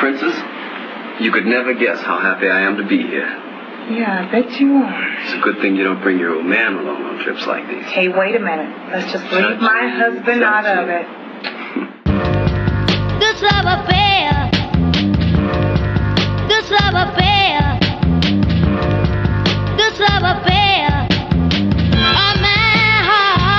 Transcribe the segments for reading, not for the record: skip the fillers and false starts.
Princess, you could never guess how happy I am to be here. Yeah, I bet you are. It's a good thing you don't bring your old man along on trips like these. Hey, wait a minute. Let's just leave my husband out of it. This love affair. This love affair. This love affair. Oh, my heart.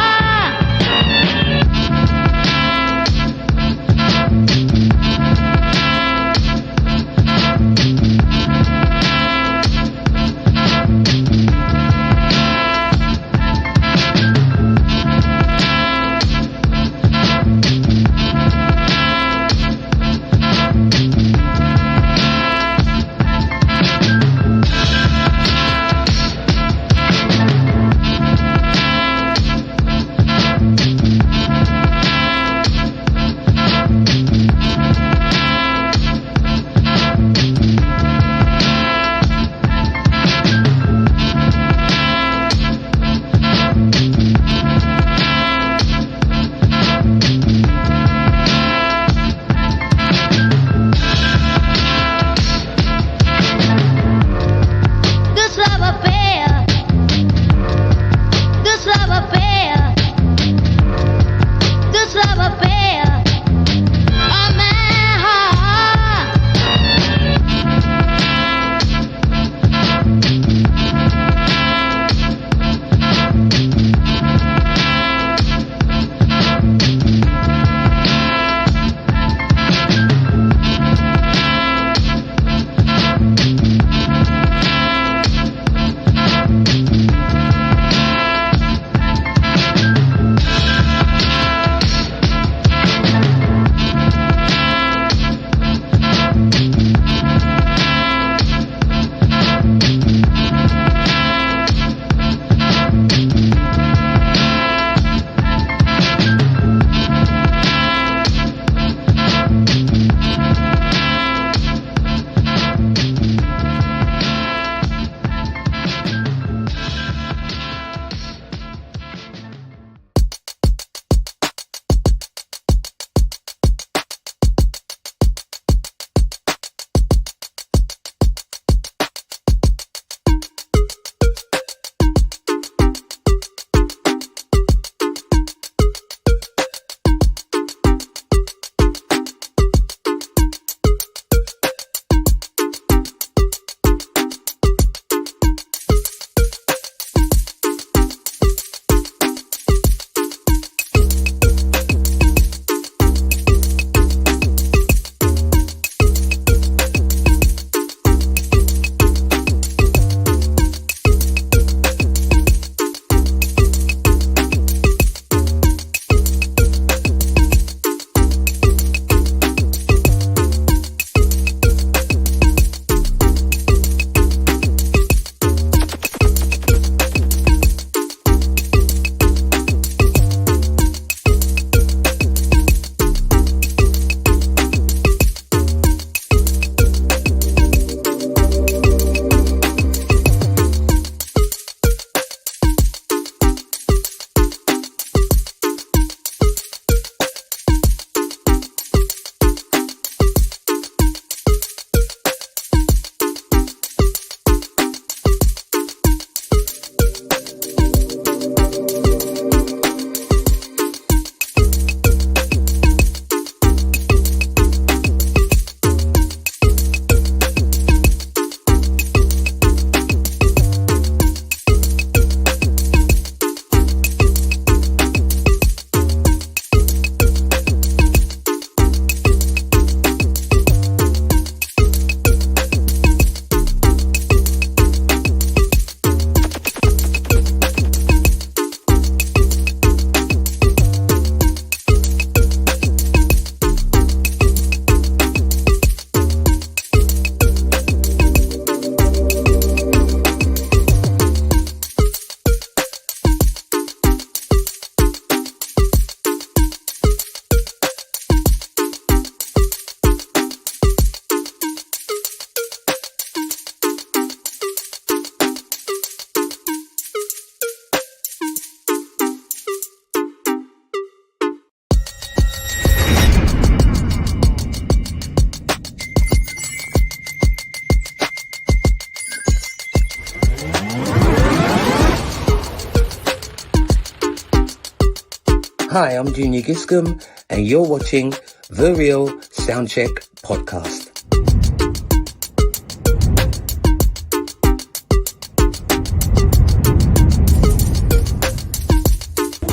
Hi, I'm Junior Giscombe, and you're watching The Real Soundcheck Podcast.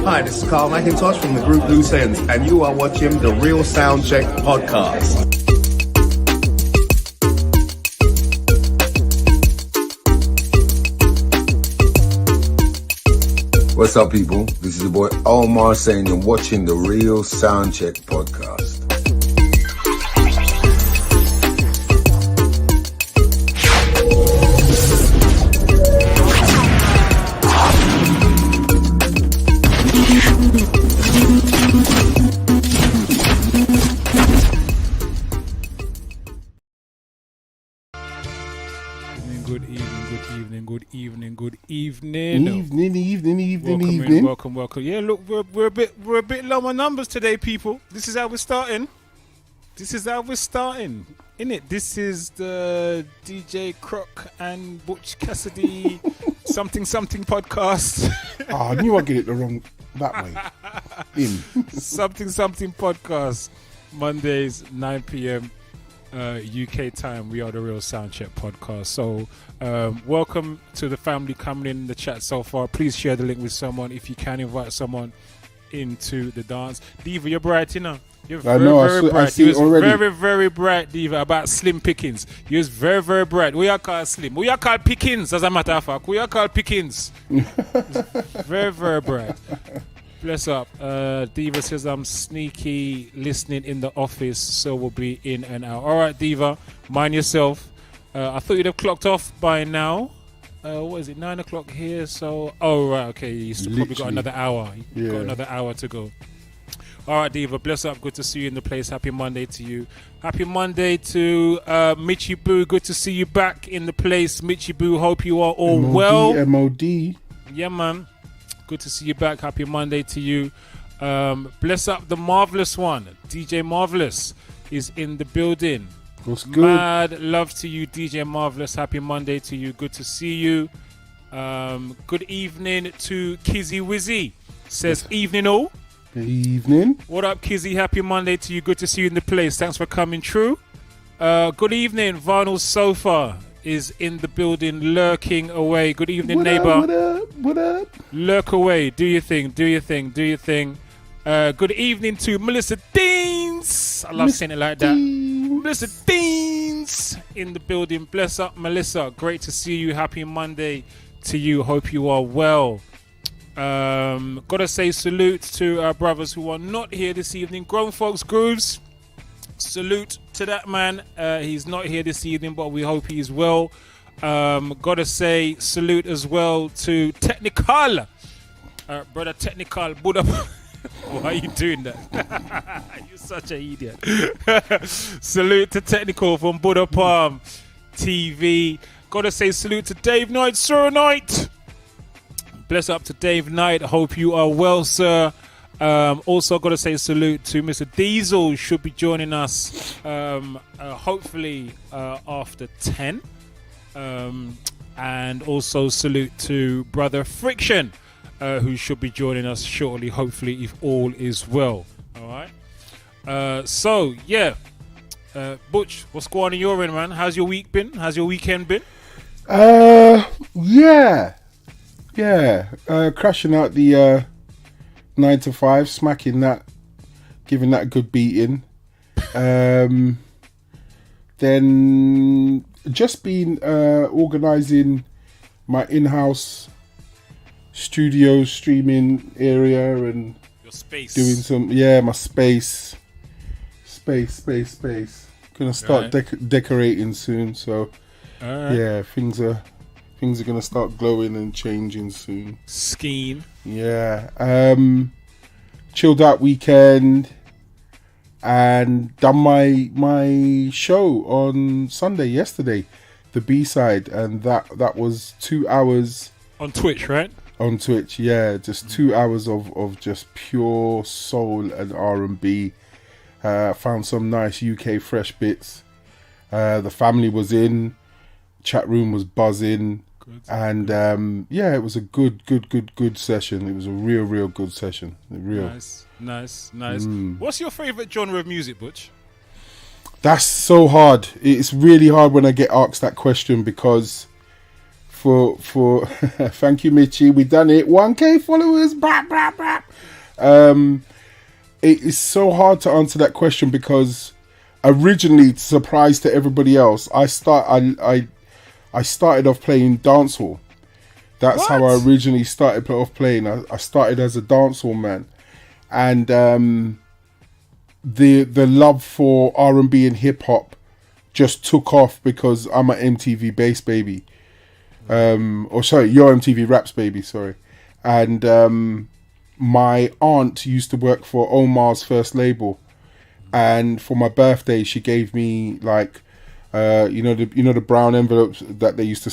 Hi, this is Carl McIntosh from the group Loose Ends, and you are watching the Real Soundcheck Podcast. What's up, people? This is your boy Omar saying you're watching the Real Soundcheck Podcast. Good evening. Welcome. Yeah, look, we're a bit low on numbers today, people. This is how we're starting. Innit? This is the DJ Croc and Butch Cassidy something podcast. I knew I'd get it the wrong that way. something podcast. Mondays 9 p.m. UK time. We are the Real Soundcheck Podcast. So welcome to the family coming in the chat so far. Please share the link with someone if you can. Invite someone into the dance. Diva, you're bright, you know. You're very bright. I see it already. Very, very bright, Diva, about Slim Pickens. You're very, very bright. We are called Slim. We are called Pickens, as a matter of fact. We are called Pickens. Very, very bright. Bless up. Diva says I'm sneaky listening in the office, so we'll be in and out. All right, Diva, mind yourself. I thought you'd have clocked off by now. What is it, 9 o'clock here? So, right, okay. You still probably got another hour. Got another hour to go. All right, Diva, bless up. Good to see you in the place. Happy Monday to you. Happy Monday to Mitchy Boo. Good to see you back in the place. Mitchy Boo, hope you are all well. MOD. Yeah, man. Good to see you back. Happy Monday to you. Bless up the marvelous one. DJ Marvelous is in the building. What's good? Mad love to you, DJ Marvelous. Happy Monday to you. Good to see you. Good evening to Kizzy Wizzy. Says evening all. Good evening. What up, Kizzy? Happy Monday to you. Good to see you in the place. Thanks for coming through. Good evening. Vinyl Sofa is in the building, lurking away. Good evening, neighbor. What up? Lurk away. Do your thing. Good evening to Melissa Deans. I love saying it like that. Melissa Deans in the building. Bless up, Melissa. Great to see you. Happy Monday to you. Hope you are well. Gotta say salute to our brothers who are not here this evening. Grown Folks Grooves. Salute to that man. He's not here this evening, but we hope he's well. Gotta say salute as well to Technical. Brother Technical, Buddha. Why are you doing that? You're such an idiot. Salute to Technical from Buddha Palm TV. Gotta say salute to Dave Knight, Sir Knight. Bless up to Dave Knight. Hope you are well, sir. Also got to say salute to Mr. Diesel. Should be joining us hopefully after 10. And also salute to Brother Friction, who should be joining us shortly, hopefully, if all is well. All right. Butch, what's going on in your end, man? How's your week been? How's your weekend been? Crashing out the 9 to 5, smacking that, giving that a good beating. Then just been organising my in-house studio streaming area and your space. Doing some, my space. Gonna start decorating soon, so things are gonna start glowing and changing soon. Scheme. Chilled out weekend and done my show on Sunday yesterday, the B-side, and that was 2 hours on Twitch, right? On Twitch, just 2 hours of just pure soul and R&B. Found some nice UK fresh bits. The family was in, chat room was buzzing. And yeah, it was a good session. It was a real good session. Nice. What's your favorite genre of music, Butch? That's so hard. It's really hard when I get asked that question because for thank you, Mitchie, we done it. 1K followers. Brap, brap, brap. It is so hard to answer that question because originally, surprise to everybody else, I started off playing dancehall. That's how I originally started off playing. I started as a dancehall man, and the love for R&B and hip hop just took off because I'm an MTV bass baby, or sorry, your MTV Raps baby, sorry, and my aunt used to work for Omar's first label, and for my birthday she gave me like the brown envelopes that they used to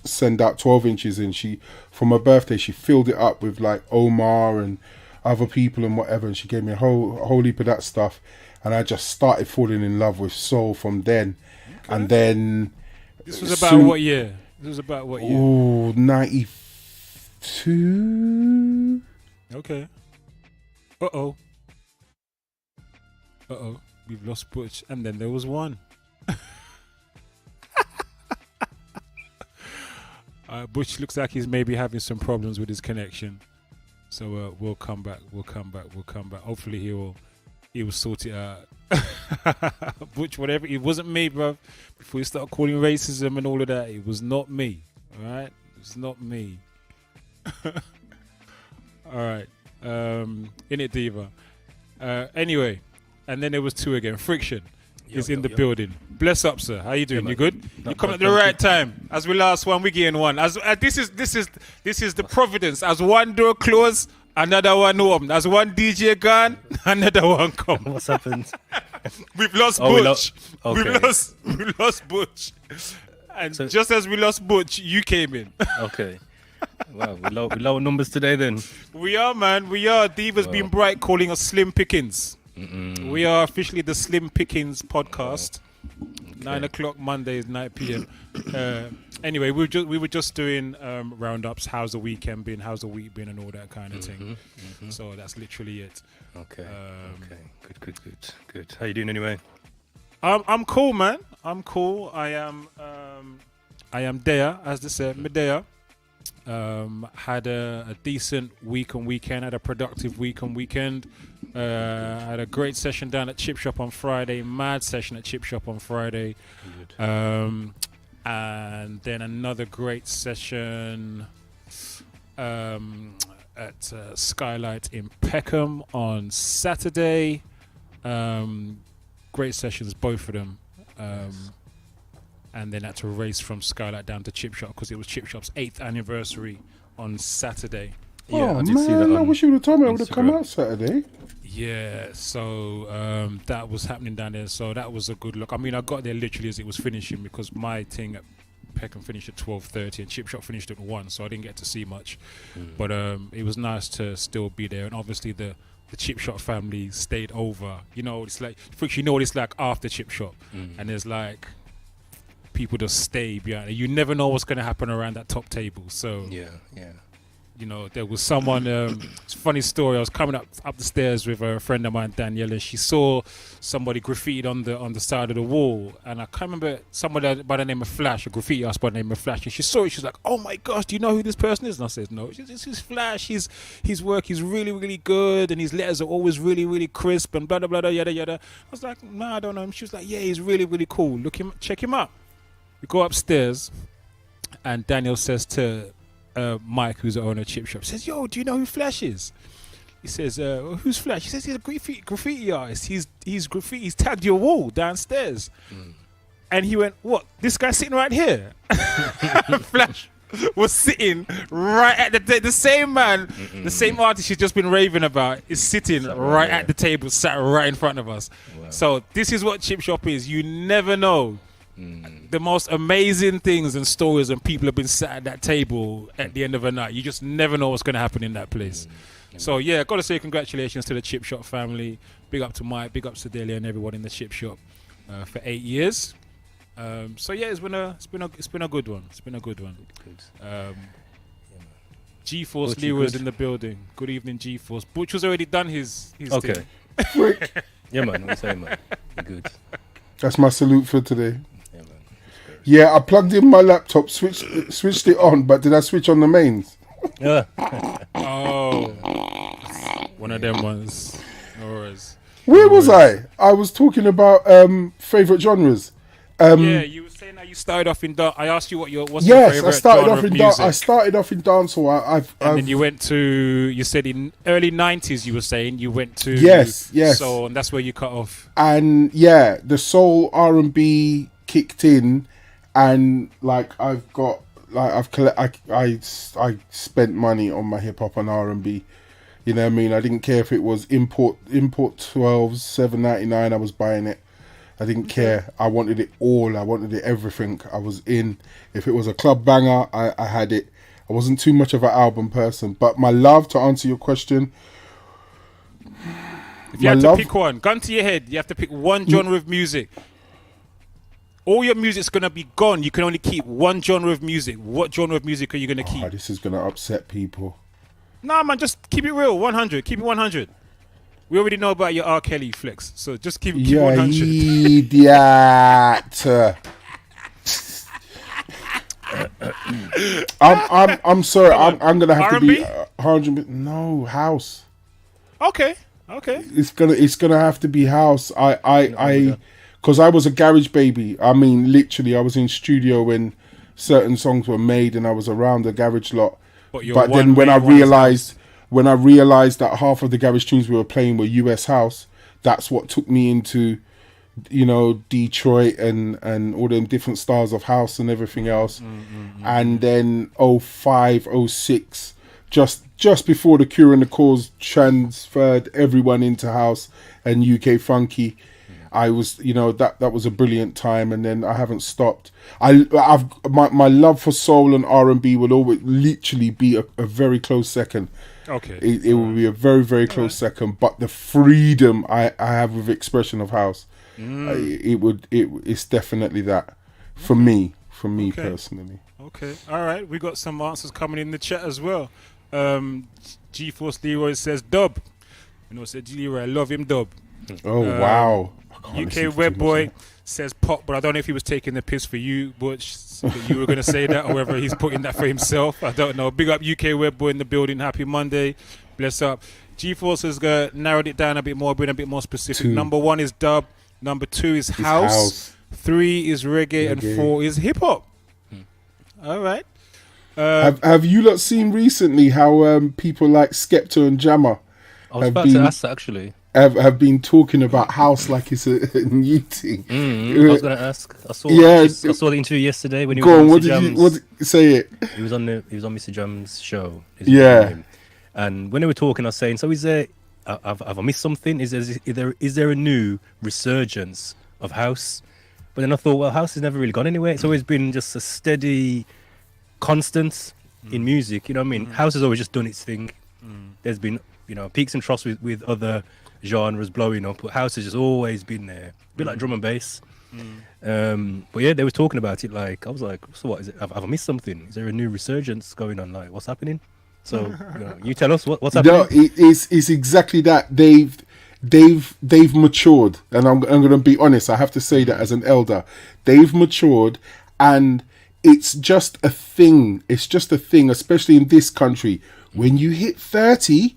send out 12 inches in. For my birthday she filled it up with like Omar and other people and whatever, and she gave me a whole heap of that stuff, and I just started falling in love with soul from then. Okay. And then this was about what year? Oh, 92. Okay. We've lost Butch, and then there was one. Butch looks like he's maybe having some problems with his connection, so we'll come back. Hopefully he will sort it out. Butch, whatever, it wasn't me, bro. Before you start calling racism and all of that, it was not me. All right, it's not me. All right, in it, Diva. Anyway, and then there was two again. Friction is in the building. Bless up, sir. How you doing? You good? You come at the right time. As we last one, we getting one. As this is the providence. As one door closed, another one open. As one DJ gone, another one come. What's happened? We've lost Butch. We've lost Butch. And so, just as we lost Butch, you came in. Okay. Wow, we low numbers today then. We are, man. We are. Diva's been bright calling us Slim Pickings. We are officially the Slim Pickings podcast. Okay. 9 o'clock Mondays, 9 p.m. Anyway, we were just doing roundups. How's the weekend been? How's the week been? And all that kind of thing. So that's literally it. Okay. Good. How you doing anyway? I'm cool, man. I'm cool. I am there, as they say, Medea. Had a decent week and weekend. Had a productive week and weekend. Had a great session down at Chip Shop on Friday. Mad session at Chip Shop on Friday. And then another great session at Skylight in Peckham on Saturday. Great sessions, both of them. And then had to race from Skylight down to Chip Shop because it was Chip Shop's 8th anniversary on Saturday. I did see that. I wish you would have told me I would have come out Saturday. Yeah, so that was happening down there. So that was a good look. I mean, I got there literally as it was finishing because my thing at Peckham finished at 12:30 and Chip Shop finished at 1, so I didn't get to see much. But it was nice to still be there, and obviously the Chip Shop family stayed over. You know, it's like what it's like after Chip Shop, and there's like people just stay behind. You never know what's going to happen around that top table. So yeah. You know, there was someone. It's a funny story. I was coming up the stairs with a friend of mine, Danielle, and she saw somebody graffitied on the side of the wall. And I can't remember somebody by the name of Flash, a graffiti artist by the name of Flash. And she saw it. She's like, "Oh my gosh, do you know who this person is?" And I said, "No, this is Flash. His work is really, really good, and his letters are always really, really crisp and blah blah blah yada yada." I was like, "No, I don't know him." She was like, "Yeah, he's really, really cool. Check him out." We go upstairs, and Daniel says to Mike, who's the owner of Chip Shop, says, "Yo, do you know who Flash is?" He says, "Who's Flash?" He says, "He's a graffiti artist. He's tagged your wall downstairs." And he went, "What? This guy's sitting right here?" Flash was sitting right at the same man, the same artist she's just been raving about is sitting right at the table, sat right in front of us. Wow. So this is what Chip Shop is. You never know. The most amazing things and stories, and people have been sat at that table at the end of a night. You just never know what's going to happen in that place. So yeah, got to say congratulations to the Chip Shop family. Big up to Mike, big up to Delia and everyone in the Chip Shop for 8 years. So yeah, it's been a good one. It's been a good one. G-Force Butch, you Leroy's good? in the building. Good evening, G-Force. Butch has already done his Okay. thing. Yeah, man. What you saying, man? You're good. That's my salute for today. Yeah, man. Yeah, I plugged in my laptop, switched it on, but did I switch on the mains? Yeah. Oh, one of them ones. No worries. Where was I? I was talking about favorite genres. Yeah, you were saying that you started off in I asked you what's your Yes, favorite I started genre off of in music. I started off in dancehall. And then you went to, you said in early 90s, you were saying you went to Yes. soul, and that's where you cut off. And yeah, the soul R&B kicked in, and like I spent money on my hip hop and R&B. You know what I mean? I didn't care if it was import 12s, $7.99. I was buying it. I didn't care. I wanted it all. I wanted it everything. I was in. If it was a club banger, I had it. I wasn't too much of an album person. But my love, to answer your question, If you had to pick one, gun to your head, you have to pick one genre of music. All your music's going to be gone. You can only keep one genre of music. What genre of music are you going to keep? This is going to upset people. Nah, man, just keep it real. 100. Keep it 100. We already know about your R. Kelly flex, so just keep 100. Idiot. I'm sorry. I'm gonna have R&B? to be 100. No, house. Okay. It's gonna have to be house. Because I was a garage baby. I mean, literally, I was in studio when certain songs were made, and I was around the garage lot. But then when I realized that half of the garage tunes we were playing were US house, that's what took me into, you know, Detroit and all them different styles of house and everything else. And then 05, 06, just before the Cure and the Cause transferred everyone into house and UK funky, I was, you know, that was a brilliant time, and then I haven't stopped. My love for soul and R&B will always literally be a very close second. Okay, it will be a very, very close second. But the freedom I have with expression of house, it's definitely that for me personally. Okay, all right. We got some answers coming in the chat as well. G-Force Leroy says dub. You know, said Leroy, I love him dub. Oh wow. UK Web Boy says pop, but I don't know if he was taking the piss for you, Butch. You were going to say that, or whether he's putting that for himself. I don't know. Big up UK Web Boy in the building. Happy Monday. Bless up. G-Force has narrowed it down a bit more, been a bit more specific. 2. Number 1 is dub. Number 2 is house. 3 is reggae. And 4 is hip hop. All right. Have you lot seen recently how people like Skepta and Jammer I was about to ask that, actually. Have been talking about house like it's a new thing. I was going to ask. I saw the interview yesterday when he was on Mr. Jam's. Say it? He was on Mr. Jam's show. Yeah. And when they were talking, I was saying, so is there? Have I missed something? Is there a new resurgence of house? But then I thought, well, house has never really gone anywhere. It's always been just a steady constant in music. You know what I mean? House has always just done its thing. There's been, you know, peaks and troughs with other genres blowing up, but house has just always been there, a bit like drum and bass. But yeah, they were talking about it. Like, I was like, so what is it? Have I missed something? Is there a new resurgence going on? Like, what's happening? So you tell us what's happening. No, it's exactly that. They've matured, and I'm going to be honest. I have to say that as an elder, they've matured, and it's just a thing. It's just a thing, especially in this country. When you hit 30,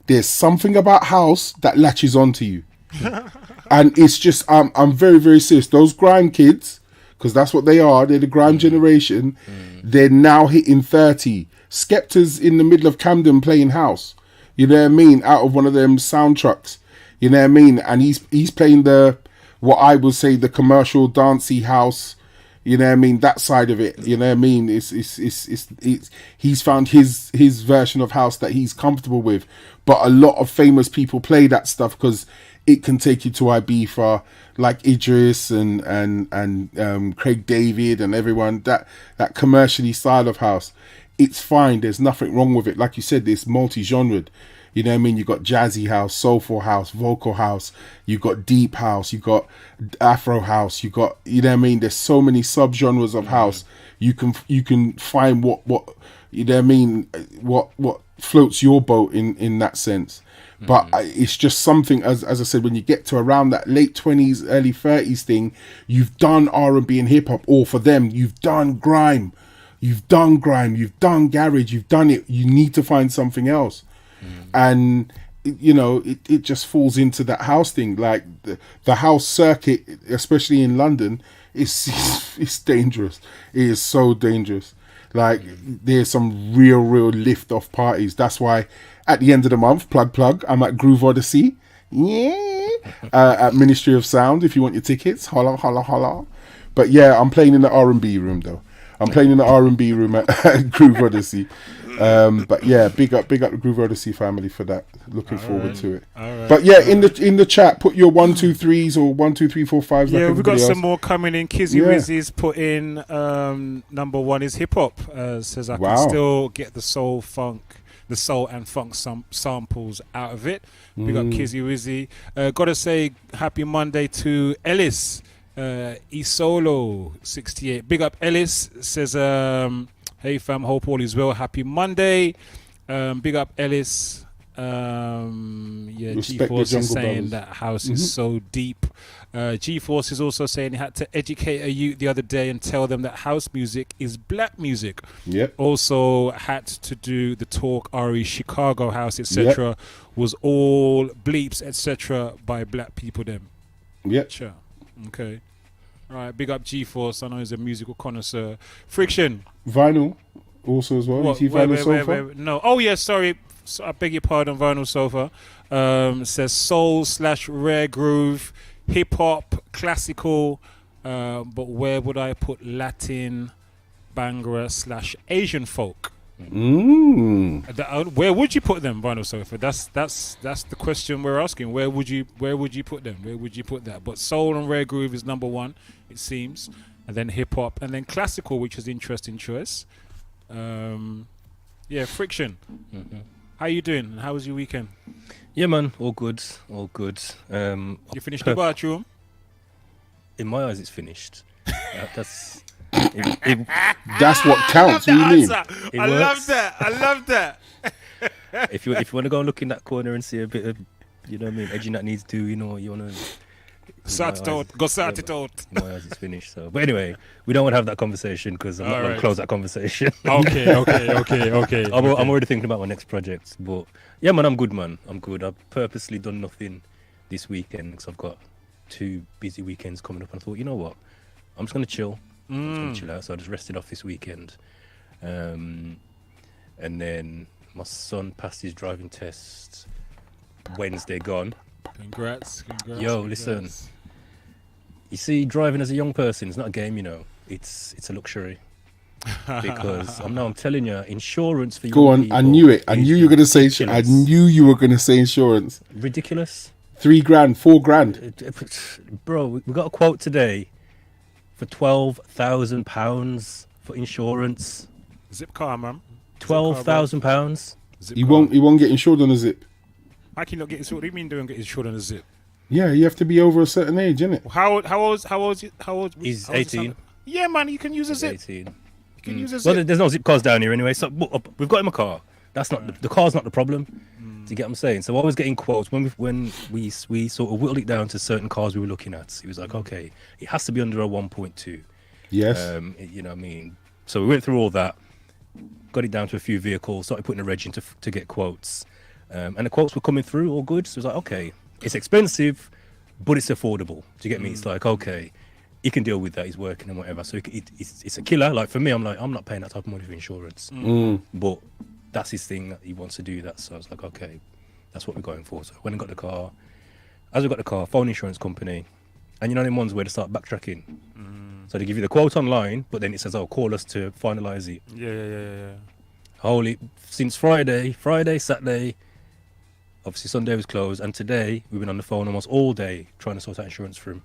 there's something about house that latches onto you. And it's just, I'm very, very serious. Those grime kids, because that's what they are, they're the grime generation, they're now hitting 30. Skepta's in the middle of Camden playing house, you know what I mean, out of one of them sound trucks, you know what I mean, and he's playing what I would say the commercial dancey house, you know what I mean, that side of it, you know what I mean, it's he's found his version of house that he's comfortable with. But a lot of famous people play that stuff because it can take you to Ibiza, like Idris and Craig David and everyone, that commercially style of house. It's fine, there's nothing wrong with it. Like you said, it's multi-genred. You know what I mean? You got jazzy house, soulful house, vocal house. You got deep house. You got Afro house. You got, you know what I mean? There's so many subgenres of house. You can find what you know what I mean, what floats your boat in that sense. But it's just something, as I said, when you get to around that late 20s, early 30s thing, you've done R&B and hip hop, or for them, you've done grime, you've done garage, you've done it. You need to find something else. And, you know, it just falls into that house thing. Like the house circuit, especially in London, it's dangerous. It is so dangerous. Like, there's some real lift off parties. That's why at the end of the month, plug, I'm at Groove Odyssey. Yeah. At Ministry of Sound, if you want your tickets. Holla. But yeah, I'm playing in the R&B room, though. I'm playing in the R&B room at Groove Odyssey. But yeah, big up the Groove Odyssey family for that. Looking forward to it. But yeah, in the chat, put your 1, 2, 3s or 1, 2, 3, 4, 5s. Yeah, like we've got everybody some else. more coming in. Kizzy Rizzy's put in number 1 is hip hop. Says I can still get the soul and funk samples out of it. Big up Kizzy Rizzy. Gotta say happy Monday to Ellis. Isolo 68. Big up Ellis. Says hey fam, hope all is well. Happy Monday. Big up Ellis. G-Force is saying that house is so deep. G-Force is also saying he had to educate a youth the other day and tell them that house music is black music. Yep. Also had to do the talk RE Chicago house, etc. was all bleeps, etc. by black people them. Yep. Sure. Okay. All right, big up G-Force. I know he's a musical connoisseur. Friction. Vinyl also as well. What? You see Vinyl Sofa? Wait. No. Oh, yeah, sorry. So I beg your pardon, Vinyl Sofa. Says soul/rare groove, hip hop, classical. But where would I put Latin, Bhangra/Asian folk? Where would you put them, Vinyl Sofa? That's the question we're asking. Where would you put them? Where would you put that? But soul and rare groove is number 1, it seems, and then hip hop, and then classical, which is interesting choice. Friction. How you doing? And how was your weekend? Yeah, man, all good. You finished the bathroom? In my eyes, it's finished. That's what counts. What do you mean? I love that. If you want to go and look in that corner and see a bit of, you know what I mean, edging that needs to, you know, you want to sort it out. Go sort it out. In my eyes, it's finished. So, but anyway, we don't want to have that conversation because I'm not going to close that conversation. Okay. I'm already thinking about my next project. But yeah, man, I'm good, man. I'm good. I've purposely done nothing this weekend because I've got 2 busy weekends coming up. And I thought, you know what? I'm just going to chill. I'm just going to chill out. So I just rested off this weekend. And then my son passed his driving test Wednesday gone. Congrats. Yo, listen. You see, driving as a young person is not a game, you know. It's a luxury. Because I'm telling you, insurance for Go on, people I knew it. I knew you were going to say. ridiculous. I knew you were going to say insurance. Ridiculous. $3,000, $4,000. Bro, we got a quote today for £12,000 for insurance. Zip car, man. £12,000. He won't get insured on a zip. How can you not get insured? What do you mean don't get insured on a zip? Yeah, you have to be over a certain age, innit? How old? He's 18. Yeah, man, you can use a zip. 18. You can use a zip. Well, there's no zip cars down here anyway, so we've got him a car. That's not the car's not the problem. Do you get what I'm saying? So I was getting quotes when we sort of whittled it down to certain cars we were looking at. He was like, okay, it has to be under a 1.2. Yes. You know what I mean? So we went through all that, got it down to a few vehicles, started putting a reg in to get quotes. And the quotes were coming through all good. So it was like, okay, it's expensive, but it's affordable. Do you get me? It's like, okay, he can deal with that. He's working and whatever. So it's a killer. Like for me, I'm like, I'm not paying that type of money for insurance. But that's his thing that he wants to do that. So I was like, okay, that's what we're going for. So I went and got the car. As we got the car, phone insurance company. And you know them ones where they start backtracking. So they give you the quote online, but then it says, oh, call us to finalise it. Yeah. Since Friday, Saturday, obviously Sunday was closed, and today we've been on the phone almost all day trying to sort out insurance for him.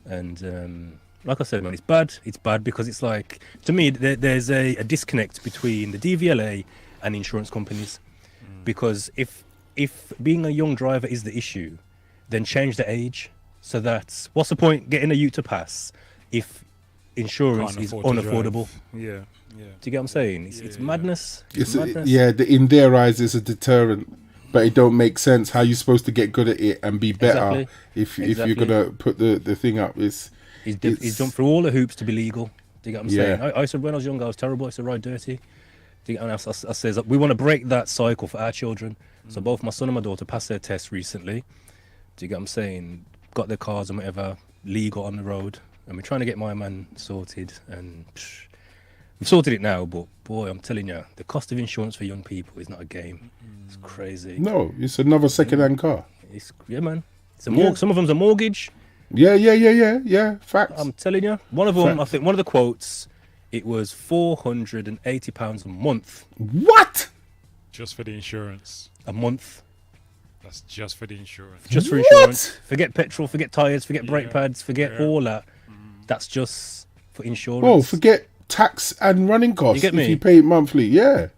And like I said, man, it's bad. It's bad because it's like, to me, there's a disconnect between the DVLA and insurance companies. Because if if being a young driver is the issue, then change the age. So that's what's the point getting a ute to pass if insurance Can't is afford to unaffordable? drive. Yeah, yeah. Do you get what I'm saying? It's madness. It's madness. In their eyes, it's a deterrent, but it don't make sense how you're supposed to get good at it and be better if you're gonna put the thing up. He's jumped through all the hoops to be legal. Do you get what I'm saying? I used to, when I was younger, I was terrible. I used to ride dirty. Do you get what I says we want to break that cycle for our children. So both my son and my daughter passed their tests recently. Do you get what I'm saying? Got their cars and whatever legal on the road, and we're trying to get my man sorted. And we've sorted it now, but boy, I'm telling you, the cost of insurance for young people is not a game. It's crazy. No, it's another second-hand car. Man. It's a some of them's a mortgage. Yeah. Facts. I'm telling you, one of them. I think one of the quotes, it was £480 a month. What? Just for the insurance. A month. That's just for the insurance. Just for insurance. Forget petrol, forget tyres, forget brake pads, forget all that. That's just for insurance. Oh, forget tax and running costs. You get me? If you pay it monthly, yeah.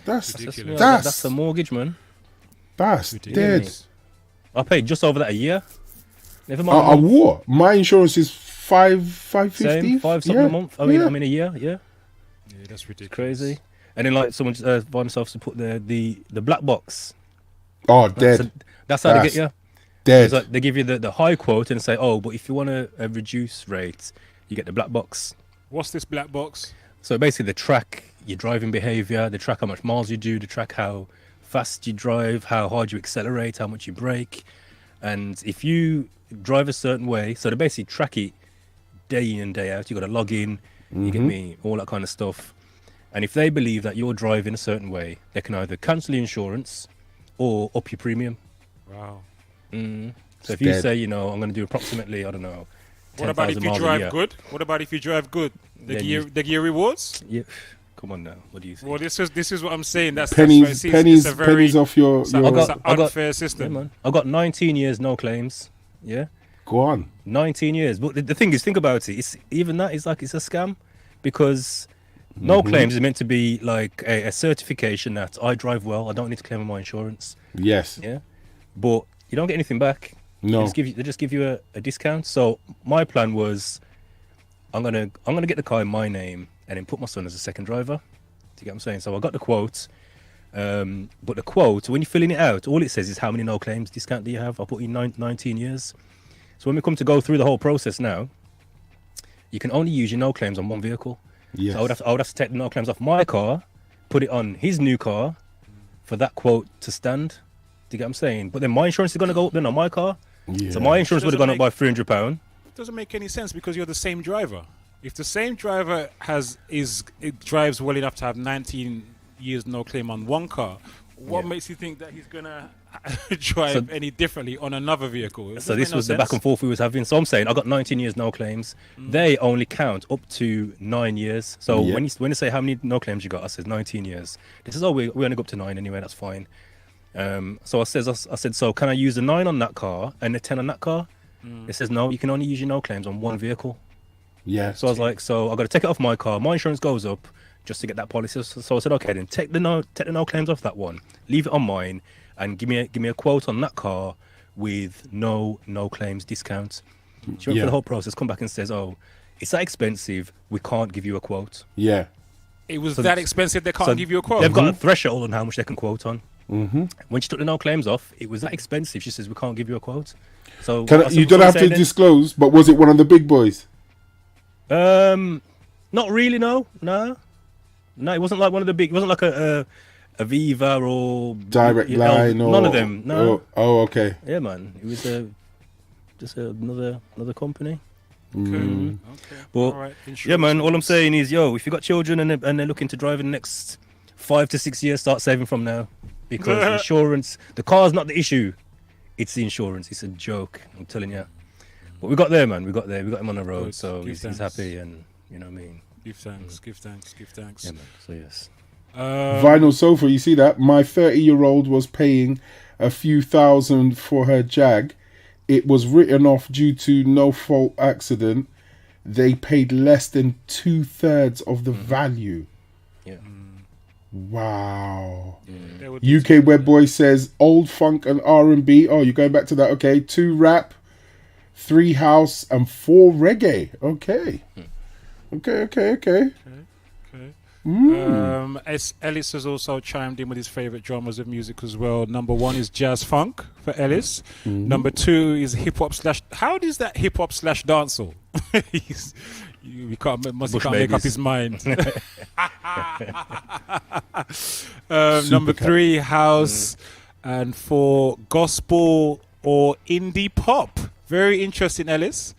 That's ridiculous. That's a mortgage, man. That's dead. I paid just over that a year. Never mind. What? My insurance is $550. Same, $5 something a month. I mean a year. Yeah. Yeah, that's ridiculous. It's crazy. And then like someone find themselves to put the black box. Oh, dead. That's how they get you. Dead. Like they give you the high quote and say, oh, but if you want a reduced rate, you get the black box. What's this black box? So basically, they track your driving behaviour, they track how much miles you do, they track how fast you drive, how hard you accelerate, how much you brake, and if you drive a certain way, so they basically track it day in and day out. You got to log in, you get me, all that kind of stuff. And if they believe that you're driving a certain way, they can either cancel the insurance or up your premium. Wow. So if you say, I'm going to do approximately, I don't know, 10,000 what about if you drive good? What about if you drive good? They give you rewards? Yeah. Come on now. What do you think? Well, this is what I'm saying. That's pennies it's a very, pennies off your. It's an unfair system. Yeah, man. I got 19 years, no claims. Yeah. Go on. 19 years. But the thing is, think about it. It's even that is like it's a scam, because no claims is meant to be like a certification that I drive well. I don't need to claim on my insurance. Yes. Yeah. But you don't get anything back. No. They just give you a discount. So my plan was, I'm gonna get the car in my name and then put my son as a second driver. Do you get what I'm saying? So I got the quote. But the quote, when you're filling it out, all it says is how many no claims discount do you have. I put in 19 years. So when we come to go through the whole process now, you can only use your no claims on one vehicle. Yes. So I would have to take the no claims off my car, put it on his new car for that quote to stand. Do you get what I'm saying? But then my insurance is going to go up then on my car. Yeah. So my insurance would have gone up by £300. It doesn't make any sense because you're the same driver. If the same driver drives well enough to have 19 years no claim on one car, what makes you think that he's gonna drive any differently on another vehicle? So this was the back and forth we was having. So I'm saying I got 19 years no claims. They only count up to 9 years. So when you say how many no claims you got, I said 19 years. This is we only go up to 9 anyway. That's fine. So I said, so can I use a 9 on that car and a 10 on that car? It says no, you can only use your no claims on one vehicle. Yeah. So I was like, so I got to take it off my car. My insurance goes up just to get that policy. So I said, okay, then take the no claims off that one, leave it on mine, and give me a quote on that car with no claims discount. She went for the whole process, come back and says, oh, it's that expensive, we can't give you a quote. Yeah. It was that expensive, they can't give you a quote. They've got a threshold on how much they can quote on. When she took the no claims off, it was that expensive. She says, we can't give you a quote. So you don't have to disclose, but was it one of the big boys? Not really, no, it wasn't like one of the big. It wasn't like a Aviva or Direct Line or none of them. No. Oh, okay. Yeah, man. It was just another company. Okay. But right. yeah, man. All I'm saying is, if you got children and they're looking to drive in the next 5 to 6 years, start saving from now, because insurance. The car's not the issue. It's the insurance. It's a joke. I'm telling you. But we got there, man. We got him on the road, so he's happy, and you know what I mean. Give thanks. Yeah, man. So yes. Vinyl sofa. You see that? My 30-year-old was paying a few thousand for her Jag. It was written off due to no fault accident. They paid less than 2/3 of the value. Yeah. Wow. They would be UK Web Boy says old funk and R&B. Oh, you're going back to that. Okay. 2 rap, 3 house, and 4 reggae. Okay. Okay. Ellis has also chimed in with his favorite genres of music as well. Number 1 is jazz funk for Ellis. Number 2 is hip hop slash. How is that hip hop slash dancehall? He can't make up his mind. Number 3, house, and 4, gospel or indie pop. Very interesting, Ellis.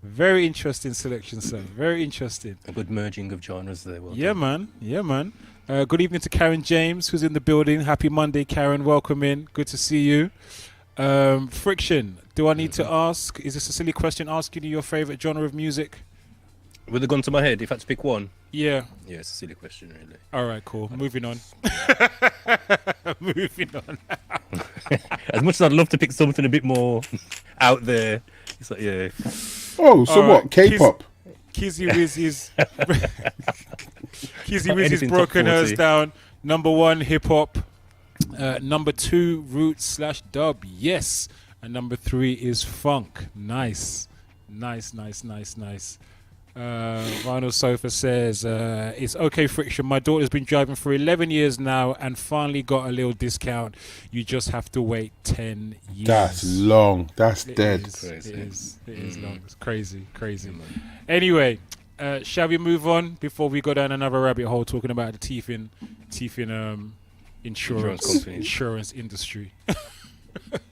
Very interesting selection, sir. Very interesting. A good merging of genres there. Well yeah, done. man. Good evening to Karen James, who's in the building. Happy Monday, Karen. Welcome in. Good to see you. Friction. Do I need to ask? Is this a silly question? Asking you your favorite genre of music? With a gun to my head, if I had to pick one. Yeah. Yeah, it's a silly question, really. All right, cool. Moving on. Moving on. As much as I'd love to pick something a bit more out there, it's like, yeah. Oh, so All what? right. K-pop? Kizzy Wiz is Kizzy Wiz is Anything broken top 40. hers down. Number 1, hip hop. Number 2, roots / dub. Yes. And number 3 is funk. Nice. Vinyl Sofa says, it's okay, Friction. My daughter's been driving for 11 years now and finally got a little discount. You just have to wait 10 years. That's long. That's dead. It is long. It's crazy. Anyway, shall we move on before we go down another rabbit hole talking about the teeth in insurance industry?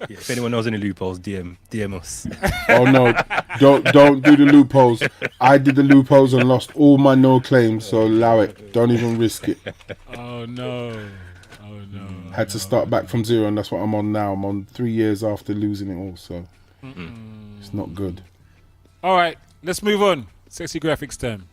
Yeah, if anyone knows any loopholes, DM us. Oh no, don't do the loopholes. I did the loopholes and lost all my no claims, so allow it. Don't even risk it. Oh no. Had to start back from 0, and that's what I'm on now. I'm on 3 years after losing it all, so it's not good. All right, let's move on. Sexy graphics time.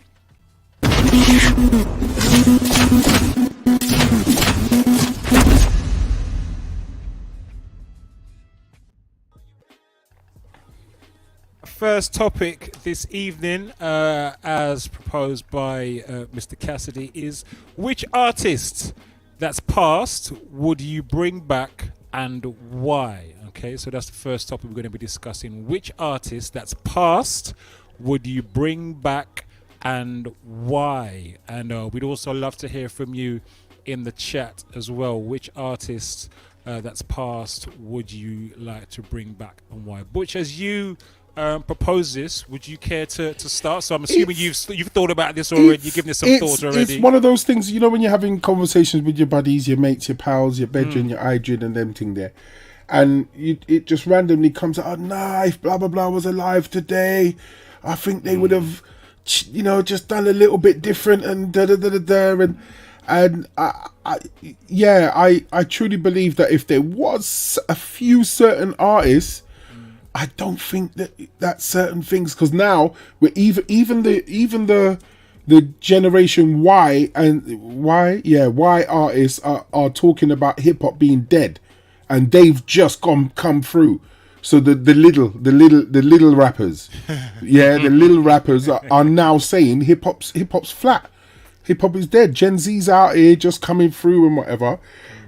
First topic this evening, as proposed by Mr. Cassidy, is which artist that's passed would you bring back and why? Okay, so that's the first topic we're going to be discussing. Which artist that's passed would you bring back and why? And we'd also love to hear from you in the chat as well. Which artist that's passed would you like to bring back and why? Butch, as you propose this, would you care to start? So I'm assuming you've thought about this already. You've given this some thought already. It's one of those things, you know, when you're having conversations with your buddies, your mates, your pals, your bedroom, your Idrin and them thing there, and it just randomly comes out, Knife, blah blah blah was alive today. I think they would have, you know, just done a little bit different and da da da da da. And I truly believe that if there was a few certain artists, I don't think that certain things, because now we're even the generation Y artists are talking about hip hop being dead, and they've just come through. So the little rappers, the little rappers are now saying hip hop's flat, hip hop is dead. Gen Z's out here just coming through and whatever.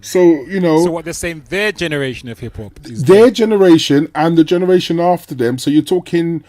So, you know... So what they're saying, their generation of hip-hop is their generation and the generation after them. So you're talking,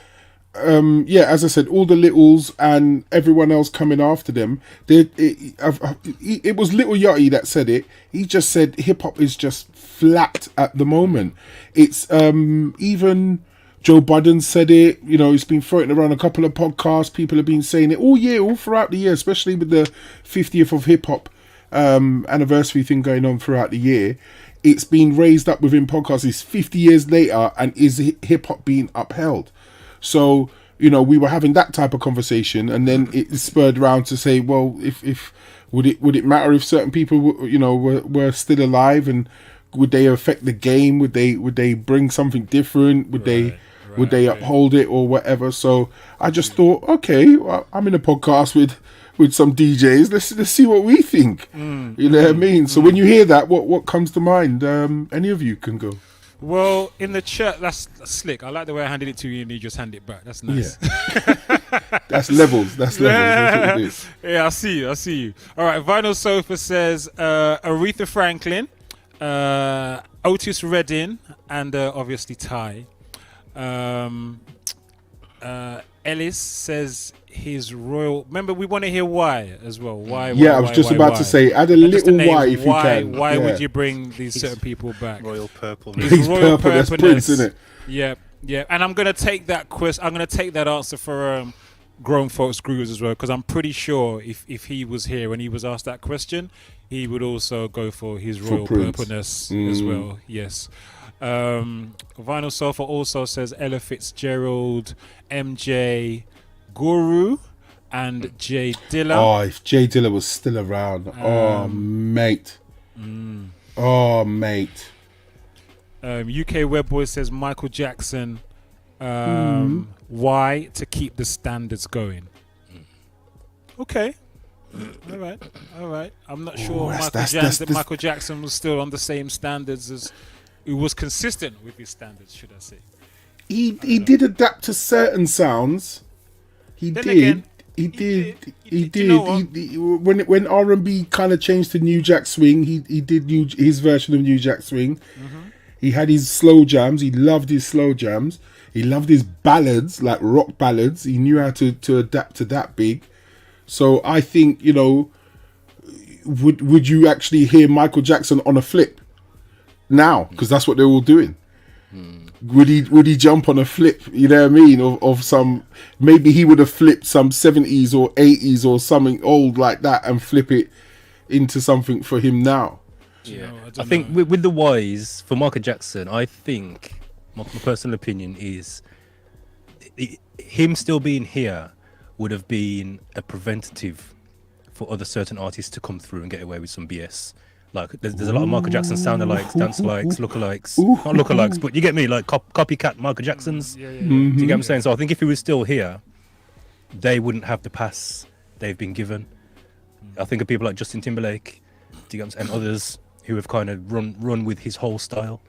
as I said, all the littles and everyone else coming after them. It was Little Yachty that said it. He just said hip-hop is just flat at the moment. It's even... Joe Budden said it, you know, it's been floating around a couple of podcasts. People have been saying it all throughout the year, especially with the 50th of hip-hop anniversary thing going on throughout the year. It's been raised up within podcasts. It's 50 years later, and is hip hop being upheld? So, you know, we were having that type of conversation, and then it spurred around to say, well, if would it matter if certain people, you know, were still alive, and would they affect the game? Would they bring something different? Would they uphold it or whatever? So I just thought, okay, well, I'm in a podcast with some DJs. Let's see what we think. You know what I mean? So when you hear that, what comes to mind? Any of you can go. Well, in the chat, that's slick. I like the way I handed it to you and you just hand it back. That's nice. That's levels. That's levels. That's what it is. Yeah, I see you. All right, Vinyl Sofa says Aretha Franklin, Otis Redding, and obviously Ty. Ellis says his royal. Remember, we want to hear why as well. Why? Yeah, why, I was just why, about why? to say, add a And just the little names, why if you can. Why Yeah. would you bring these certain people back? Royal Purple. He's Royal purple. That's purpleness. Prince, isn't it? Yeah. And I'm gonna take that I'm gonna take that answer for Grown Folks Grooves as well, because I'm pretty sure if he was here and he was asked that question, he would also go for his royal Prince. purpleness as well. Yes. Vinyl Sofa also says Ella Fitzgerald, MJ, Guru, and Jay Dilla. Oh, if Jay Dilla was still around. Oh, mate. Oh, mate. UK Web Boy says Michael Jackson. Why? To keep the standards going. Okay. All right. I'm not sure Michael Jackson was still on the same standards as. He was consistent with his standards, should I say? He did adapt to certain sounds. He did. He did. You know what? When R&B kind of changed to New Jack Swing, he did his version of New Jack Swing. He had his slow jams. He loved his slow jams. He loved his ballads, like rock ballads. He knew how to adapt to that big. So I think, would you actually hear Michael Jackson on a flip now? Because that's what they're all doing. Would he jump on a flip? You know what I mean? Of some, maybe he would have flipped some 70s or 80s or something old like that and flip it into something for him now. Yeah, I think with the whys for Michael Jackson, I think my personal opinion is him still being here would have been a preventative for other certain artists to come through and get away with some BS. Like there's a lot of Michael Jackson sound-alikes, dance-alikes, lookalikes, not lookalikes, but you get me, like copycat Michael Jacksons. Do you get what I'm saying? So I think if he was still here, they wouldn't have the pass they've been given. I think of people like Justin Timberlake, do you get what I'm saying, and others who have kind of run with his whole style.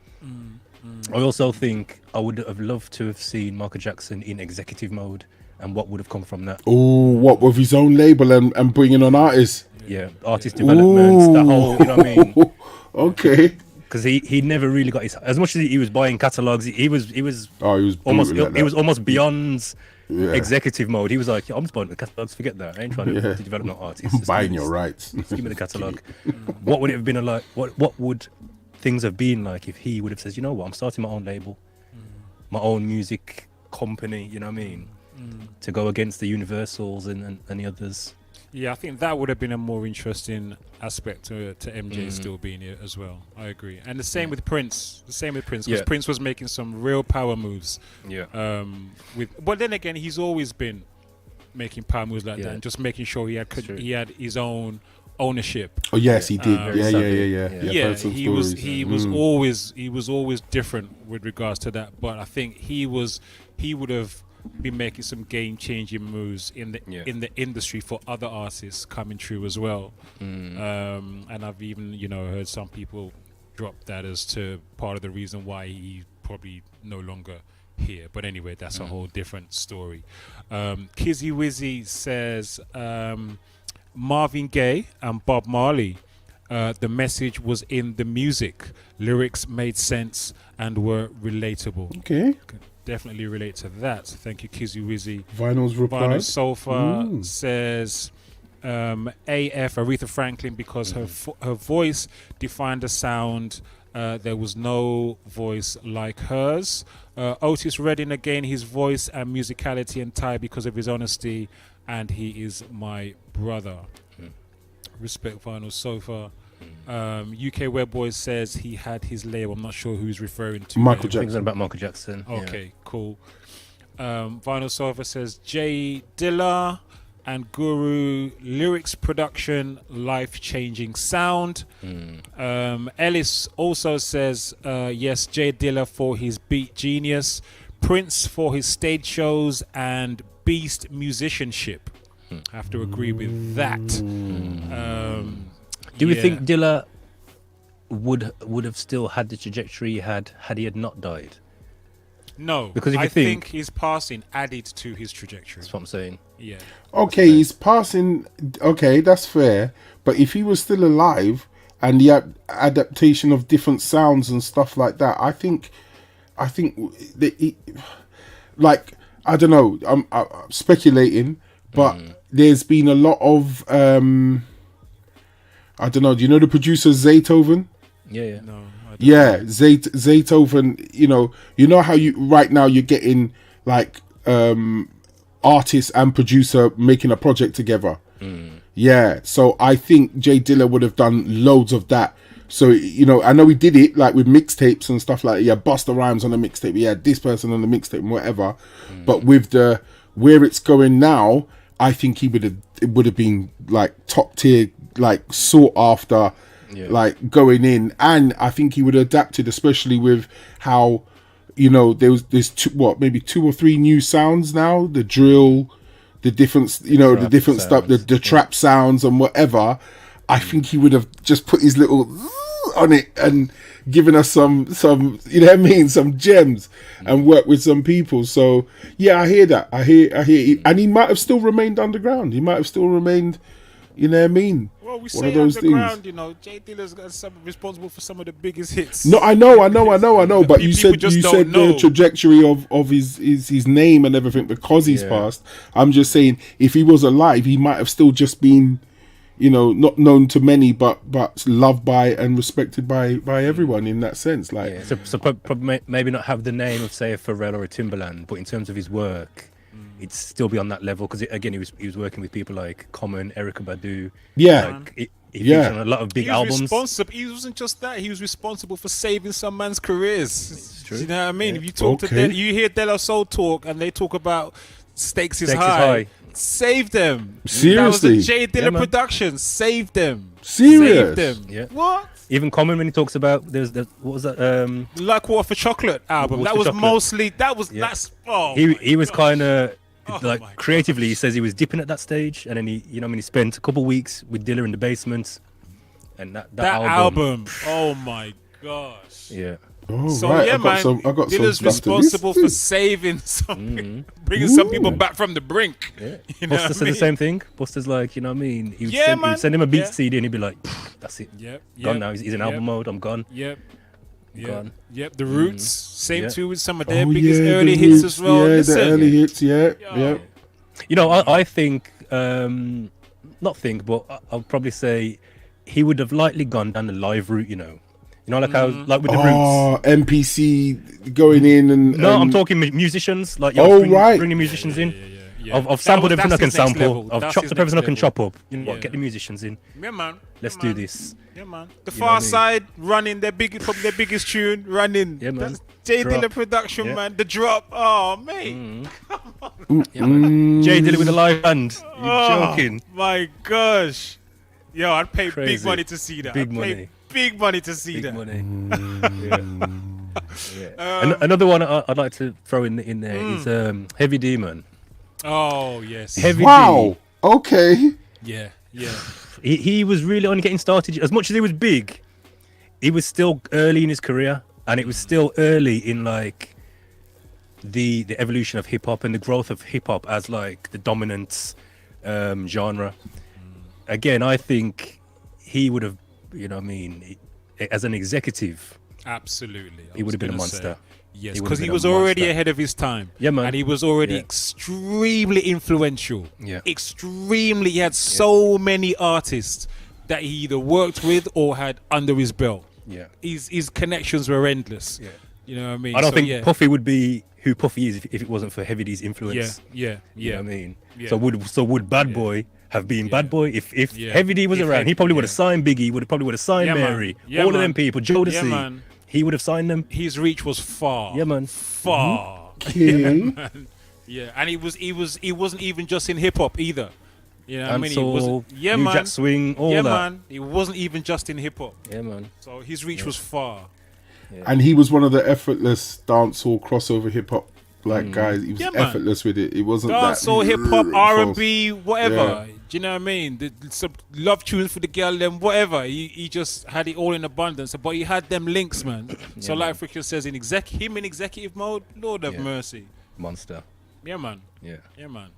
I also think I would have loved to have seen Michael Jackson in executive mode and what would have come from that. Oh, what with his own label and bringing on artists? Yeah, artist developments, that whole, you know what I mean? Okay. Because he never really got his, as much as he was buying catalogs, he was almost beyond executive mode. He was like, I'm just buying the catalogs, forget that. I ain't trying to develop no artists. I'm buying your rights. Just give me the catalog. What would it have been like? What would things have been like if he would have said, you know what, I'm starting my own label, my own music company, you know what I mean? To go against the Universals and the others. Yeah, I think that would have been a more interesting aspect to MJ still being here as well. I agree. And the same with Prince. Because Prince was making some real power moves. Yeah. But then again, he's always been making power moves like that and just making sure he had his own ownership. Oh yes, he did. Yeah. He was always different with regards to that. But I think he would have been making some game-changing moves in the industry for other artists coming through as well. And I've even heard some people drop that as to part of the reason why he probably no longer here. But anyway, that's a whole different story. Kizzy Wizzy says Marvin Gaye and Bob Marley. The message was in the music. Lyrics made sense and were relatable. Okay. Definitely relate to that. Thank you, Kizzy Wizzy. Vinyl's reply. Vinyl Sofa says AF Aretha Franklin because her voice defined the sound. There was no voice like hers. Otis Redding again, his voice and musicality and tie because of his honesty, and he is my brother. Respect Vinyl Sofa. UK Web Boy says he had his label. I'm not sure who he's referring to. Michael Jackson. About Michael Jackson. Okay, cool. Vinyl Sofa says Jay Dilla and Guru, lyrics, production, life-changing sound. Ellis also says yes, Jay Dilla for his beat genius, Prince for his stage shows, and beast musicianship. I have to agree with that. Do we think Dilla would have still had the trajectory he had he not died? No, Because if you I think- think his passing added to his trajectory. That's what I'm saying. Yeah. Okay, he's passing. Okay, that's fair. But if he was still alive and the adaptation of different sounds and stuff like that, I think that like, I don't know. I'm speculating, but there's been a lot of I don't know. Do you know the producer Zaytoven? Yeah. No. Yeah, Zaytoven. You know how you right now you're getting like artist and producer making a project together. Yeah, so I think Jay Dilla would have done loads of that. So, I know he did it like with mixtapes and stuff like that. Yeah, Busta Rhymes on the mixtape. Yeah, this person on the mixtape and whatever. But with where it's going now, I think it would have been like top tier, like sought after, like going in. And I think he would have adapted, especially with how, there's maybe 2 or 3 new sounds now. The drill, the different, the different stuff, the trap sounds and whatever. I think he would have just put his little on it and given us some some gems and worked with some people. So yeah, I hear that. I hear and he might have still remained underground. He might have still remained, Well, we one say of those underground, things. Jay Dilla's got responsible for some of the biggest hits. No, I know. But you People said just you don't said know. the trajectory of his name and everything because he's passed. I'm just saying, if he was alive, he might have still just been, not known to many, but loved by and respected by everyone in that sense. Like, So probably maybe not have the name of, say, a Pharrell or a Timbaland, but in terms of his work, it'd still be on that level because again, he was working with people like Common, Erykah Badu. Yeah. Like, he featured on a lot of big albums. He wasn't just that. He was responsible for saving some man's careers. It's true. You know what I mean? Yeah. If you talk to you hear De La Soul talk, and they talk about stakes is high. Save them. Seriously? That was a Jay Dilla man. production. Save them. Serious? Save them. Yeah. What? Even Common when he talks about what was that? Like Water for Chocolate album. Water That for was Chocolate. mostly. Yeah. That's. Oh. He was kind of Oh my like creatively. He says he was dipping at that stage, and then he spent a couple of weeks with Dilla in the basement, and that album. Oh my gosh. Yeah. oh, So right. yeah, I got man, some Dilla's stuff to responsible for listen. saving some, bringing some people back from the brink. Yeah. You know Buster what I said mean? the same thing. Buster's like, He would Yeah, send, he man. would send him a beat Yeah. CD, and he'd be like, "That's it, Yep. gone now. He's in album mode. I'm gone." Yep. Yep. Gone. Yep. The Roots. Same Yeah. too with some of their Oh, biggest yeah, early the hits Roots, as well. Yeah, Listen. the early hits. Yeah, Yo. yeah. I think, not think, but I'll probably say he would have likely gone down the live route. Like how like with the Roots. Oh, MPC going in and No, I'm and- talking musicians. Like, right. bringing musicians in. Yeah. I've sampled That everything I was- can that's his next sample. level. I've That's chopped his up everything I next can level. chop up. Yeah. Get the musicians in. Yeah, man. Let's Yeah, do man. this. Yeah, man. The You know Far what I mean? Side running probably their biggest tune running. Yeah, man. That's Jay Drop. Dilla production, Yeah. man. The drop. Oh, mate. Jay Dilla with a live band. You're Oh, joking. my gosh. Yo, I'd pay big Crazy. money to see that. Big I'd money. pay big money to see Big that. money. Yeah. Another one I'd like to throw in there is Heavy Demon. Oh, yes. Heavy Wow. Okay. Yeah, yeah. D. He was really only getting started. As much as he was big, he was still early in his career, and it was still early in like the evolution of hip hop and the growth of hip hop as like the dominant genre. Again, I think he would have, as an executive, Absolutely. he would have been a monster. Yes, He would because have he been a was already monster. ahead of his time. Yeah, man. And he was already Yeah. extremely influential. Yeah. Extremely. He had so many artists that he either worked with or had under his belt. Yeah. His connections were endless. Yeah. You know what I mean? I don't So, think yeah. Puffy would be who Puffy is if it wasn't for Heavy D's Yeah, influence. yeah, You know yeah. what I mean? Yeah. So would Bad Boy have been Bad Boy if Yeah. Heavy D was If around? Heavy- He probably would have yeah. signed Biggie. Probably would have signed Yeah, man. Mary. Yeah, all of man. them people. Jodeci. Yeah, man. He would have signed them. His reach was far. Yeah, man. Far. Okay. Yeah, and he wasn't even just in hip hop either. You know what I mean? He Dancehall, wasn't. Yeah, New man. Jack Swing, all yeah, that. man. He wasn't even just in hip hop. Yeah, man. So his reach was far. And he was one of the effortless dancehall crossover hip hop guys. He was Yeah, man. effortless with it. It wasn't Dancehall, that hip hop, R&B, whatever. Do you know what I mean? Some love tunes for the girl, then whatever. He just had it all in abundance, but he had them links, man. So like Friction says, in executive mode, Lord have mercy. Monster. Yeah, man. Yeah. Yeah, man.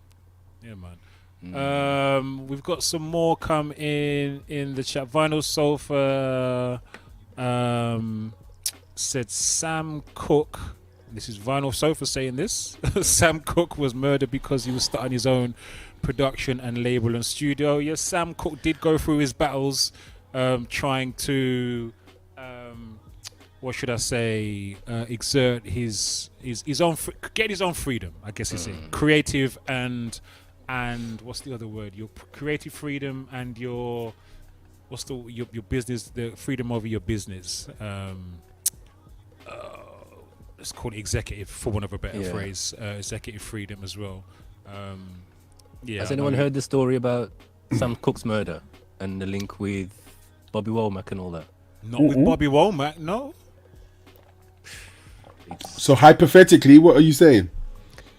Yeah, man. We've got some more come in the chat. Vinyl Sofa said Sam Cooke. This is Vinyl Sofa saying this. Sam Cooke was murdered because he was starting his own production and label and studio. Yes, Sam Cooke did go through his battles trying to what should I say, exert his own get his own freedom, I guess it's creative and what's the other word, your creative freedom and your business, the freedom over your business. Let's call it executive, for want of a better phrase, executive freedom as well. Has anyone heard the story about Sam Cooke's murder and the link with Bobby Womack and all that? Not with Bobby Womack, no. So hypothetically, what are you saying?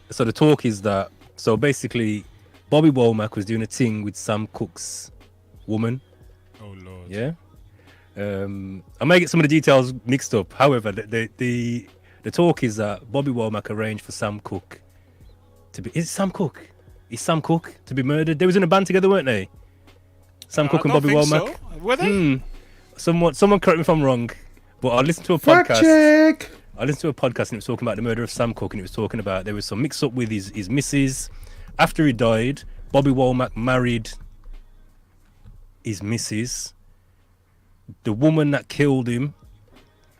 So the talk is that, so basically, Bobby Womack was doing a thing with Sam Cooke's woman. Oh Lord. Yeah. I may get some of the details mixed up. However, the talk is that Bobby Womack arranged for Sam Cooke to be. Is Sam Cooke to be murdered? They was in a band together, weren't they? Sam Cooke and Bobby Womack. So. Were they? Someone correct me if I'm wrong, but I listened to a Fact podcast. check. I listened to a podcast and it was talking about the murder of Sam Cooke, and it was talking about there was some mix up with his missus. After he died, Bobby Womack married his missus. The woman that killed him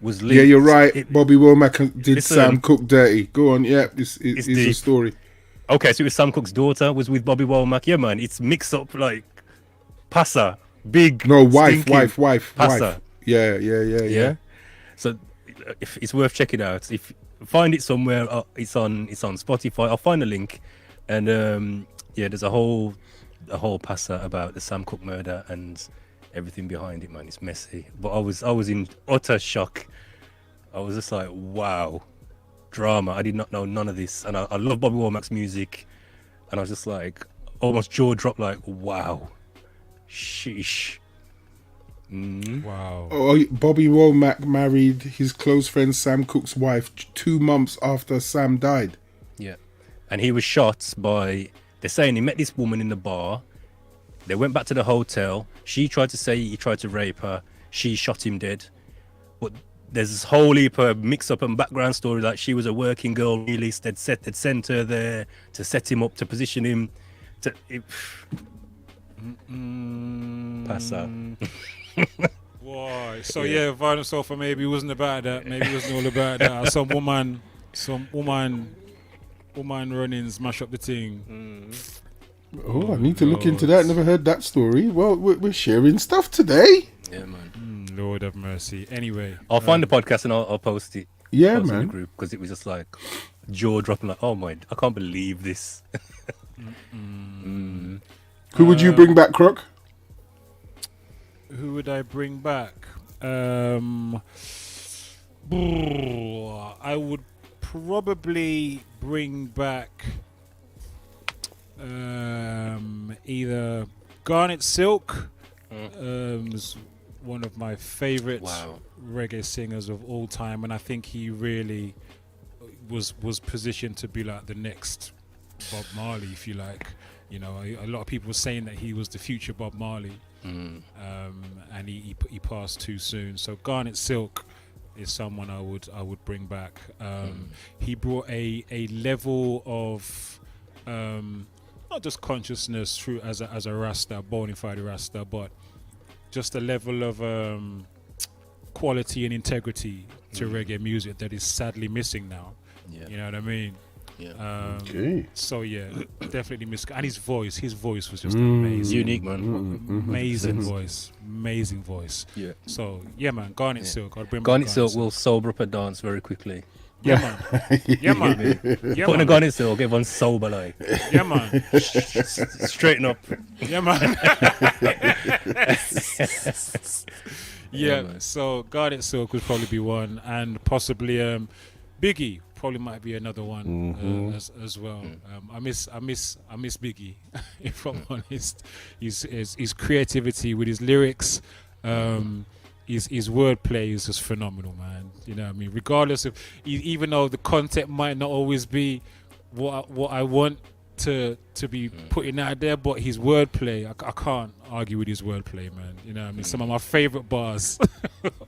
was linked. Yeah, you're right. Bobby Womack did Sam Cooke dirty. Go on, yeah, it's a story. Okay, so it was Sam Cooke's daughter was with Bobby Womack. Yeah, man, it's mixed up like passer, big. No, wife. Passer. Yeah. So if it's worth checking out. If find it somewhere, it's on Spotify. I'll find a link, and there's a whole passer about the Sam Cooke murder and everything behind it, man. It's messy, but I was in utter shock. I was just like, wow, drama. I did not know none of this, and I love Bobby Womack's music, and I was just like, almost jaw dropped, like, wow, sheesh. Wow. Oh, Bobby Womack married his close friend Sam Cooke's wife 2 months after Sam died. Yeah, and he was shot by. They're saying he met this woman in the bar. They went back to the hotel. She tried to say he tried to rape her. She shot him dead. But there's this whole heap of mix-up and background story that she was a working girl. Really, they'd sent her there to set him up, to position him. Pass out. Why? So yeah, Violent Sofa maybe wasn't about that. Maybe it wasn't all about that. Some woman runnings mash up the thing. Oh, I need to look into that. Never heard that story. Well, we're sharing stuff today. Yeah, man. Lord have mercy. Anyway, I'll find the podcast and I'll post it. Yeah, post man. In the group, because it was just like jaw dropping. Like, oh my, I can't believe this. Who would you bring back, Croc? Who would I bring back? I would probably bring back either Garnet Silk, is one of my favorite reggae singers of all time, and I think he really was positioned to be like the next Bob Marley, if you like. You know, a lot of people were saying that he was the future Bob Marley, and he passed too soon. So Garnet Silk is someone I would bring back. He brought a level of not just consciousness through as a Rasta, bona fide Rasta, but just a level of quality and integrity to reggae music that is sadly missing now. Yeah. You know what I mean? Yeah. Okay. So yeah, definitely miss. And his voice was just amazing. Unique, man. Amazing voice. Yeah. So yeah, man. Garnet Silk. I'll bring Garnet Silk will sober up a dance very quickly. Yeah, man. Yeah, man. Yeah, putting a Garnet Silk, everyone's sober, like. Yeah, man. Straighten up. Yeah, man. Yeah. So Garnet Silk would probably be one, and possibly Biggie probably might be another one as well. I miss Biggie. If I'm honest, his creativity with his lyrics, his wordplay is just phenomenal, man. You know what I mean? Regardless of, even though the content might not always be what I want to be putting out there, but his wordplay, I can't argue with his wordplay, man. You know what I mean? Some of my favorite bars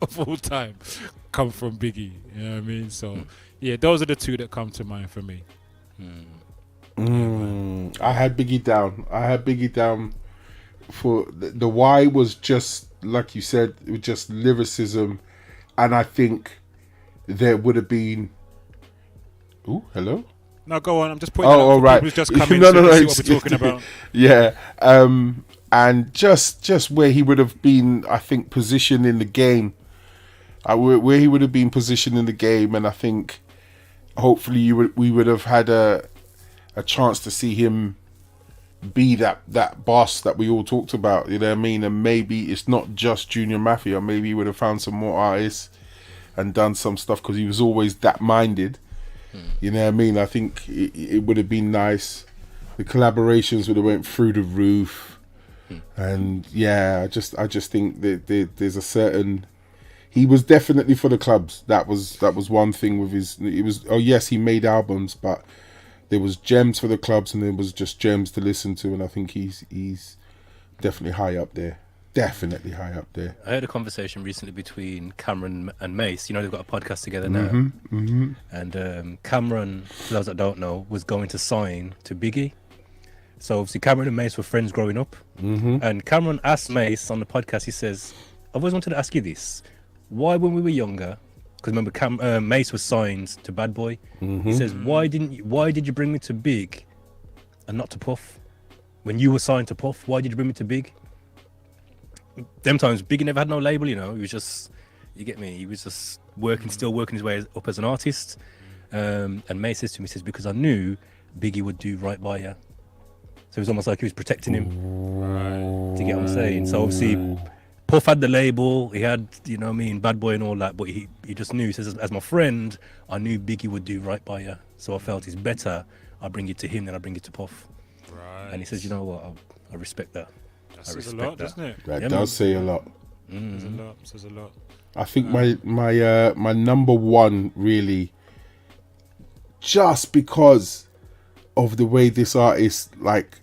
of all time come from Biggie. You know what I mean? So yeah, those are the two that come to mind for me. I had Biggie down for the why was just like you said, it was just lyricism, and I think there would have been. Ooh, hello. No, go on. I'm just putting. Oh, right. People just come in to see what we're talking about. Yeah, and just where he would have been, I think, positioned in the game, where he would have been positioned in the game, and I think hopefully we would have had a chance to see him be that boss that we all talked about, you know what I mean? And maybe it's not just Junior Mafia. Maybe he would have found some more artists and done some stuff, because he was always that minded. You know what I mean? I think it would have been nice. The collaborations would have went through the roof. And yeah, I just think that there's a certain. He was definitely for the clubs. That was one thing with his. It was yes, he made albums, but there was gems for the clubs, and there was just gems to listen to. And I think he's definitely high up there. Definitely high up there. I heard a conversation recently between Cameron and Mace. You know, they've got a podcast together now. And Cameron, for those that don't know, was going to sign to Biggie. So obviously Cameron and Mace were friends growing up. And Cameron asked Mace on the podcast, he says, I've always wanted to ask you this. Why, when we were younger, because remember Mace was signed to Bad Boy. He says, why did you bring me to Big and not to Puff? When you were signed to Puff, why did you bring me to Big? Them times Biggie never had no label, you know. He was just, you get me, he was just still working his way up as an artist. And May says to me, because I knew Biggie would do right by you. So it was almost like he was protecting him. To get what I'm saying. So obviously Puff had the label, he had, you know what I mean, Bad Boy and all that, but he just knew, he says, as my friend, I knew Biggie would do right by you. So I felt it's better I bring it to him than I bring it to Puff. And he says, you know what, I respect that. That says a lot, doesn't it? That does say a lot. Says a lot. I think my number one, really, just because of the way this artist like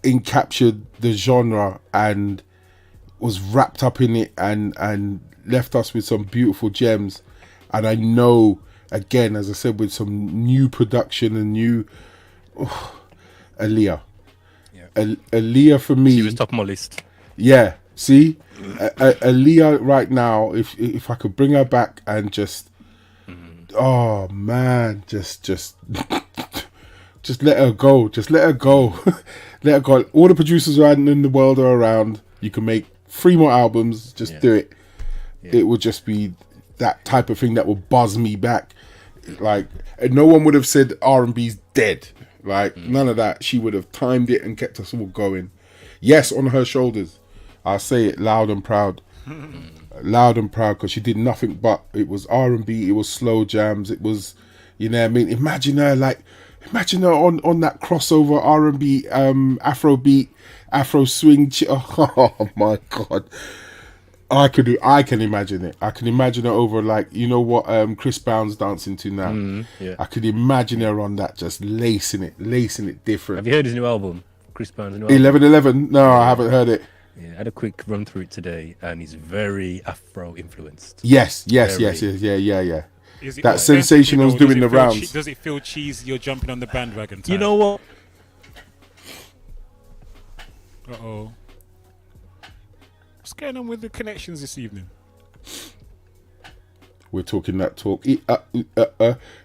encaptured the genre and was wrapped up in it and left us with some beautiful gems. And I know, again, as I said, with some new production and new Aaliyah. Aaliyah for me. She was top of my list. Yeah, see, Aaliyah right now. If I could bring her back and just, oh man, just let her go. Just let her go. Let her go. All the producers around in the world are around. You can make 3 more albums. Just do it. It would just be that type of thing that will buzz me back. Like, and no one would have said R&B's dead. Like, none of that. She would have timed it and kept us all going. Yes, on her shoulders. I'll say it loud and proud. Loud and proud, because she did nothing but, it was R&B, it was slow jams, it was, you know what I mean? Imagine her on that crossover R&B, Afro beat, Afro swing. Oh my God. I can imagine it. I can imagine her over, like, you know what Chris Brown's dancing to now. I could imagine her on that, just lacing it different. Have you heard his new album? Chris Brown's new album? 1111? No, I haven't heard it. Yeah, I had a quick run through it today, and he's very Afro influenced. Yes, yeah. That Sensational's doing the rounds. Does it feel cheesy? You're jumping on the bandwagon time? You know what? Uh-oh. What's going on with the connections this evening? We're talking that talk.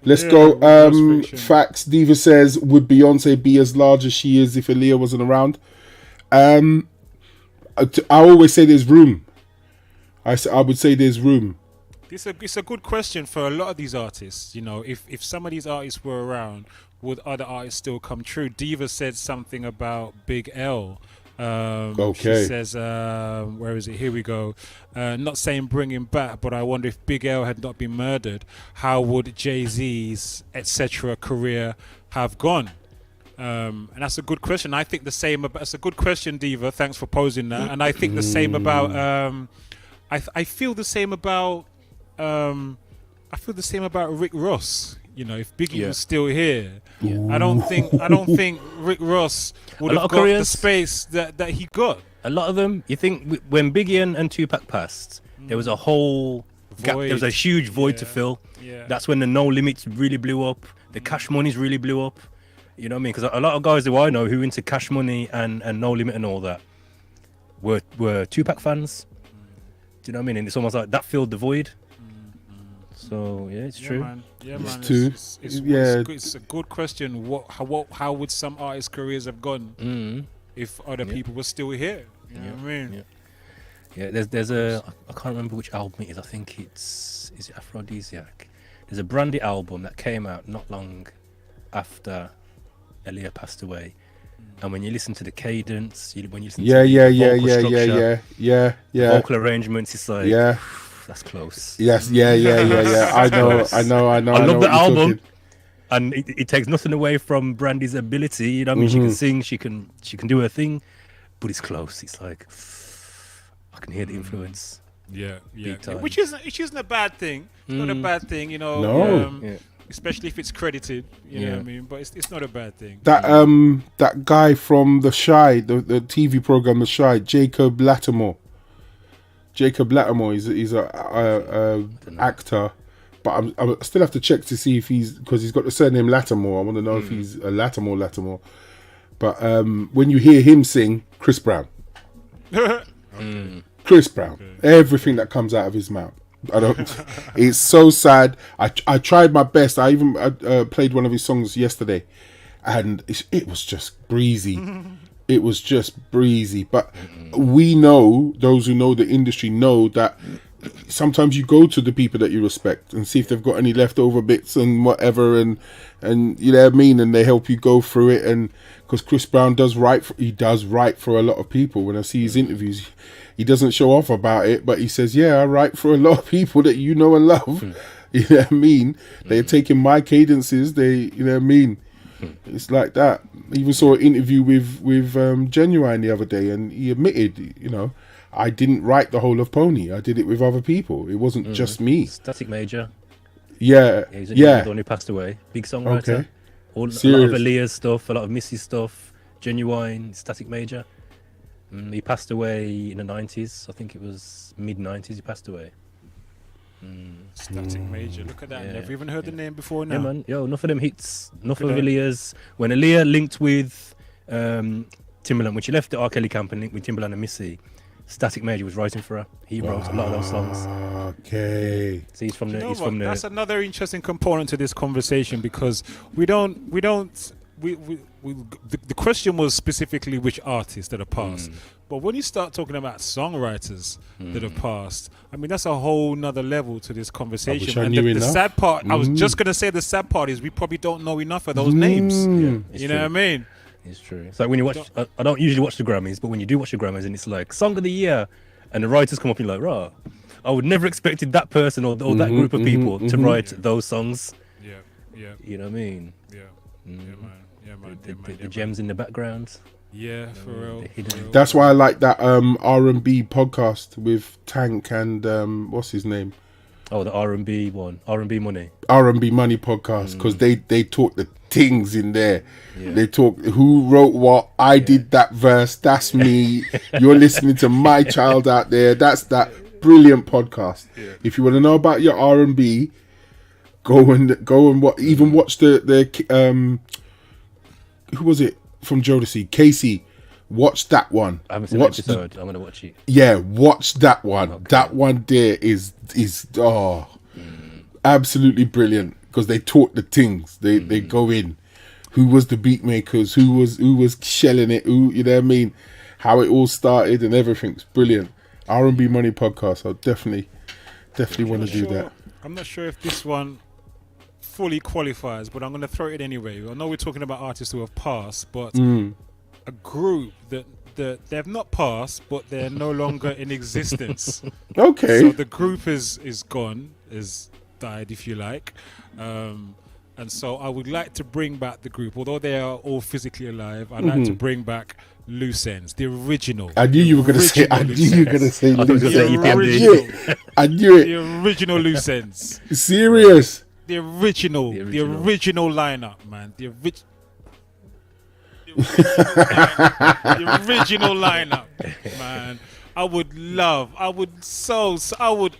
Let's go. Facts. Diva says, would Beyonce be as large as she is if Aaliyah wasn't around? I always say there's room. I would say there's room. It's a good question for a lot of these artists. You know, if some of these artists were around, would other artists still come true? Diva said something about Big L. Okay. She says, where is it? Here we go. Not saying bring him back, but I wonder if Big L had not been murdered, how would Jay-Z's etc. career have gone? And that's a good question. I think the same. That's a good question, Diva. Thanks for posing that. And I think the same about. I feel the same about. I feel the same about Rick Ross. You know, if Biggie was still here, I don't think Rick Ross would have got the space that he got. A lot of them. You think when Biggie and Tupac passed, there was a whole gap. There was a huge void to fill. Yeah. That's when the No Limits really blew up. The Cash Money's really blew up. You know what I mean? Because a lot of guys who I know who into Cash Money and No Limit and all that were Tupac fans. Do you know what I mean? And it's almost like that filled the void. So yeah, it's true. Man. Yeah, man. It's a good question. How would some artists' careers have gone if other people were still here? You know what I mean? Yeah, there's a I can't remember which album it is. I think is it Aphrodisiac? There's a Brandy album that came out not long after Aaliyah passed away, and when you listen to the cadence, when you listen to the vocal arrangements, it's like that's close. Yes, yeah. I know. I love the album, and it takes nothing away from Brandy's ability. You know what I mean? She can sing, she can do her thing, but it's close. It's like I can hear the influence. Yeah. Which isn't a bad thing. It's not a bad thing, you know. No. Especially if it's credited, you know what I mean. But it's not a bad thing. That guy from The Shy, the TV program The Shy, Jacob Lattimore. He's a actor, but I still have to check to see if because he's got the surname Lattimore. I want to know if he's a Lattimore. But when you hear him sing, Chris Brown. Chris Brown. Everything that comes out of his mouth. It's so sad. I tried my best. I even played one of his songs yesterday, and it was just breezy. It was just breezy. But we know, those who know the industry know that sometimes you go to the people that you respect and see if they've got any leftover bits and whatever, and you know what I mean, and they help you go through it. And because Chris Brown does write for a lot of people. When I see his interviews, he doesn't show off about it, but he says, yeah, I write for a lot of people that you know and love. You know what I mean? They're taking my cadences. You know what I mean? It's like that. I even saw an interview with Genuine the other day, and he admitted, you know, I didn't write the whole of Pony. I did it with other people. It wasn't just me. Static Major. Yeah. He's the one who passed away. Big songwriter. Okay. A lot of Aaliyah's stuff, a lot of Missy's stuff. Genuine, Static Major. He passed away in the 90s. I think it was mid-90s he passed away. Static Major. Look at that. Never even heard the name before now. Yeah, man. Yo, enough of them hits. Enough of Aaliyah's. When Aaliyah linked with Timbaland, when she left the R. Kelly camp and linked with Timbaland and Missy, Static Major was writing for her. He wrote a lot of those songs. Okay. So he's from the. That's another interesting component to this conversation, because the question was specifically which artists that have passed. But when you start talking about songwriters that have passed, I mean, that's a whole nother level to this conversation. And the sad part, I was just going to say, the sad part is we probably don't know enough of those names. You know what I mean? It's true. It's like when you watch, I don't usually watch the Grammys, but when you do watch the Grammys and it's like Song of the Year, and the writers come up and you're like, rah, I would never expected that person or that group of people to write those songs. Yeah. You know what I mean? Yeah, man. The gems in the background. Yeah, for real. That's why I like that R&B podcast with Tank and what's his name? Oh, the R&B one, R&B Money. R&B Money podcast, because they talk the things in there. Yeah. They talk who wrote what. I did that verse. That's me. You're listening to my child out there. That's that brilliant podcast. Yeah. If you want to know about your R&B, go and watch the who was it from Jodeci? Casey. Watch that one. I haven't seen the episode. I'm gonna watch it. Yeah, watch that one. Okay. That one there is absolutely brilliant, because they talk the things. They go in. Who was the beat makers? Who was shelling it? Who, you know what I mean? How it all started and everything's brilliant. R&B Money podcast. I definitely want to do that. I'm not sure if this one fully qualifies, but I'm going to throw it anyway. I know we're talking about artists who have passed, but a group that they've not passed, but they're no longer in existence. Okay. So the group is gone, is died, if you like. And so I would like to bring back the group, although they are all physically alive. I'd like to bring back Loose Ends, the original. I knew you were going to say. I knew you were going to say. I thought he was gonna say The EPMD. original. I knew The it. original Loose Ends. Serious. The original lineup, man. The original lineup, man.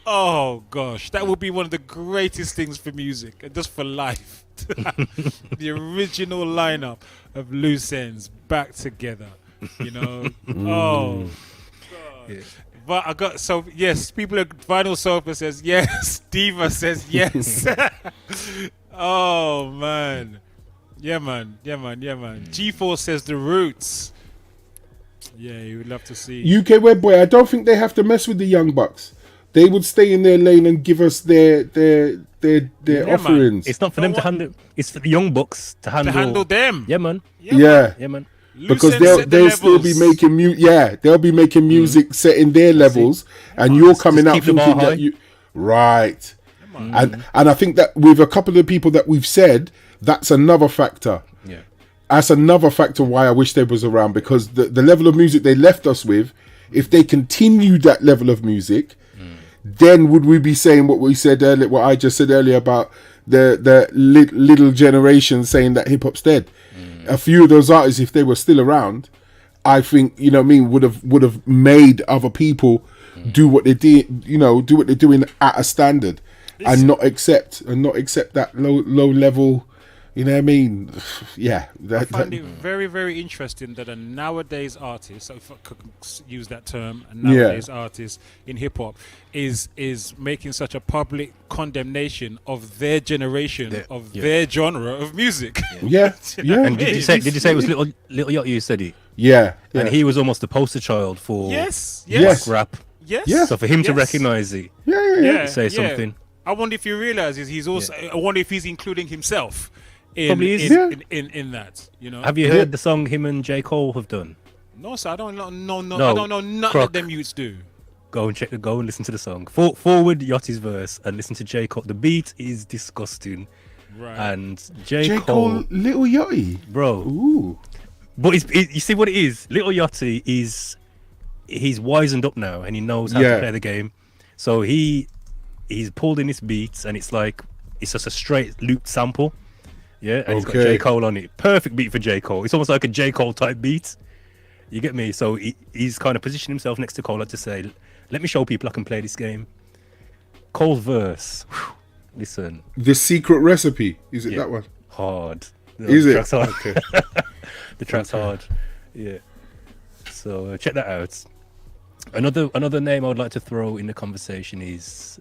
Oh gosh, that would be one of the greatest things for music and just for life. The original lineup of Loose Ends back together, you know. Oh, God. But I got yes. People at Vinyl Sofa says yes. Diva says yes. Oh man, yeah man. G4 says The Roots. Yeah, you would love to see UK Web Boy. I don't think they have to mess with the Young Bucks. They would stay in their lane and give us their offerings. It's not for them to handle. It's for the Young Bucks to handle them. Yeah, man. Yeah. Man. Because they'll still be making they'll be making music setting their levels, and you're coming out thinking that you right. And I think that with a couple of the people that we've said, that's another factor. Yeah. That's another factor why I wish they was around, because the level of music they left us with, if they continue that level of music, then would we be saying what we said earlier, what I just said earlier about the little generation saying that hip hop's dead? A few of those artists, if they were still around, I think, you know what I mean, would have made other people do what they did, you know, do what they're doing at a standard, and not accept that low level. You know what I mean? Yeah. I find it very, very interesting that a nowadays artist, if I could use that term, a nowadays artist in hip hop is making such a public condemnation of their generation, their genre of music. Yeah. And did you say it was Little Yachty who said it? Yeah. And he was almost the poster child for yes. rap. Yes. So for him to recognise it, say something. I wonder if he realizes he's also. I wonder if he's including himself. In that, you know. Have you heard the song him and J. Cole have done? No, sir. I don't know. No. I don't know nothing that them youths do. Go and listen to the song. Forward Yachty's verse and listen to J. Cole. The beat is disgusting. Right. And J. Cole, Little Yachty, bro. Ooh. But you see what it is. Little Yachty he's wizened up now and he knows how to play the game. So he's pulled in his beats and it's just a straight looped sample. Yeah, and he's got J. Cole on it. Perfect beat for J. Cole. It's almost like a J. Cole type beat. You get me? So he's kind of positioned himself next to Cole to say, let me show people I can play this game. Cole's verse. Whew, listen. The Secret Recipe. Is it that one? Hard. Is the it? Track's hard. The track's hard. Yeah. So check that out. Another name I would like to throw in the conversation is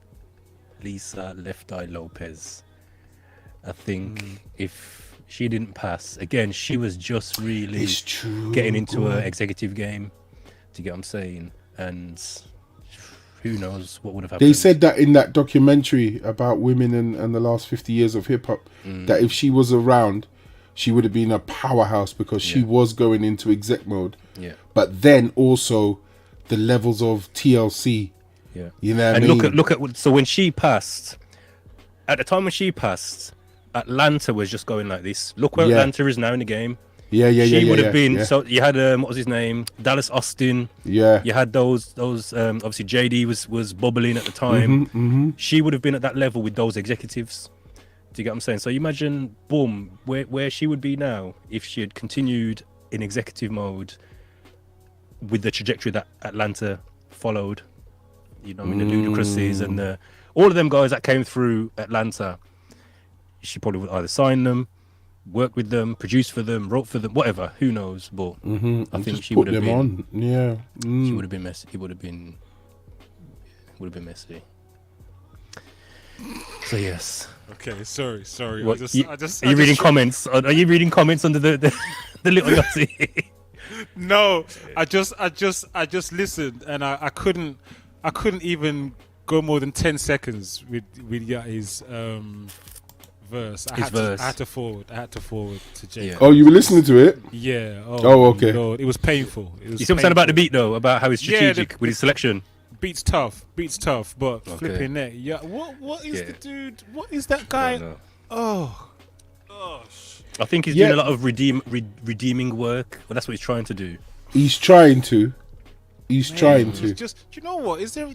Lisa Left Eye Lopez. I think if she didn't pass, again, she was just really getting into her executive game, to get what I'm saying, and who knows what would have happened. They said that in that documentary about women and the last 50 years of hip hop, that if she was around, she would have been a powerhouse because she was going into exec mode. Yeah. But then also the levels of TLC. Yeah. You know what I mean? Look at so when she passed, at the time when she passed, Atlanta was just going like this. Look where Atlanta is now in the game. She would have been. Yeah. So you had what was his name? Dallas Austin. Yeah. You had those. Obviously JD was bubbling at the time. She would have been at that level with those executives. Do you get what I'm saying? So you imagine, boom, where she would be now if she had continued in executive mode with the trajectory that Atlanta followed. You know, I mean, the Ludacrises and all of them guys that came through Atlanta. She probably would either sign them, work with them, produce for them, wrote for them, whatever. Who knows? But I think she would have been on. Yeah, she would have been messy. It would have been messy. So yes. Okay, sorry. What, are you reading comments? Are you reading comments under the little Yachty? No, I just listened and I couldn't even go more than 10 seconds with Yachty's verse. I His had verse. To, I had to forward to Jay. Yeah. Oh, you were listening to it? Yeah. Oh, okay. Lord. It was painful. It was You see what I'm saying about the painful. beat though, about how he's Yeah, strategic with his selection. Beats tough, but Okay. flipping that. Yeah. What is Yeah. the dude? What is that guy? know. Oh. I think he's Yeah. doing a lot of redeeming work. Well, that's what he's trying to do. He's trying to. He's trying It's to. just, you know what? Is there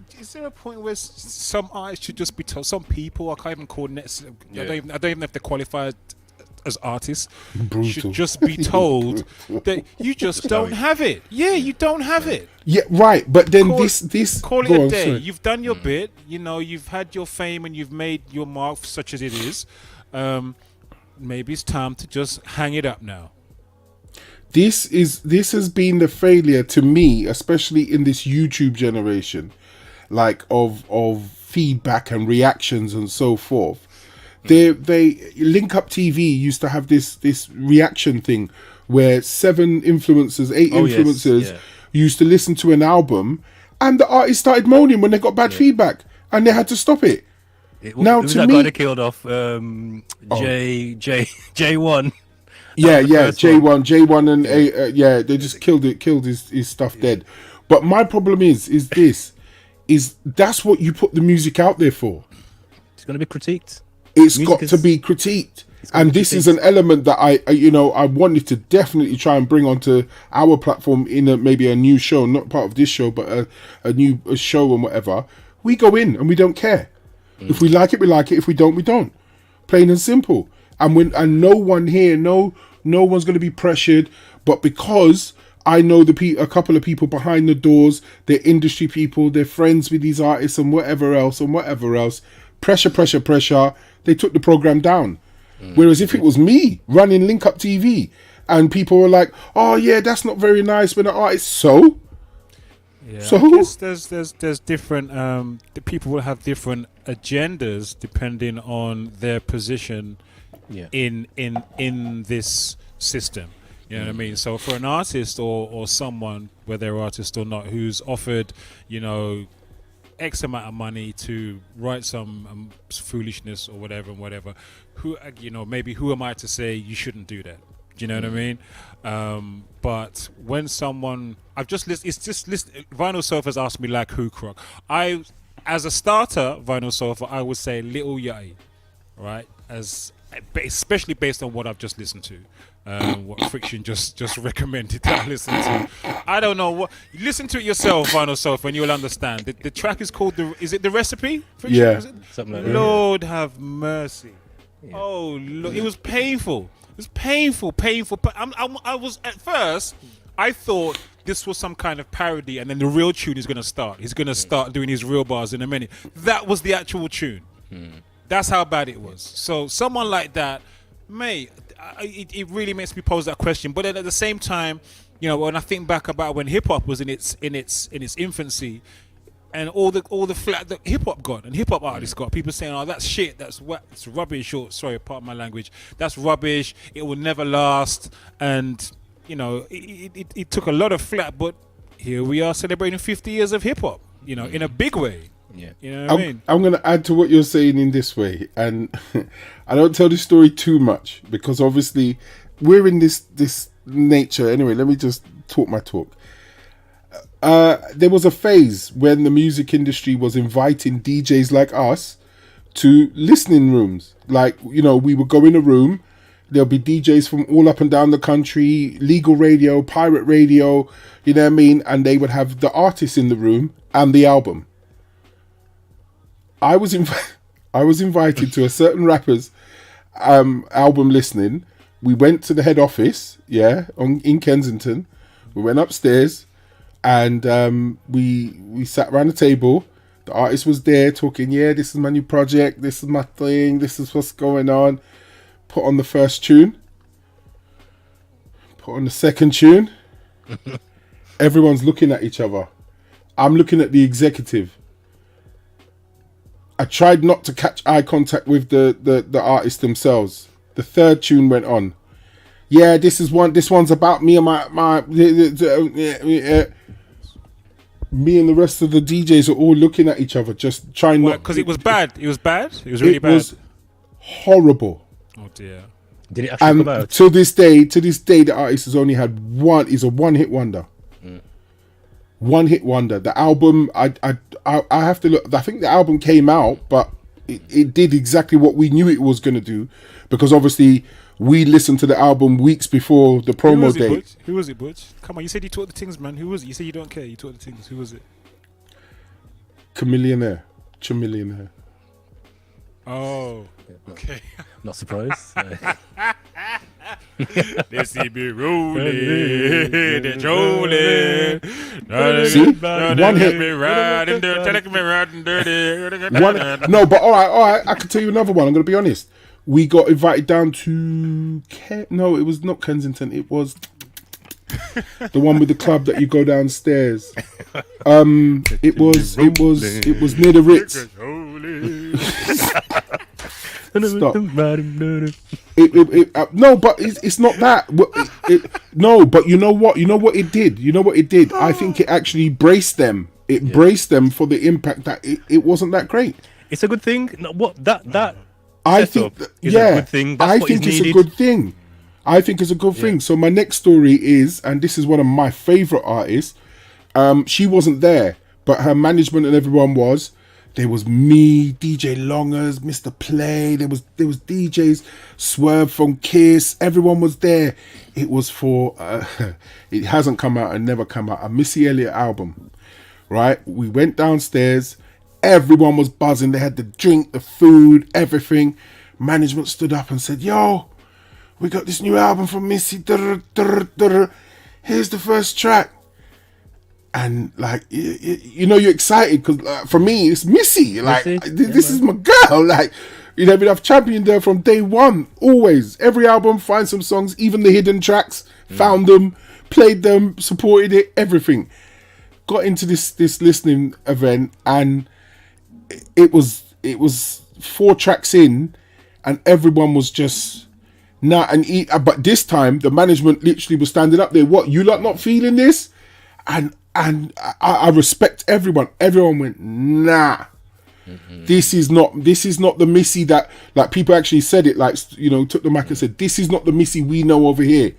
a point where some artists should just be told? Some people, I can't even call net. Yeah. I don't even have to qualify as artists. Brutal. Should just be told that you just don't have it. Yeah, you don't have it. Yeah, right. But then Call this Call it go a on, day. sorry. You've done your bit. You know, you've had your fame and you've made your mark, such as it is. Maybe it's time to just hang it up now. This has been the failure to me, especially in this YouTube generation, like of feedback and reactions and so forth. They Link Up TV used to have this reaction thing where 7 influencers, 8 Oh, yes, influencers yeah. used to listen to an album, and the artist started moaning when they got bad feedback, and they had to stop it. Now, Who's to that me- guy that killed off J1? Yeah, was the yeah, first J1 and A, they just killed his stuff dead. But my problem is that's what you put the music out there for. It's going to be critiqued. It's Music got to is- be critiqued. gotta And be this is an element that I wanted to definitely try and bring onto our platform in maybe a new show, not part of this show, but a new show and whatever. We go in and we don't care. If we like it, we like it. If we don't, we don't. Plain and simple. And no one here, no one's going to be pressured. But because I know a couple of people behind the doors, they're industry people, they're friends with these artists and whatever else, pressure. They took the program down. Whereas if it was me running Link Up TV and people were like, "Oh yeah, that's not very nice," when an artist Yeah, So- I guess there's different. The people will have different agendas depending on their position in this system. You know what I mean? So for an artist or someone, whether they're artist or not, who's offered, X amount of money to write some foolishness or whatever, who, maybe who am I to say you shouldn't do that? Do you know what I mean? But when someone, Vinyl Sofa's asked me like who, Croc. As a starter, Vinyl Sofa, I would say Little Yachty, right? Especially based on what I've just listened to. What Friction just recommended that I listen to. I don't know what. Listen to it yourself, Vinyl Sofa, and you'll understand. The track is called Is it The Recipe? Friction, Yeah. is it? Something like that. Lord have mercy. Oh, look, it was painful. It was painful. But I was at first. I thought this was some kind of parody, and then the real tune is going to start. He's going to start doing his real bars in a minute. That was the actual tune. That's how bad it was. So someone like that, mate, it really makes me pose that question. But then at the same time, when I think back about when hip hop was in its infancy, and all the flat that hip hop got and hip hop artists got, people saying, "Oh, that's shit, that's it's rubbish." Or sorry, pardon my language. That's rubbish. It will never last. And it took a lot of flat, but here we are celebrating 50 years of hip hop. In a big way. Yeah. You know what I mean? I'm going to add to what you're saying in this way, and I don't tell this story too much because obviously we're in this nature. Anyway, let me just talk my talk. There was a phase when the music industry was inviting DJs like us to listening rooms. Like, we would go in a room, there'll be DJs from all up and down the country, legal radio, pirate radio, you know what I mean? And they would have the artists in the room and the album. I was invited to a certain rapper's album listening. We went to the head office, in Kensington. We went upstairs, and we sat around the table. The artist was there talking. Yeah, this is my new project. This is my thing. This is what's going on. Put on the first tune. Put on the second tune. Everyone's looking at each other. I'm looking at the executive. I tried not to catch eye contact with the artists themselves. The third tune went on. Yeah, this one's about me and my me and the rest of the DJs are all looking at each other, just trying not. Because it was bad. It was bad. It was really bad. It was horrible. Oh dear. Did it actually come And out? to this day, the artist has only had one. Is a one-hit wonder. One-hit wonder. The album, I have to look. I think the album came out, but it did exactly what we knew it was going to do, because obviously we listened to the album weeks before the promo date. Who was it, Butch? Come on, you said you taught the things, man. Who was it? You said you don't care. You taught the things. Who was it? Chamillionaire. Oh, okay. Not surprised. They see me rolling, they're trolling. See? One hit. No, but all right. I can tell you another one. I'm going to be honest. We got invited down to no, it was not Kensington. It was the one with the club that you go downstairs. It was near the Ritz. Stop. No, but it's not that. No, but you know what? You know what it did. I think it actually braced them. It braced them for the impact that it wasn't that great. It's a good thing. No, what that I think, is a good thing. That's I what think is it's a needed. good thing. I think it's a good thing. So my next story is, and this is one of my favorite artists. She wasn't there, but her management and everyone was. There was me, DJ Longers, Mr. Play. There was DJs, Swerve from Kiss. Everyone was there. It was for. It hasn't come out and never come out. A Missy Elliott album, right? We went downstairs. Everyone was buzzing. They had the drink, the food, everything. Management stood up and said, "Yo, we got this new album from Missy. Here's the first track." And like, you're excited because for me, it's Missy. Like, this is my girl. Like, I've championed her from day one. Always, every album, find some songs, even the hidden tracks, found them, played them, supported it, everything. Got into this listening event, and it was 4 tracks in, and everyone was just but this time the management literally was standing up there. What, you lot not feeling this? And I respect everyone. Everyone went, nah. This is not the Missy that, like, people actually said it, like, took the mic and said, this is not the Missy we know over here.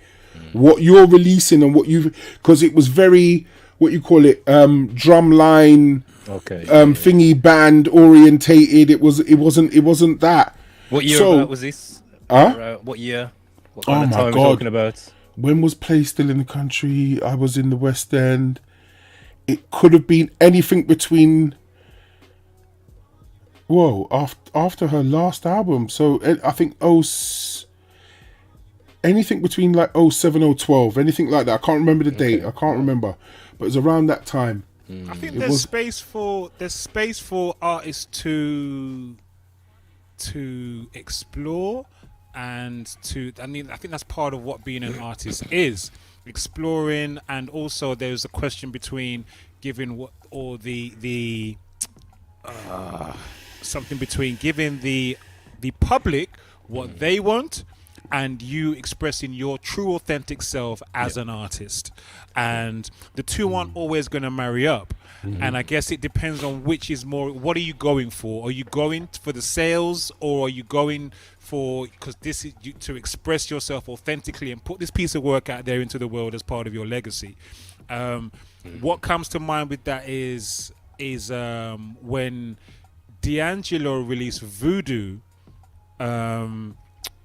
What you're releasing and because it was very, what you call it, drumline, thingy band orientated. It wasn't that. What year was this? What year? What kind of time are we talking about? When was Play still in the country? I was in the West End. It could have been anything between. After her last album. So I think anything between like 07 or 12, anything like that. I can't remember the date. I can't remember, but it was around that time. I think there's space for artists to explore. I think that's part of what being an artist is, exploring, and also there's a question between giving something between giving the public what they want and you expressing your true authentic self as an artist, and the two aren't always going to marry up. And I guess it depends on which is more. What are you going for? Are you going for the sales, or are you going for, because this is to express yourself authentically and put this piece of work out there into the world as part of your legacy? What comes to mind with that is when D'Angelo released Voodoo.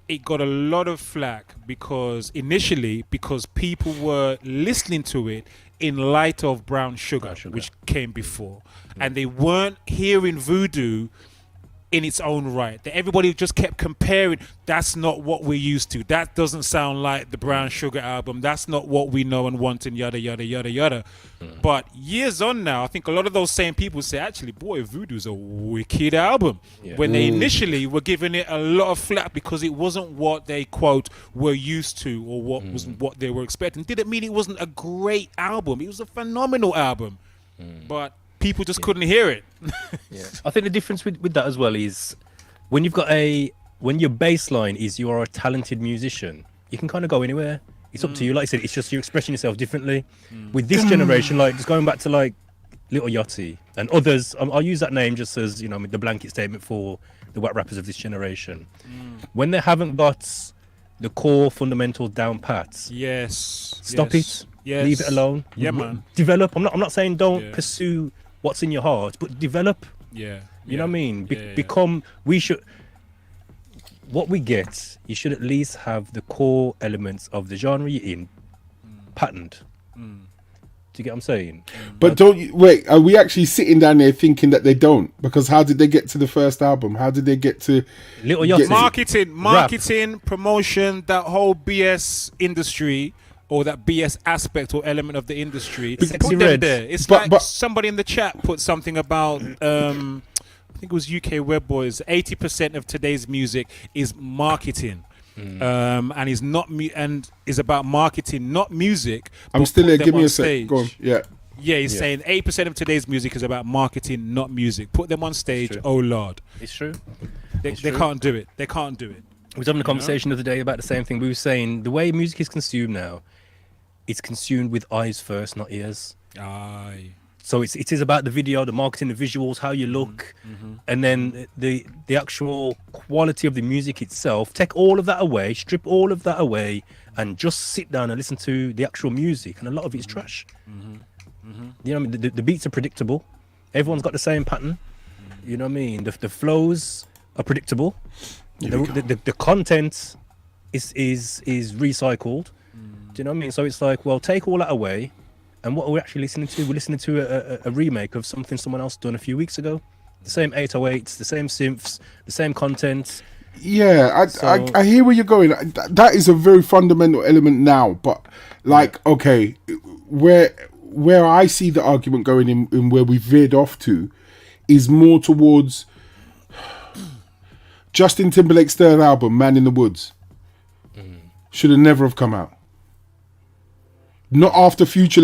It got a lot of flack because people were listening to it in light of Brown Sugar, which came before, and they weren't hearing Voodoo in its own right. That everybody just kept comparing. That's not what we're used to. That doesn't sound like the Brown Sugar album. That's not what we know and want, and yada yada yada yada. But years on now, I think a lot of those same people say, actually, boy, Voodoo's a wicked album. When they initially were giving it a lot of flack because it wasn't what they, quote, were used to, or what wasn't what they were expecting. Didn't mean it wasn't a great album. It was a phenomenal album. But people just couldn't hear it. I think the difference with that as well is when your baseline is you are a talented musician, you can kind of go anywhere. It's up to you. Like I said, it's just you're expressing yourself differently. With this generation, like just going back to like Little Yachty and others, I'll use that name just as the blanket statement for the white rappers of this generation. when they haven't got the core fundamentals down pat. Yes. Stop it. Yes. Leave it alone. Yeah, man. Develop. I'm not saying don't Yeah. pursue what's in your heart, but develop. Yeah. You know what I mean? Yeah, yeah. Become. We should. What we get, you should at least have the core elements of the genre you're in patterned. Do you get what I'm saying? But don't you, wait, are we actually sitting down there thinking that they don't? Because how did they get to the first album? How did they get to Little get- Yachty. Marketing, promotion, that whole BS industry or that BS aspect or element of the industry. Sexy Put them Red. there. It's But- like somebody in the chat put something about I think it was UK Web Boys. 80% of today's music is marketing. And is not and is about marketing, not music. I'm but still put there. them Give me on a sec. stage. Go on. Yeah. Yeah, he's saying 8% of today's music is about marketing, not music. Put them on stage. true. Oh Lord, It's true. they true. can't do it. They can't do it. We was having a conversation the other day about the same thing. We were saying the way music is consumed now, it's consumed with eyes first, not ears. Aye. So it is about the video, the marketing, the visuals, how you look, and then the actual quality of the music itself. Take all of that away, strip all of that away, and just sit down and listen to the actual music. And a lot of it's trash. You know what I mean? The beats are predictable. Everyone's got the same pattern. You know what I mean? The flows are predictable. The content is recycled. Do you know what I mean? So it's like, well, take all that away. And what are we actually listening to? We're listening to a remake of something someone else done a few weeks ago. The same 808s, the same synths, the same content. Yeah, So- I hear where you're going. That is a very fundamental element now. But like, okay, where I see the argument going in where we veered off to is more towards Justin Timberlake's third album, Man in the Woods. Should have never have come out. Not after Future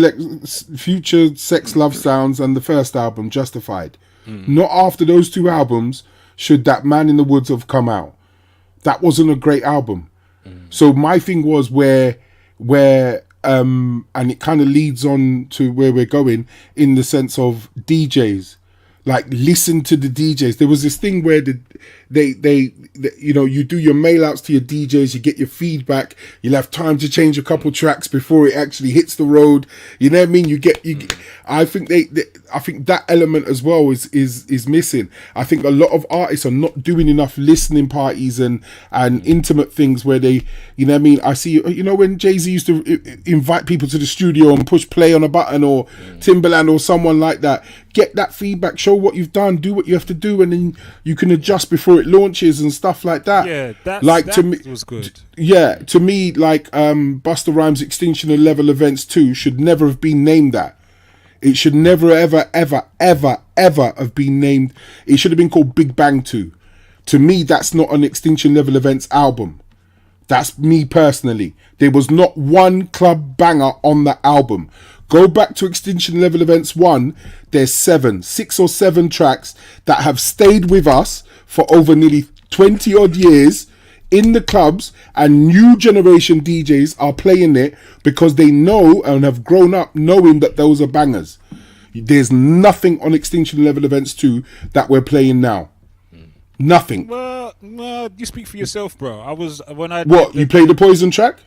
Sex Love Sounds and the first album, Justified. Not after those two albums should that Man in the Woods have come out. That wasn't a great album. So my thing was where and it kind of leads on to where we're going in the sense of DJs. Like, listen to the DJs. There was this thing where they you know, you do your mail outs to your DJs, you get your feedback, you'll have time to change a couple tracks before it actually hits the road. You know what I mean? I think I think that element as well is missing. I think a lot of artists are not doing enough listening parties and intimate things where they, you know what I mean? I see, you know, when Jay-Z used to invite people to the studio and push play on a button, or Timberland or someone like that, get that feedback, show what you've done, do what you have to do, and then you can adjust before it launches and stuff like that. Yeah, that was good. Yeah, to me, like Busta Rhymes' Extinction of Level Events 2 should never have been named that. It should never, ever, ever, ever, ever have been named. It should have been called Big Bang 2. To me, that's not an Extinction Level Events album. That's me personally. There was not one club banger on the album. Go back to Extinction Level Events 1. There's 6 or 7 tracks that have stayed with us for over nearly 20 odd years in the clubs, and new generation DJs are playing it because they know and have grown up knowing that those are bangers. There's nothing on Extinction Level Events 2 that we're playing now. Nothing. Well, you speak for yourself, bro. You played the Poison track?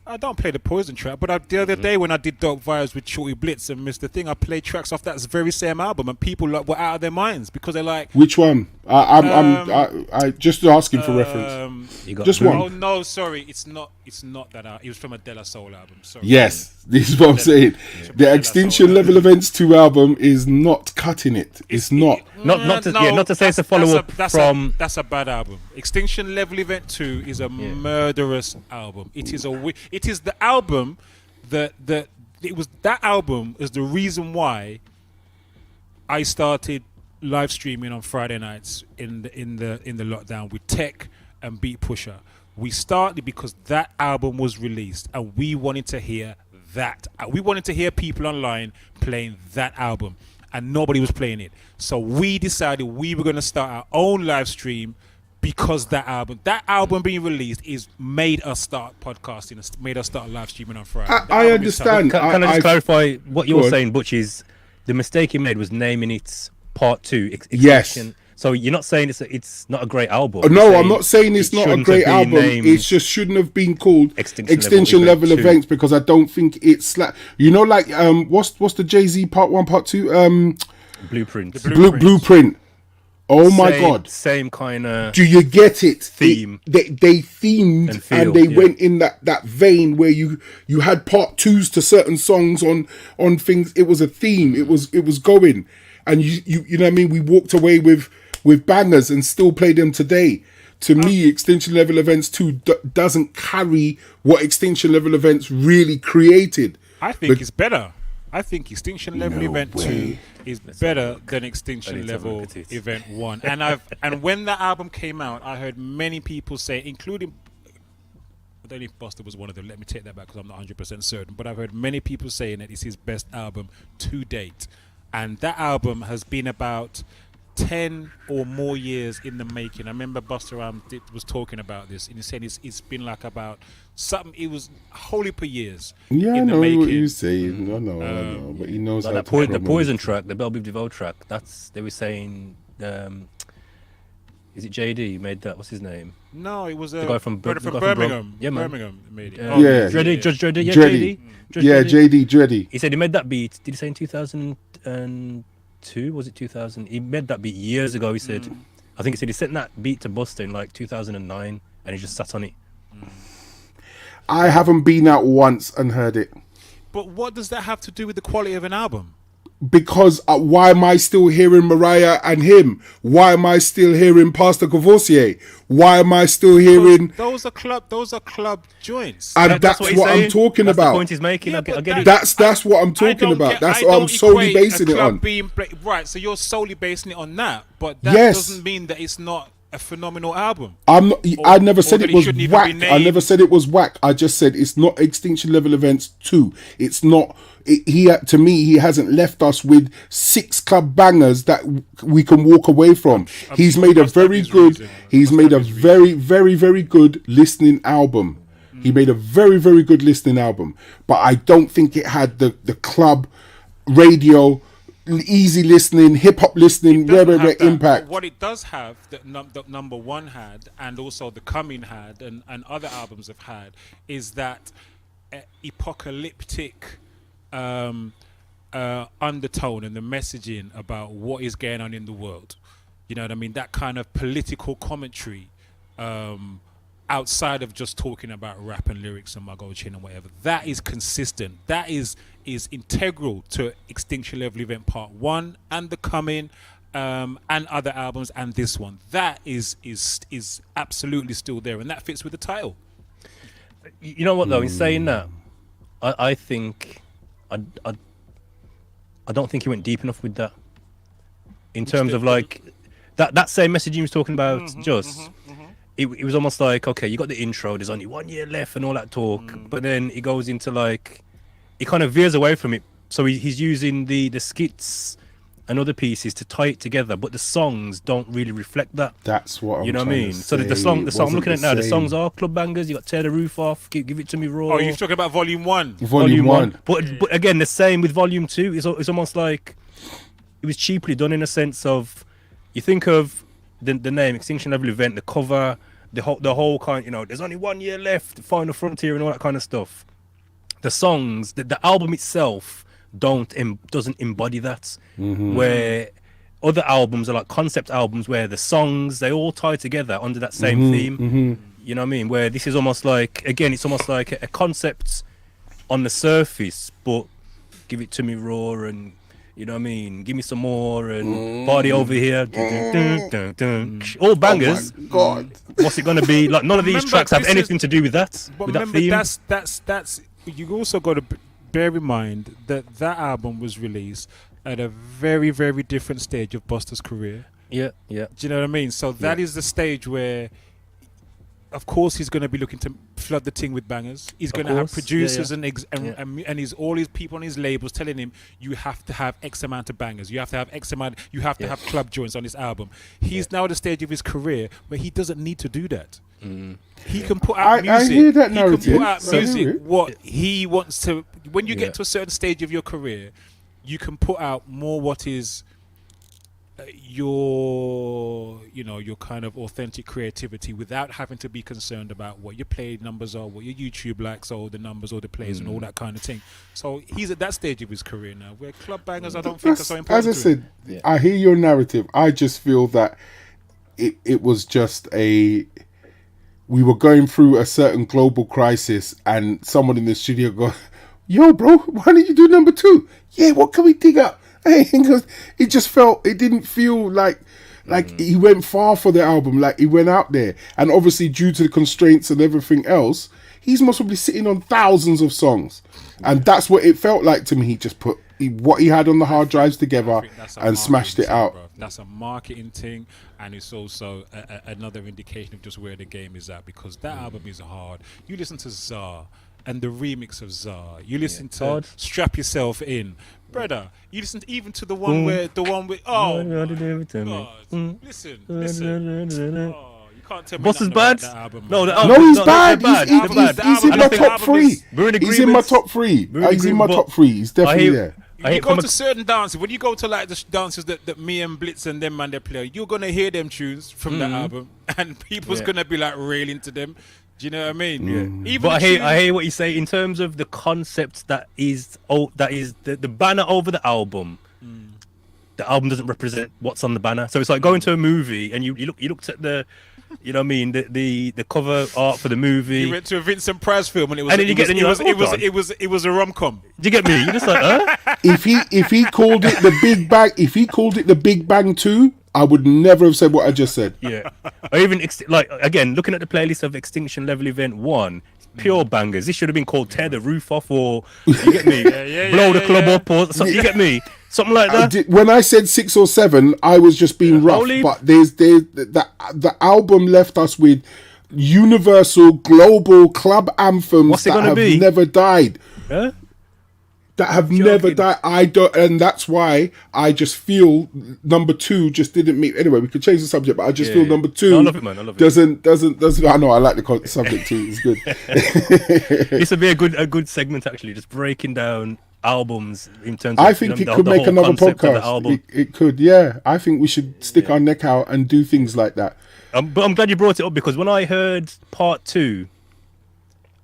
I don't play the Poison track, but the other day when I did Dope Vibes with Shorty Blitz and Mr. Thing, I played tracks off that very same album, and people were out of their minds because they're like, which one? I just asking for reference. Just one. Oh no, sorry, it's not that album. It was from a De La Soul album. Sorry. Yes, this is what I'm saying. The Extinction Level Events 2 album is not cutting it. It's not. Not to say it's a follow up from. That's a bad album. Extinction Level Event 2 is a murderous album. It is the album that album is the reason why I started live streaming on Friday nights in the lockdown with Tech and Beat Pusher. We started because that album was released and we wanted to hear that. We wanted to hear people online playing that album, and nobody was playing it. So we decided we were going to start our own live stream because that album being released made us start podcasting, made us start live streaming on Friday. I understand. Can I just clarify what you're saying, Butch? Is the mistake you made was naming it Part 2. Yes. So you're not saying it's not a great album? No, You're I'm not saying it's not a shouldn't great have been album. named It just shouldn't have been called Extinction Level Level Events Event 2. because I don't think it's like what's the Jay-Z Part 1, Part 2 Blueprint. Blueprint. Oh my God! Same kind of. Do you get it? Theme. They themed And feel, and they yeah. went in that vein where you had part twos to certain songs on things. It was a theme. It was going, and you know what I mean. We walked away with bangers and still play them today. To me, Extinction Level Events 2 doesn't carry what Extinction Level Events really created. I think it's better. I think Extinction Level Event way. 2 is better than Extinction Level Event 1. And when that album came out, I heard many people say, including, I don't know if Buster was one of them, let me take that back because I'm not 100% certain, but I've heard many people saying that it's his best album to date. And that album has been about 10 or more years in the making. I remember Buster was talking about this, and he said it's been like about something. It was a whole heap of years. Yeah, I in the know making. what you're saying. I know, but he knows how to The promote. Poison track, the Belle Biv DeVoe track. They were saying, is it JD who made that? What's his name? No, it was The guy from Birmingham. Yeah, man. Birmingham made it. Judge Dreddy. Yeah, Dreddy. Judge Yeah, JD Dreddy. He said he made that beat. Did he say in 2002? Was it 2000? He made that beat years ago. He said, I think he said he sent that beat to Buster in like 2009, and he just sat on it. I haven't been out once and heard it. But what does that have to do with the quality of an album? Because why am I still hearing Mariah and him? Why am I still hearing Pastor Cavossier? Why am I still hearing? Those are club joints. And that's what I'm talking That's about. the point he's making. I get it. That's what I'm talking about. That's what I'm solely basing it on. Right, so you're solely basing it on that, but that Yes. doesn't mean that it's not a phenomenal album. I'm not. I never said that it it was shouldn't even whack. be I never named. said it was whack. I just said it's not Extinction Level Events 2. It's not. To me, he hasn't left us with 6 club bangers that we can walk away from. He's made a very good. He's made a very, very, very good listening album. He made a very, very good listening album, but I don't think it had the club radio. Easy listening, hip hop listening, rare impact. What it does have, that number one had, and also the Coming had, and other albums have had, is that apocalyptic undertone and the messaging about what is going on in the world. You know what I mean? That kind of political commentary, outside of just talking about rap and lyrics and Margot Chin and whatever. That is consistent. That is integral to Extinction Level Event Part 1 and The Coming, and other albums, and this one. That is absolutely still there, and that fits with the title. You know what though? In saying that, I think I don't think he went deep enough with that. In terms of like that same message he was talking about, It was almost like, okay, you got the intro, there's only 1 year left and all that talk, but then he goes into like, he kind of veers away from it. So he's using the skits and other pieces to tie it together, but the songs don't really reflect that. That's what I'm you know what I mean. So the song I'm looking at now, the songs are club bangers. You got Tear the Roof Off, Give It to Me Raw. Oh, you're talking about Volume 1. Volume 1. But again, the same with Volume 2. It's almost like it was cheaply done in a sense of, you think of the name Extinction Level Event, the cover, the whole kind, you know, there's only 1 year left, the Final Frontier and all that kind of stuff. The songs, the album itself doesn't embody that. Where other albums are like concept albums where the songs, they all tie together under that same theme. You know what I mean? Where this is almost like, again, it's almost like a concept on the surface, but give it to me raw and, you know what I mean? Give me some more and party over here. All bangers. Oh my God. What's it going to be? Like, none of these tracks have anything to do with that. But with that remember, theme. that's you also got to bear in mind that album was released at a very, very different stage of Busta's career. Yeah. Do you know what I mean? So that is the stage where, of course, he's going to be looking to flood the thing with bangers. He's going to have producers and he's all his people on his labels telling him, you have to have X amount of bangers. You have to have X amount. You have to have club joints on this album. He's now at the stage of his career where he doesn't need to do that. He can put out music. I hear that narrative. He can put out music what he wants to. When you get to a certain stage of your career, you can put out more what is your kind of authentic creativity without having to be concerned about what your play numbers are, what your YouTube likes are, the numbers or the plays and all that kind of thing. So he's at that stage of his career now where club bangers I don't think are so important. As I said, I hear your narrative. I just feel that it was just we were going through a certain global crisis and someone in the studio go, yo bro, why don't you do number 2? Yeah, what can we dig up? Hey, because it didn't feel like he went far for the album, like he went out there. And obviously due to the constraints and everything else, he's most probably sitting on thousands of songs. And that's what it felt like to me. He just put what he had on the hard drives together and smashed it out. Bro. That's a marketing thing, and it's also another indication of just where the game is at, because that album is hard. You listen to Czar and the remix of Czar. You listen to Strap Yourself In. Brother, you listen even to the one with oh my God. Listen. Oh, you can't tell me Boss is nothing bad. about that album. No, he's bad. They're He's in my top 3. He's in my top 3. We're in He's in my top 3. He's definitely there. You go to certain dances, when you go to like the dances that me and Blitz and them man they play, you're gonna hear them tunes from that album, and people's gonna be like railing to them. Do you know what I mean? Yeah. Even but I hear what you say in terms of the concept that is the banner over the album. The album doesn't represent what's on the banner, so it's like going to a movie and you looked at the, you know what I mean, the cover art for the movie. You went to a Vincent Price film and it was a rom-com. Do you get me? You're just like, huh? If he called it the Big Bang, if he called it the Big Bang 2, I would never have said what I just said. Yeah. Or even again, looking at the playlist of Extinction Level Event 1, pure bangers. This should have been called Tear the Roof Off, or you get me, Blow the Club Up, or something. You get me, something like that. When I said 6 or 7, I was just being rough. But the album left us with universal, global club anthems that have never died. Huh? That have never died. I don't, and that's why I just feel number 2 just didn't meet. Anyway, we could change the subject, but I just feel number 2 I love it, man. I love it. Doesn't. I know I like the subject too. It's good. This would be a good segment actually, just breaking down albums in terms of. I think it could make another podcast. It could, yeah. I think we should stick our neck out and do things like that. But I'm glad you brought it up, because when I heard part 2,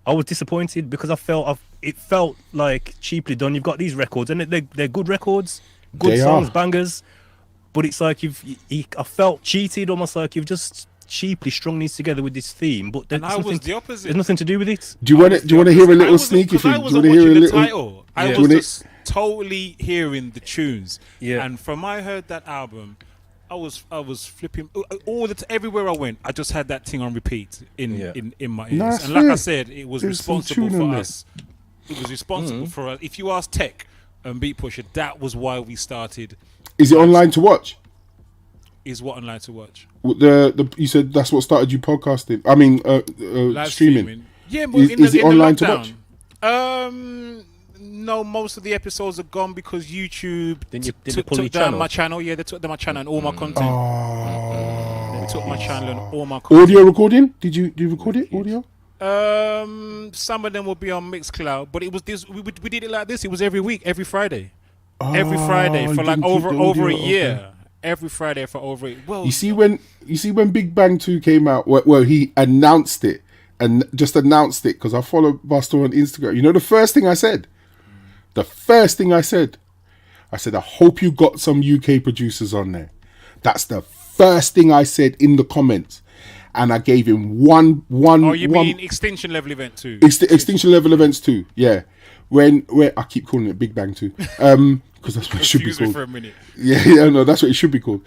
I was disappointed because it felt like cheaply done. You've got these records, and they're good records, good songs, bangers. But it's like I felt cheated, almost like you've just cheaply strung these together with this theme. But I was the opposite. There's nothing to do with it. Do you want to hear a little sneaky thing? I wasn't watching the title. I was just totally hearing the tunes. Yeah. And from I heard that album, I was flipping everywhere I went. I just had that thing on repeat in my ears. And like I said, it was responsible for us. It was responsible for us. If you ask Tech and Beat Pusher, that was why we started. Is it online to watch? Is what online to watch? You said that's what started you podcasting. I mean, live streaming. Yeah, but is it online to watch? No, most of the episodes are gone because YouTube took down my channel. Yeah, they took down my channel and all my content. They took my channel and all my content. Audio recording? Did you record it? Audio? Some of them will be on Mixcloud, but it was this. We did it like this. It was every week, every Friday, every Friday for like over a year. Okay. Every Friday for over. Well, you see when Big Bang 2 came out. Well, he announced it and just announced it because I follow Buster on Instagram. You know the first thing I said. The first thing I said, I hope you got some UK producers on there. That's the first thing I said in the comments. And I gave him one. Oh, you mean Extinction Level Event 2? Extinction Level Events 2, yeah. When I keep calling it Big Bang 2. Because that's what it should be called. Excuse me for a minute. Yeah, no, that's what it should be called.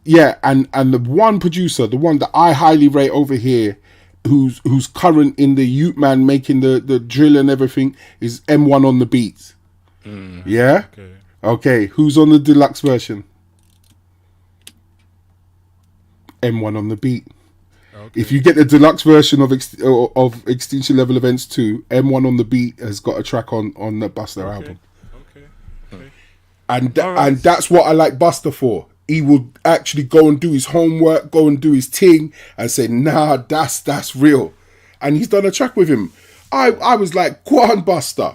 Yeah, and the one producer, the one that I highly rate over here, who's current in the Ute Man making the drill and everything, is M1 on the beats. Yeah? Okay, who's on the deluxe version? M1 on the beat. Okay. If you get the deluxe version of Extinction Level Events 2, M1 on the beat has got a track on the Buster album. Okay. And that's what I like Buster for. He will actually go and do his homework, go and do his thing, and say, nah, that's real. And he's done a track with him. I was like, go on, Buster.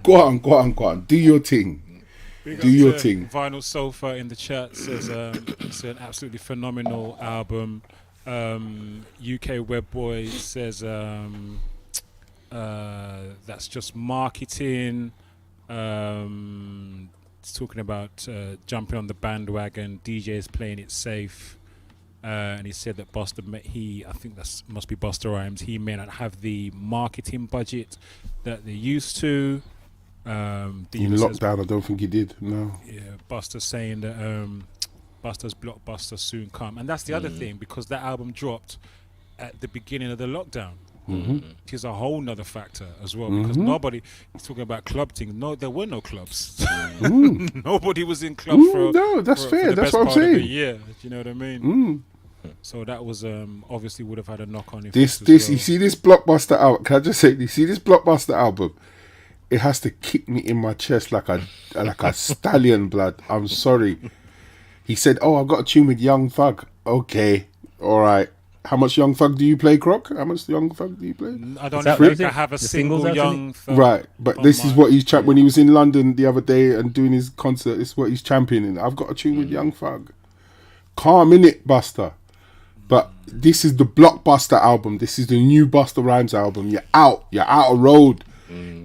Go on. Do your thing. Big Do up your to thing. Vinyl Sofa in the chat says it's an absolutely phenomenal album. UK Web Boy says that's just marketing. It's talking about jumping on the bandwagon. DJs playing it safe. And he said that I think that must be Busta Rhymes. He may not have the marketing budget that they used to. In lockdown, I don't think he did. No. Yeah, Buster's saying that Buster's blockbuster soon come, and that's the other thing, because that album dropped at the beginning of the lockdown. Which is a whole nother factor as well, because nobody is talking about club things. No, there were no clubs. Nobody was in clubs for no, that's for fair. the That's best what I'm part of the saying. year. Do you know what I mean? So that was obviously would have had a knock-on effect. This, as well. you see this blockbuster album? Can I just say, you see this blockbuster album? It has to kick me in my chest like a stallion, blood. I'm sorry. He said, "Oh, I've got a tune with Young Thug." Okay, all right. How much Young Thug do you play, Croc? How much Young Thug do you play? I don't that think it? I have a The single singles out, Young Thug Right, but on this is my- what he's when he was in London the other day and doing his concert. This is what he's championing. I've got a tune with Young Thug. Calm in it, Buster. But this is the blockbuster album. This is the new Busta Rhymes album. You're out of road.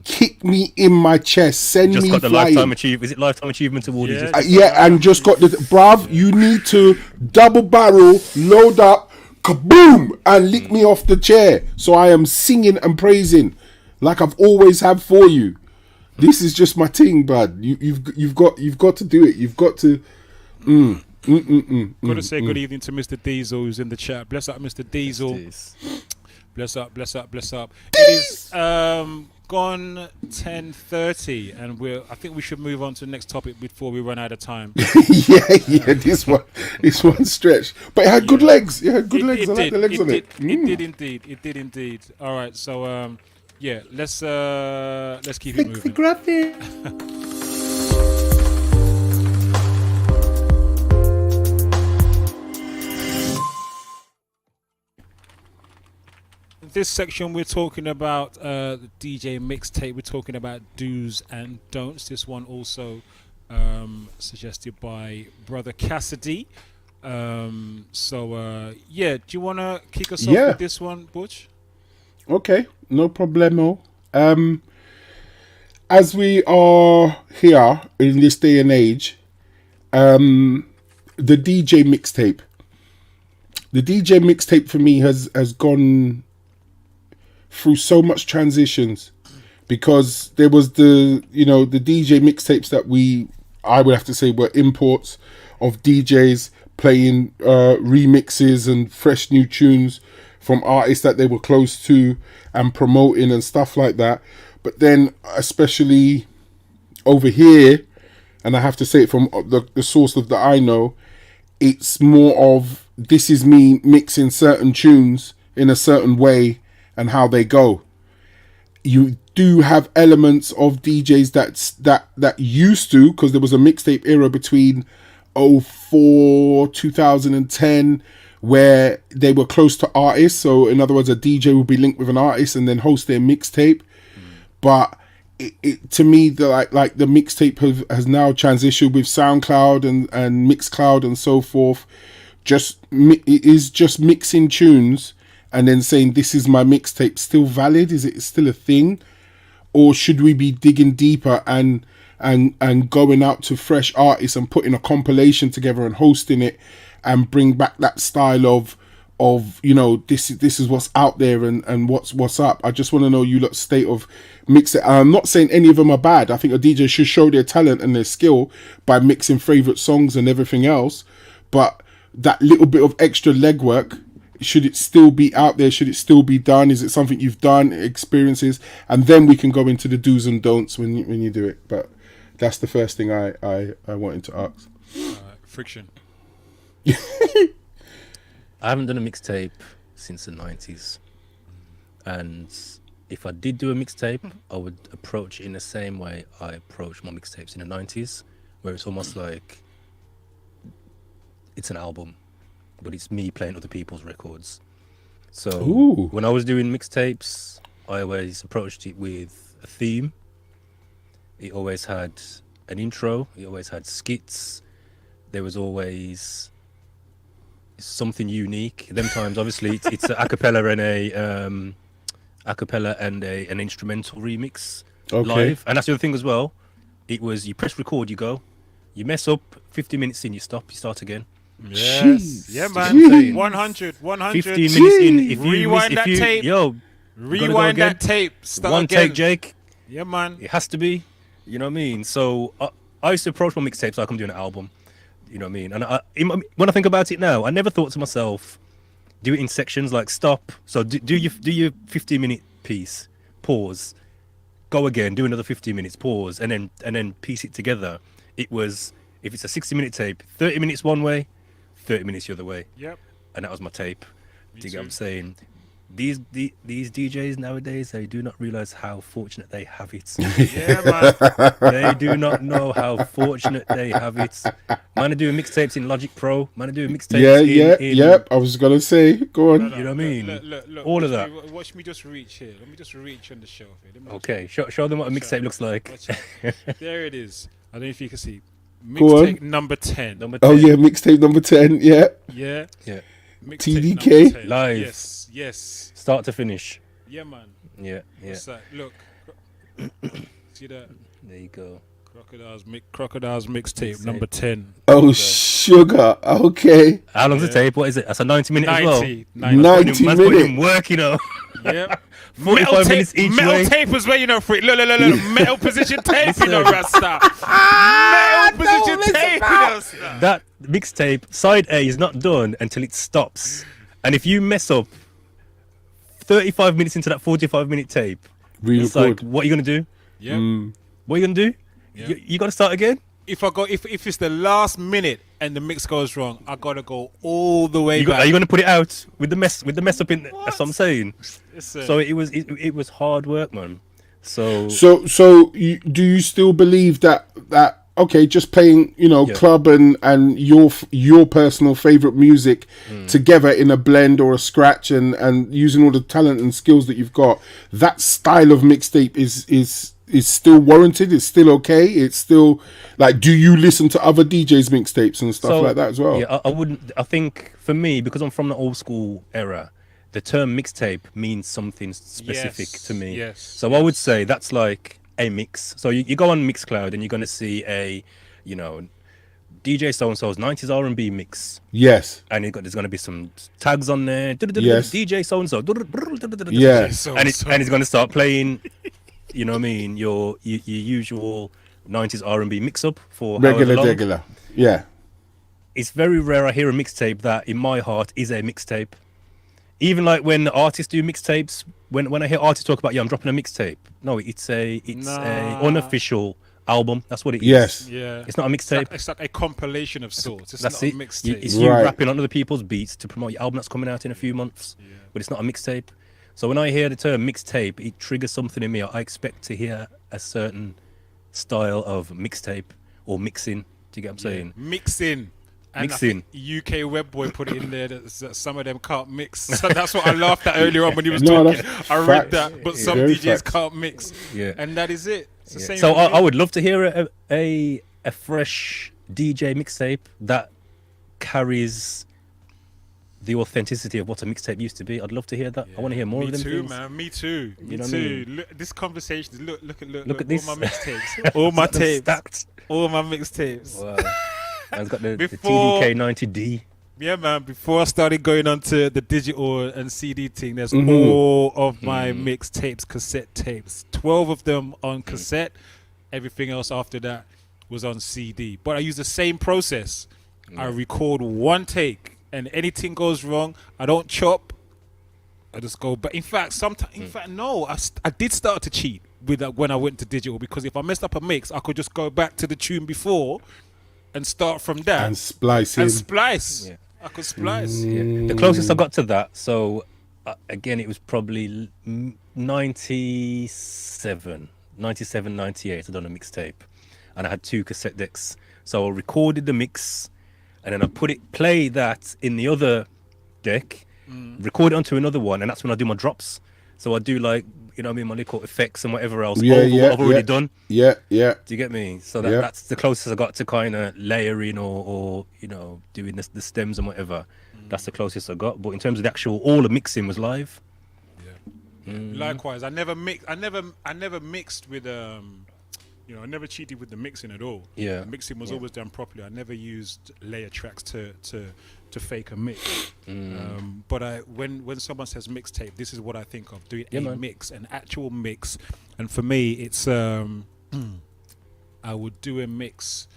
Kick me in my chest. Send Just me got the flying. lifetime achievement. Is it lifetime achievement award? Yeah. Yeah, and just got the bruv. You need to double barrel, load up, kaboom, and lick me off the chair. So I am singing and praising like I've always have for you. This is just my thing, bud. You've got to do it. You've got to. Got to say good evening to Mr. Diesel, who's in the chat. Bless up, Mr. Diesel. Bless up, bless up, bless up. It is gone 10:30, and I think we should move on to the next topic before we run out of time. yeah. This one stretched, but it had good legs. It had good legs. I like the legs on it. It did indeed. All right, so yeah, let's keep it moving. graphic. This section we're talking about the DJ mixtape. We're talking about do's and don'ts. This one also suggested by Brother Cassidy. So yeah, do you want to kick us off with this one, Butch? Okay, no problemo. As we are here in this day and age, the DJ mixtape. The DJ mixtape for me has gone through so much transitions, because there was the DJ mixtapes that I would have to say were imports of DJs playing remixes and fresh new tunes from artists that they were close to and promoting and stuff like that. But then especially over here, and I have to say it from the source of that I know, it's more of this is me mixing certain tunes in a certain way and how they go. You do have elements of DJs that used to, because there was a mixtape era between 2004 2010 where they were close to artists. So in other words, a DJ would be linked with an artist and then host their mixtape. But it to me, like the mixtape has now transitioned with SoundCloud and Mixcloud and so forth. It is just mixing tunes and then saying, this is my mixtape. Still valid? Is it still a thing? Or should we be digging deeper and going out to fresh artists and putting a compilation together and hosting it and bring back that style of this is what's out there and what's up? I just want to know you lot's state of mix it. I'm not saying any of them are bad. I think a DJ should show their talent and their skill by mixing favorite songs and everything else. But that little bit of extra legwork, should it still be out there? Should it still be done? Is it something you've done, experiences? And then we can go into the do's and don'ts when you do it. But that's the first thing I wanted to ask. Friction. I haven't done a mixtape since the 90s. And if I did do a mixtape, I would approach it in the same way I approached my mixtapes in the 90s, where it's almost like it's an album, but it's me playing other people's records. So when I was doing mixtapes, I always approached it with a theme. It always had an intro. It always had skits. There was always something unique. Them times, obviously, it's a acapella and an instrumental remix live. And that's the other thing as well. It was you press record, you go, you mess up, 50 minutes in, you stop, you start again. Yes. Jeez. Yeah, man. Jeez. 100. 15 minutes in, if you Rewind that tape. yo, Rewind that tape. Start one again. take, Jake. Yeah, man. It has to be. You know what I mean? So I used to approach my mixtapes like I'm doing an album. You know what I mean? And when I think about it now, I never thought to myself, do it in sections, like stop. So do your 15-minute piece, pause, go again, do another 15 minutes, pause, and then piece it together. It was, if it's a 60-minute tape, 30 minutes one way, 30 minutes the other way. Yep. And that was my tape. Me Do you get too. what I'm saying? These DJs nowadays, they do not realize how fortunate they have it. Yeah, man. They do not know how fortunate they have it. Man are doing mixtapes in Logic Pro. Man are doing mixtapes Yep. I was gonna say, go on. You know what I mean? Look, All of watch that. Watch me just reach here. Let me just reach on the shelf here. Let me just- Okay, show them what a mixtape looks like. Watch out. There it is. I don't know if you can see. Go on. Mixtape number 10. Number 10. Oh yeah, mixtape number 10. Yeah. Yeah. Yeah. Mixtape TDK? number 10. Live. Yes. Yes. Start to finish. Yeah, man. Yeah. What's that? Look. See that? There you go. Crocodiles mixtape Mixtape. number 10. Oh sugar. Okay. How long's the tape? What is it? That's a 90-minute as well. 90. Man's putting in minutes. work, you know. Yeah. 45 minutes each metal way. tape as well, you know, freak. Look. Metal position tape, you know, Listen. Rasta. Metal position tape, you know, Rasta. That mixtape, side A is not done until it stops. And if you mess up 35 minutes into that 45-minute tape, it's like, Re-record. what are you going to do? Yeah. What are you going to do? Yeah. You got to start again? If it's the last minute and the mix goes wrong, I gotta go all the way Are back. you going to put it out with the mess up in? That's what I'm saying. Listen. So it was hard work, man. So Do you still believe that okay, just playing Yeah. club and your personal favorite music together in a blend or a scratch and using all the talent and skills that you've got, that style of mixtape is still warranted? It's still okay? It's still like, do you listen to other DJs mixtapes and stuff like that as well? Yeah, I wouldn't. I think for me, because I'm from the old school era, the term mixtape means something specific Yes, to me. yes, So I would say that's like a mix. So you go on Mixcloud and you're going to see a, DJ so-and-so's 90s R&B mix. Yes. And there's going to be some tags on there. Yes. DJ so-and-so. Yeah. And it's going to start playing, you know what I mean, your usual 90s R&B mix-up for however long. Regular. Yeah. It's very rare I hear a mixtape that, in my heart, is a mixtape. Even like when artists do mixtapes, when I hear artists talk about, I'm dropping a mixtape. No, it's a unofficial album. That's what it is. Yes. Yeah. It's not a mixtape. It's like a compilation of sorts. It's That's not it. a mixtape. It's you Right. rapping on other people's beats to promote your album that's coming out in a few months. Yeah. But it's not a mixtape. So when I hear the term mixtape, it triggers something in me. I expect to hear a certain style of mixtape or mixing. Do you get what I'm saying? Mixing. And Mixing. I think UK Web Boy put it in there that some of them can't mix. So that's what I laughed at earlier on when he was No, talking. that's I read facts. that, but Yeah. some Very DJs facts. can't mix. Yeah. And that is it. It's the Yeah. same So with I me. would love to hear a fresh DJ mixtape that carries the authenticity of what a mixtape used to be. I'd love to hear that. I want to hear more Me of them too, things. man. Me too. Me know what I too. mean? Look, this conversation. Look at this. All my mixtapes. All my Got them tapes. stacked. All my mixtapes. Wow. Man's got the Before- TDK 90D. Yeah, man. Before I started going on to the digital and CD thing, there's all of my mixtapes, cassette tapes. 12 of them on cassette. Everything else after that was on CD. But I use the same process. I record one take, and anything goes wrong, I don't chop. I just go. But in fact, no. I did start to cheat with that when I went to digital, because if I messed up a mix, I could just go back to the tune before and start from that And splice in. and splice. Yeah. I could splice. Yeah. The closest I got to that, so again, it was probably 97, 98. I done a mixtape, and I had 2 cassette decks. So I recorded the mix, and then I play that in the other deck, record it onto another one, and that's when I do my drops. So I do like you know what I mean, my little effects and whatever else Yeah, over yeah, what I've already yeah. done. Yeah, yeah. Do you get me? So Yeah. that's the closest I got to kind of layering or you know, doing the stems and whatever. That's the closest I got. But in terms of the actual, all the mixing was live. Likewise, I never mixed with you know, I never cheated with the mixing at all. Yeah. Mixing was always done properly. I never used layer tracks to fake a mix. But when someone says mixtape, this is what I think of: doing mix, an actual mix. And for me, it's I would do a mix.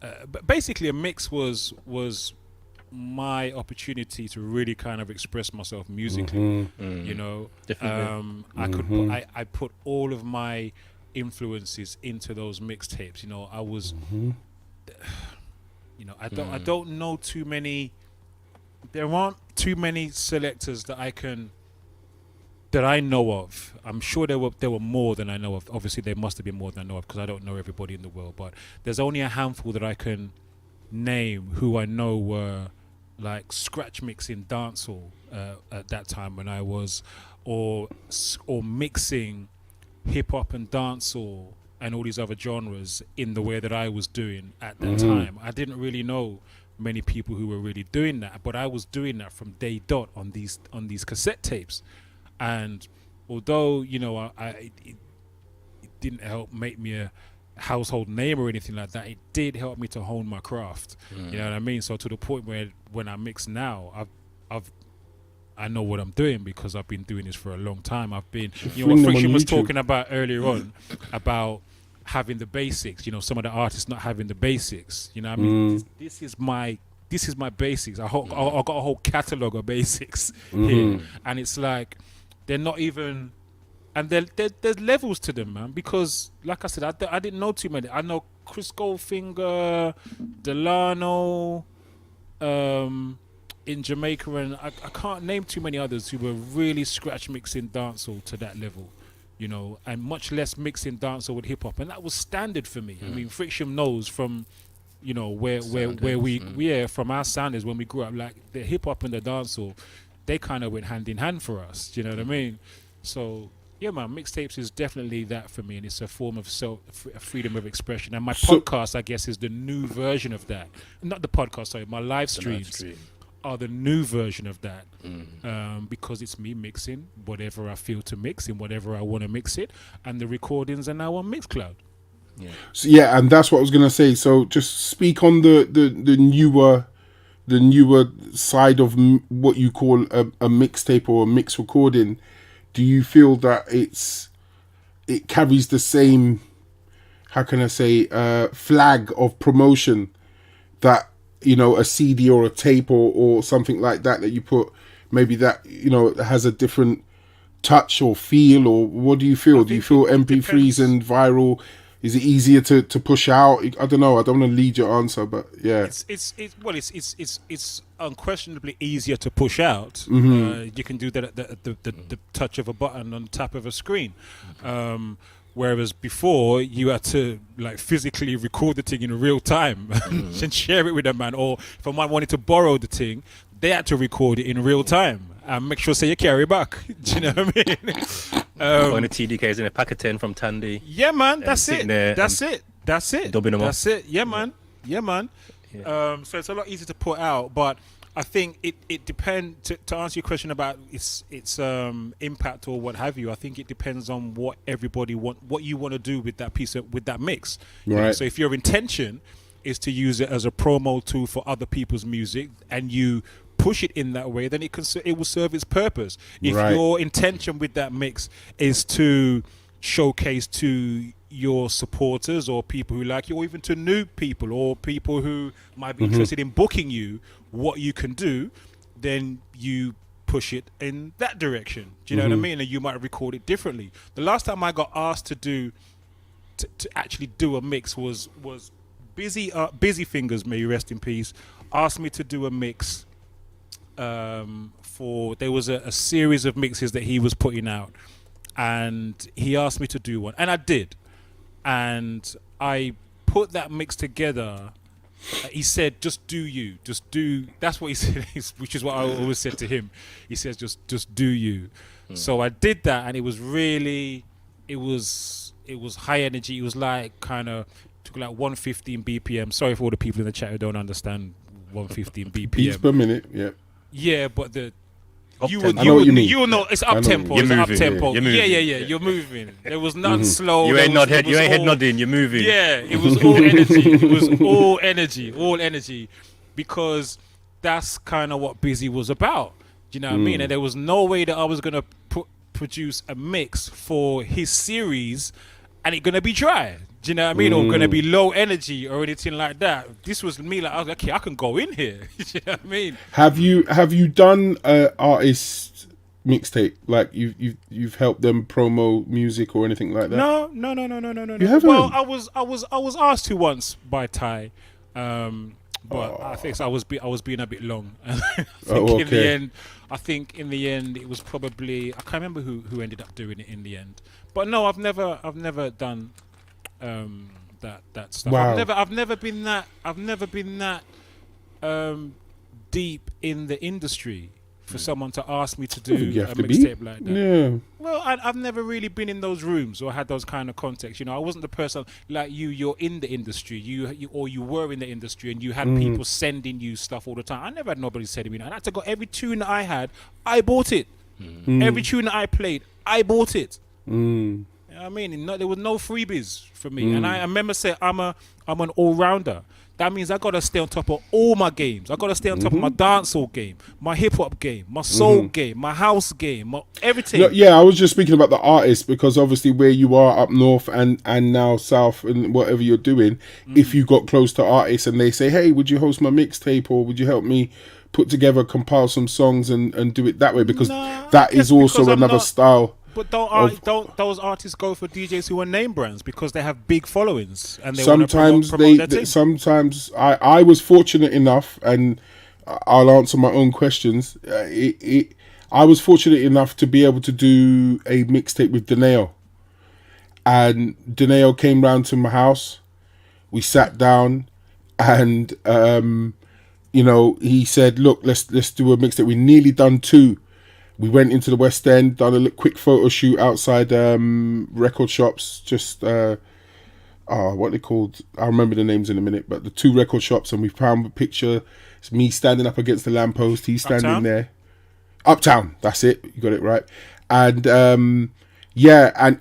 But basically, a mix was my opportunity to really kind of express myself musically. You know, definitely. I put all of my influences into those mixtapes. You know, I was you know, I don't know too many. There aren't too many selectors that I know of. I'm sure there were more than I know of. Obviously, there must have been more than I know of because I don't know everybody in the world. But there's only a handful that I can name who I know were like scratch mixing dancehall at that time when I was, or mixing hip hop and dancehall and all these other genres in the way that I was doing at that time. I didn't really know many people who were really doing that, but I was doing that from day dot on these cassette tapes. And although, you know, it didn't help make me a household name or anything like that, it did help me to hone my craft. You know what I mean? So to the point where when I mix now, I know what I'm doing because I've been doing this for a long time. I've been, you know, what Friction was talking about earlier on about having the basics. You know, some of the artists not having the basics. You know what I mean? This is my basics. I got a whole catalog of basics here, and it's like they're not even. And there's levels to them, man. Because, like I said, I didn't know too many. I know Chris Goldfinger, Delano, in Jamaica, and I can't name too many others who were really scratch mixing dancehall to that level, you know, and much less mixing dancehall with hip hop, and that was standard for me. I mean, Friction knows from, you know, where we from our sounders when we grew up, like the hip hop and the dancehall, they kind of went hand in hand for us. Do you know what I mean? So. Yeah, man, mixtapes is definitely that for me, and it's a form of freedom of expression. And my podcast, I guess, is the new version of that. Not the podcast, sorry, my live streams are the new version of that, because it's me mixing whatever I feel to mix in whatever I want to mix it, and the recordings are now on Mixcloud. Yeah. So, yeah, and that's what I was gonna say. So just speak on the newer side of what you call a mixtape or a mix recording. Do you feel that it carries the same, how can I say, flag of promotion that, you know, a CD or a tape or something like that you put, maybe that, you know, has a different touch or feel, or what do you feel? Do you feel MP3s and viral? Is it easier to push out? I don't know. I don't want to lead your answer, but yeah. It's unquestionably easier to push out. You can do that at the touch of a button on top of a screen. Whereas before you had to like physically record the thing in real time and share it with a man, or if someone wanted to borrow the thing, they had to record it in real time and make sure say you carry back. Do you know what I mean? Going to TDKs in a pack of 10 from Tandy. Yeah, man, that's it. That's it. Dubbing them that's it. Yeah, man. Yeah. So it's a lot easier to put out, but I think it depends. To answer your question about its impact or what have you, I think it depends on what everybody what you want to do with that with that mix. Right. You know, so if your intention is to use it as a promo tool for other people's music, and you push it in that way, then it will serve its purpose. If your intention with that mix is to showcase to your supporters or people who like you, or even to new people or people who might be interested in booking you, what you can do, then you push it in that direction. Do you know what I mean? And you might record it differently. The last time I got asked to actually do a mix was Busy Fingers, may you rest in peace, asked me to do a mix there was a series of mixes that he was putting out, and he asked me to do one, and I did, and I put that mix together he said, "Just do you, just do." That's what he said, which is what I always said to him. He says, "Just do you." So I did that, and it was really, it was high energy. It was like kind of took like 115 BPM. Sorry for all the people in the chat who don't understand 115 BPM. Beats per minute. Yeah. Yeah, but the you tempo. I know what you mean. You know it's up tempo. You're It's up moving, tempo. yeah. You're moving. Yeah. You're moving. There was nothing slow. You There ain't was- not head. it You was ain't head all- nodding. You're moving. Yeah, it was all energy. It was all energy, because that's kind of what Busy was about. Do you know what I mean? And there was no way that I was gonna produce a mix for his series, and it gonna be dry. Do you know what I mean? Or gonna be low energy or anything like that. This was me. Like I was like, okay, I can go in here. Do you know what I mean? Have you done artist mixtape? Like you've helped them promo music or anything like that? No. You haven't? Well, I was asked to once by Ty, but I think I was being a bit long. I think in the end it was probably, I can't remember who ended up doing it in the end. But no, I've never done that stuff. Wow. I've never been that deep in the industry for someone to ask me to do You a have to be. mixtape like that. Yeah. Well, I've never really been in those rooms or had those kind of contexts. You know, I wasn't the person like you. You're in the industry. You were in the industry, and you had people sending you stuff all the time. I never had nobody sending me. I had to go every tune that I had. I bought it. Every tune that I played, I bought it. You know what I mean? There was no freebies for me. And I remember saying, I'm an all rounder. That means I gotta stay on top of all my games. I gotta stay on top of my dancehall game, my hip hop game, my soul game, my house game, everything. Yeah, I was just speaking about the artists because obviously where you are up north and now south and whatever you're doing, if you got close to artists and they say, hey, would you host my mixtape or would you help me put together, compile some songs and do it that way? Because that is also another style. But don't those artists go for DJs who are name brands because they have big followings and they want to promote their thing? Sometimes I was fortunate enough, and I'll answer my own questions. I was fortunate enough to be able to do a mixtape with Deneo, and Deneo came round to my house. We sat down, and he said, "Look, let's do a mixtape." We nearly done 2. We went into the West End, done a quick photo shoot outside record shops. Just what they called? I'll remember the names in a minute. But the 2 record shops, and we found a picture. It's me standing up against the lamppost. He's standing there. Uptown. That's it. You got it right. And and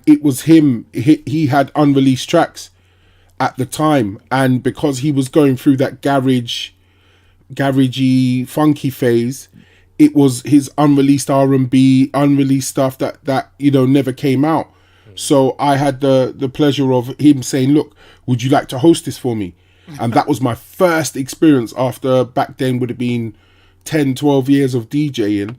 it was him. He had unreleased tracks at the time, and because he was going through that garagey, funky phase. It was his unreleased R&B, unreleased stuff that never came out. So I had the pleasure of him saying, look, would you like to host this for me? And that was my first experience after back then would have been 10, 12 years of DJing,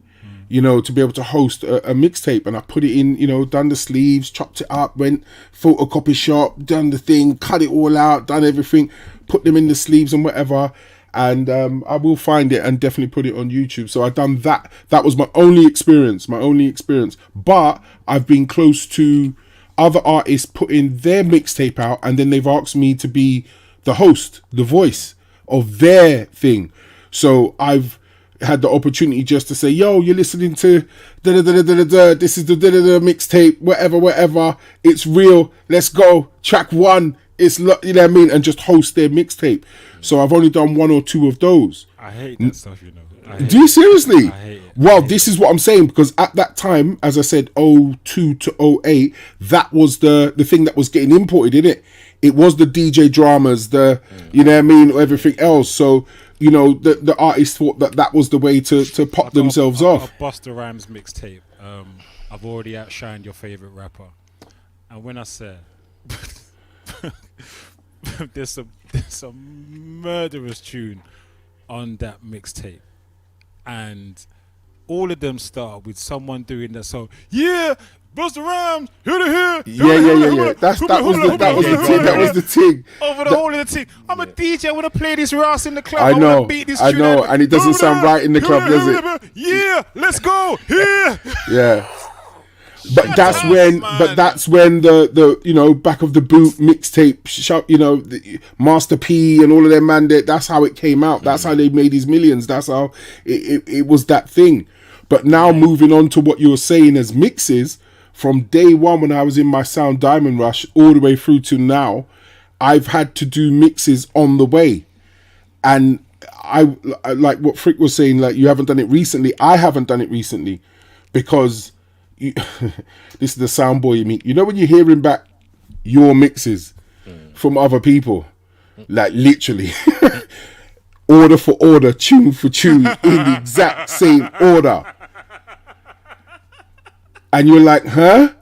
to be able to host a mixtape. And I put it in, done the sleeves, chopped it up, went photocopy shop, done the thing, cut it all out, done everything, put them in the sleeves and whatever. And I will find it and definitely put it on YouTube. So I've done that. That was my only experience. But I've been close to other artists putting their mixtape out, and then they've asked me to be the host, the voice of their thing. So I've had the opportunity just to say, yo, you're listening to da-da-da-da-da-da, this is the da-da-da mixtape, whatever. It's real. Let's go. Track 1. It's, you know what I mean? And just host their mixtape. So I've only done 1 or 2 of those. I hate that stuff, Do you seriously? I hate it. Well, this is what I'm saying, because at that time, as I said, 02 to 08, that was the thing that was getting imported, innit? It was the DJ dramas, you know what I mean, or everything else. So, the artists thought that was the way to pop themselves off. A Busta Rhymes mixtape. I've already outshined your favorite rapper. And when I say... there's some murderous tune on that mixtape, and all of them start with someone doing that song. Yeah, Busta Rhymes, here to here. Yeah. That was the thing. Over the whole of the thing. I'm a DJ. I want to play this Ross in the club. I know. Want to beat this I tune know, out. and it doesn't sound right in the club, does it? Yeah, let's go. Here. Yeah. But that's when, the you know, back of the boot mixtape, you know, the Master P and all of them, man. That's how it came out. That's how they made his millions. That's how it was that thing. But now moving on to what you were saying as mixes, from day one when I was in my Sound Diamond Rush all the way through to now, I've had to do mixes on the way. And I like what Frick was saying, like you haven't done it recently. I haven't done it recently because this is the sound boy you meet. You know when you're hearing back your mixes from other people, like literally order for order, tune for tune in the exact same order. And you're like, huh?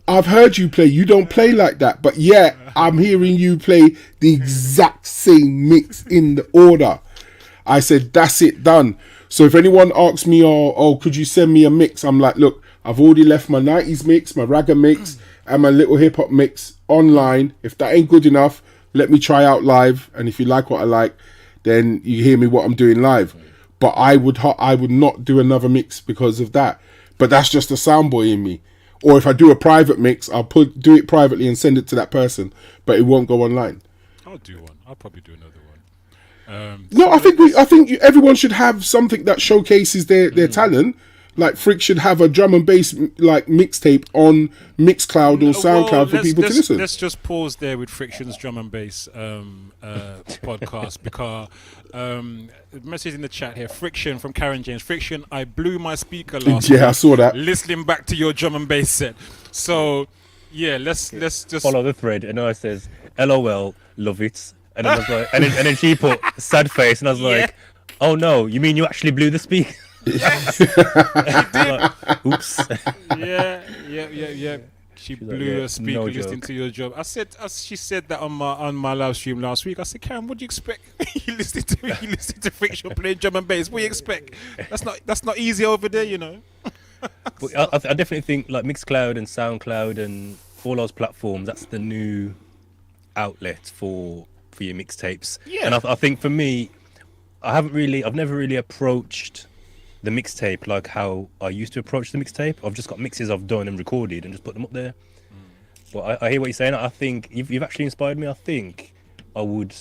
I've heard you play. You don't play like that. But yeah, I'm hearing you play the exact same mix in the order. I said, that's it, done. So if anyone asks me, oh, could you send me a mix? I'm like, look, I've already left my 90s mix, my ragga mix, and my little hip hop mix online. If that ain't good enough, let me try out live. And if you like what I like, then you hear me what I'm doing live. But I would not do another mix because of that. But that's just a sound boy in me. Or if I do a private mix, I'll do it privately and send it to that person, but it won't go online. I'll do one. I'll probably do another one. No, I think everyone should have something that showcases their talent. Like Frick should have a drum and bass like mixtape on Mixcloud or SoundCloud for people to listen. Let's just pause there with Friction's drum and bass podcast because message in the chat here. Friction from Karen James. Friction, I blew my speaker last week. I saw that. Listening back to your drum and bass set. So yeah, let's just follow the thread. And I says, LOL, love it. And I was like, and then she put sad face, and I was like, oh no, you mean you actually blew the speaker? Oops. Yeah. She blew her speaker listening to your job. She said that on my live stream last week. I said, Karen, what do you expect? you listen to Friction playing drum and bass. What do you expect? That's not easy over there, you know. But I definitely think like Mixcloud and SoundCloud and all those platforms, that's the new outlet for your mixtapes. Yeah. And I think for me, I've never really approached the mixtape like how I used to approach the mixtape. I've just got mixes I've done and recorded and just put them up there. But I hear what you're saying. I think you've actually inspired me. I think I would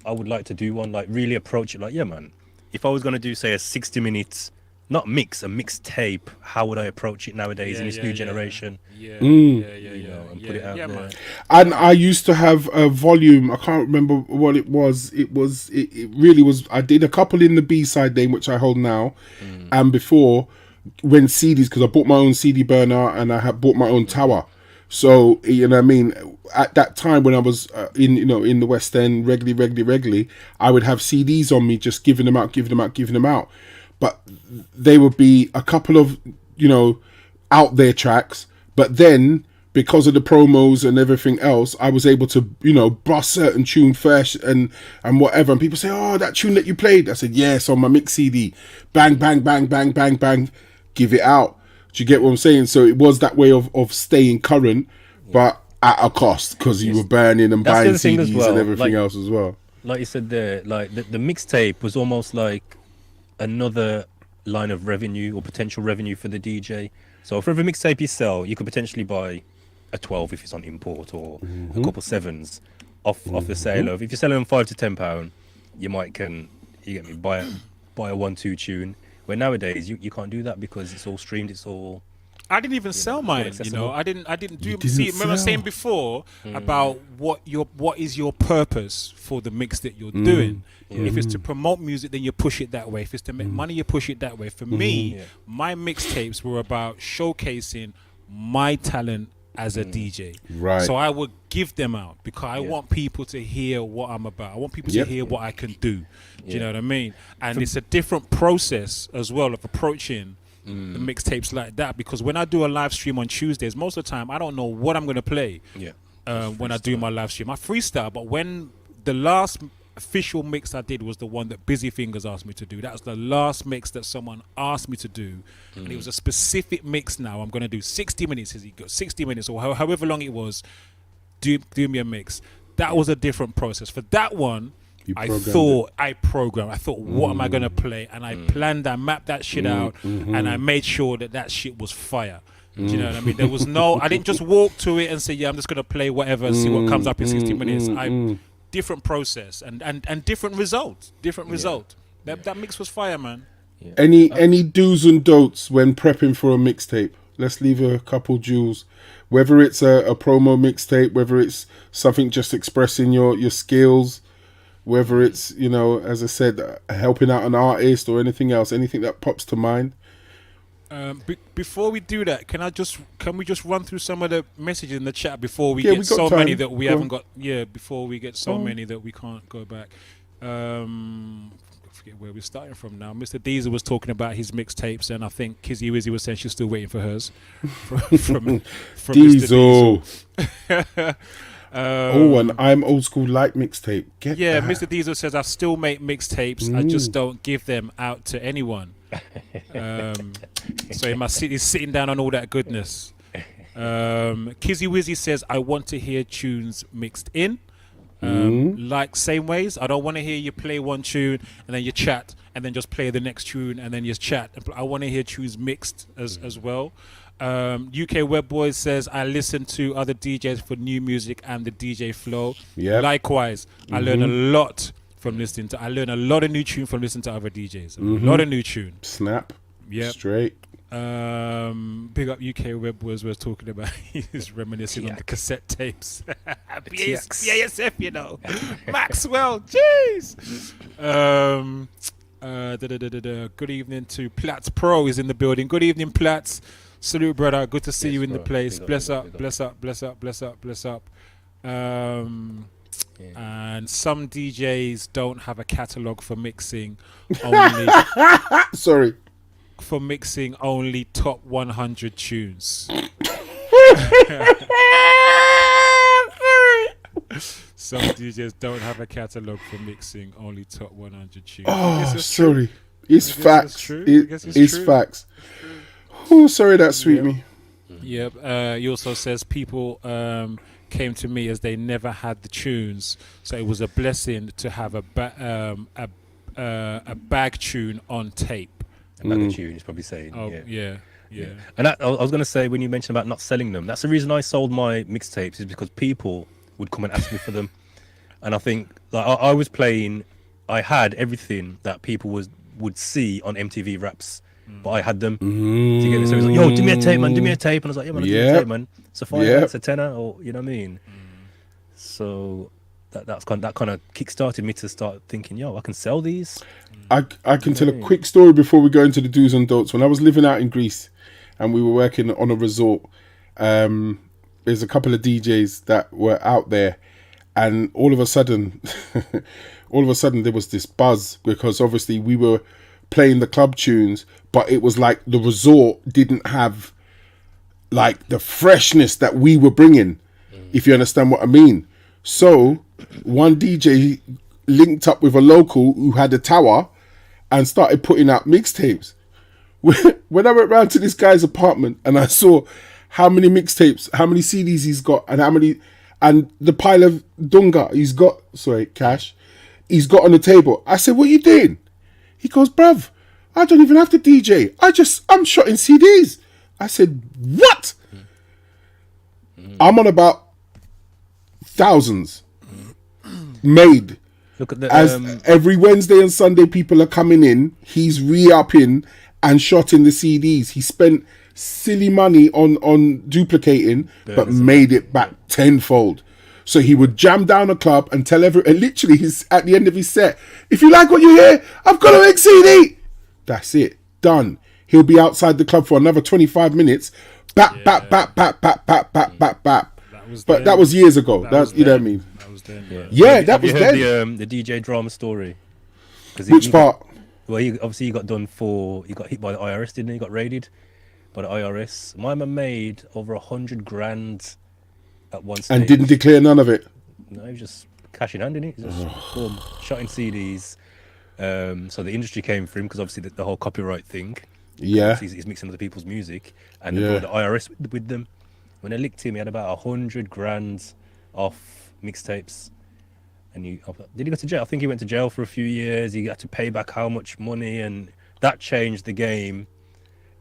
like to do one, like really approach it like, yeah man, if I was going to do say a 60 minutes not mix, a mixtape, how would I approach it nowadays in this new generation? And put it out there. And I used to have a volume, I can't remember what it was. It really was, I did a couple in the B-side name, which I hold now, and before, when CDs, because I bought my own CD burner and I had bought my own tower. So, you know what I mean, at that time when I was in the West End regularly, I would have CDs on me, just giving them out. But they would be a couple of, out there tracks. But then, because of the promos and everything else, I was able to, bust certain tune first and whatever. And people say, oh, that tune that you played. I said, yes, on my mix CD. Bang, bang, bang, bang, bang, bang. Give it out. Do you get what I'm saying? So it was that way of staying current, but at a cost, because you were burning and buying CDs and everything else as well. Like you said there, like the mixtape was almost like another line of revenue or potential revenue for the DJ. So for every mixtape you sell, you could potentially buy a 12 if it's on import, or a couple 7s off the sale of. If you're selling them £5 to £10, you get me, buy a 1-2 tune. Where nowadays you can't do that because it's all streamed. It's all. I didn't even sell mine. I didn't do. See, remember I was saying before about what is your purpose for the mix that you're doing. If it's to promote music, then you push it that way. If it's to make money, you push it that way. For me, my mixtapes were about showcasing my talent as a DJ. Right. So I would give them out because I want people to hear what I'm about. I want people to hear what I can do. Do you know what I mean? And it's a different process as well of approaching the mixtapes like that, because when I do a live stream on Tuesdays, most of the time I don't know what I'm going to play when I do my live stream. I freestyle, but when the last official mix I did was the one that Busy Fingers asked me to do. That was the last mix that someone asked me to do, and it was a specific mix. Now I'm going to do 60 minutes. Has he got 60 minutes or however long it was? Do me a mix. That was a different process. For that one, I thought, what am I going to play? And I planned, I mapped that shit out, and I made sure that shit was fire. Do you know what I mean? There was no. I didn't just walk to it and say, "Yeah, I'm just gonna play whatever and see what comes up in 60 minutes." Different process and different result. Different result. That mix was fire, man. Yeah. Any do's and don'ts when prepping for a mixtape? Let's leave a couple jewels. Whether it's a promo mixtape, whether it's something just expressing your skills, whether it's, you know, as I said, helping out an artist or anything else, anything that pops to mind. Before we do that, can we just run through some of the messages in the chat before we Yeah, get we got so time. many that we Go haven't on. got? Yeah, before we get so many that we can't go back. I forget where we're starting from now. Mr. Diesel was talking about his mixtapes, and I think Kizzy Wizzy was saying she's still waiting for hers from Diesel. Mr. Diesel. And I'm old school light mixtape. Get Yeah, that. Mr. Diesel says I still make mixtapes. I just don't give them out to anyone. So he's sitting down on all that goodness. Kizzy Wizzy says I want to hear tunes mixed in. Like same ways. I don't want to hear you play one tune and then you chat and then just play the next tune and then you chat. I want to hear tunes mixed as well. UK Web Boys says I listen to other DJs for new music and the DJ flow. Yep. Likewise, I learn a lot from listening to. I learn a lot of new tune from listening to other DJs. A lot of new tune. Snap. Yep. Straight. Big up UK Web Boys was talking about. He's reminiscing on the cassette tapes. BASF, you know. Maxwell, jeez. Good evening to Platts Pro is in the building. Good evening, Platts. Salute, brother. Good to see you in the place. Bless up, bless up, bless up, bless up, bless up. And some DJs don't have a catalog for mixing only Sorry. for mixing only top 100 tunes. Some DJs don't have a catalog for mixing only top 100 tunes. Oh, sorry. It's I guess facts. it's true. I guess it's It's true. facts. Oh, sorry, that sweet me. Yep. He also says people came to me as they never had the tunes, so it was a blessing to have a bag tune on tape. A bag of tune, he's probably saying. Oh, yeah. yeah. And I was going to say, when you mentioned about not selling them, that's the reason I sold my mixtapes, is because people would come and ask me for them. And I think, like, I was playing, I had everything that people would see on MTV Raps, but I had them. To get it. So he was like, yo, do me a tape, man, do me a tape. And I was like, yeah, man, I'll give you a tape, man. So fine, it's a tenner, or, you know what I mean? So that kind of kick-started me to start thinking, yo, I can sell these. I can tell a quick story before we go into the do's and don'ts. When I was living out in Greece and we were working on a resort, there's a couple of DJs that were out there, and all of a sudden there was this buzz, because obviously we were playing the club tunes, but it was like the resort didn't have like the freshness that we were bringing, if you understand what I mean. So one DJ linked up with a local who had a tower and started putting out mixtapes. When I went round to this guy's apartment and I saw how many mixtapes, how many CDs he's got, and the pile of dunga cash he's got on the table, I said, what are you doing? He goes, bruv, I don't even have to DJ. I'm shotting CDs. I said, what? I'm on about thousands made. Look at the, As every Wednesday and Sunday people are coming in, he's re-upping and shotting the CDs. He spent silly money on duplicating, but made it back tenfold. So he would jam down a club and tell and literally at the end of his set, if you like what you hear, I've got a big CD. That's it. Done. He'll be outside the club for another 25 minutes. Bap. But that was years ago. You know what I mean? That was then. That was then. Have you heard the DJ drama story? Which part? Well, he got hit by the IRS, didn't he? He got raided by the IRS. My man made over 100 grand at one stage. And didn't declare none of it. No, he was just cash in hand, didn't he? He was just boom, shotting CDs. So the industry came for him, because obviously the whole copyright thing. Yeah. He's mixing other people's music, and they brought the IRS with them. When they licked him, he had about 100 grand off mixtapes. And did he go to jail? I think he went to jail for a few years. He had to pay back how much money, and that changed the game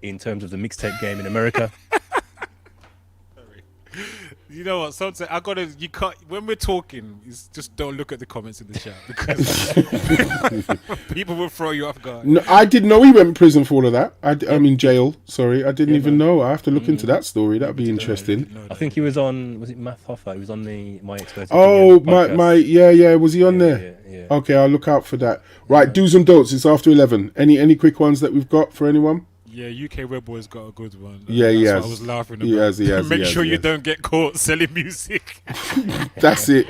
in terms of the mixtape game in America. You know what? Sometimes I gotta. You can't. When we're talking, just don't look at the comments in the chat because people will throw you off guard. No, I didn't know he went to prison for all of that. I'm in jail. Sorry, I didn't even know. I have to look into that story. That'd be interesting. I think he was on. Was it Matt Hoffa? He was on the My Expert. Oh, Opinion my, podcast. yeah. Was he on there? Yeah. Okay, I'll look out for that. Right, do's and don'ts. It's after 11. Any quick ones that we've got for anyone? Yeah, UK Web Boy's got a good one. Yeah, That's he what has. I was laughing about. He has, Make sure you don't get caught selling music. That's it.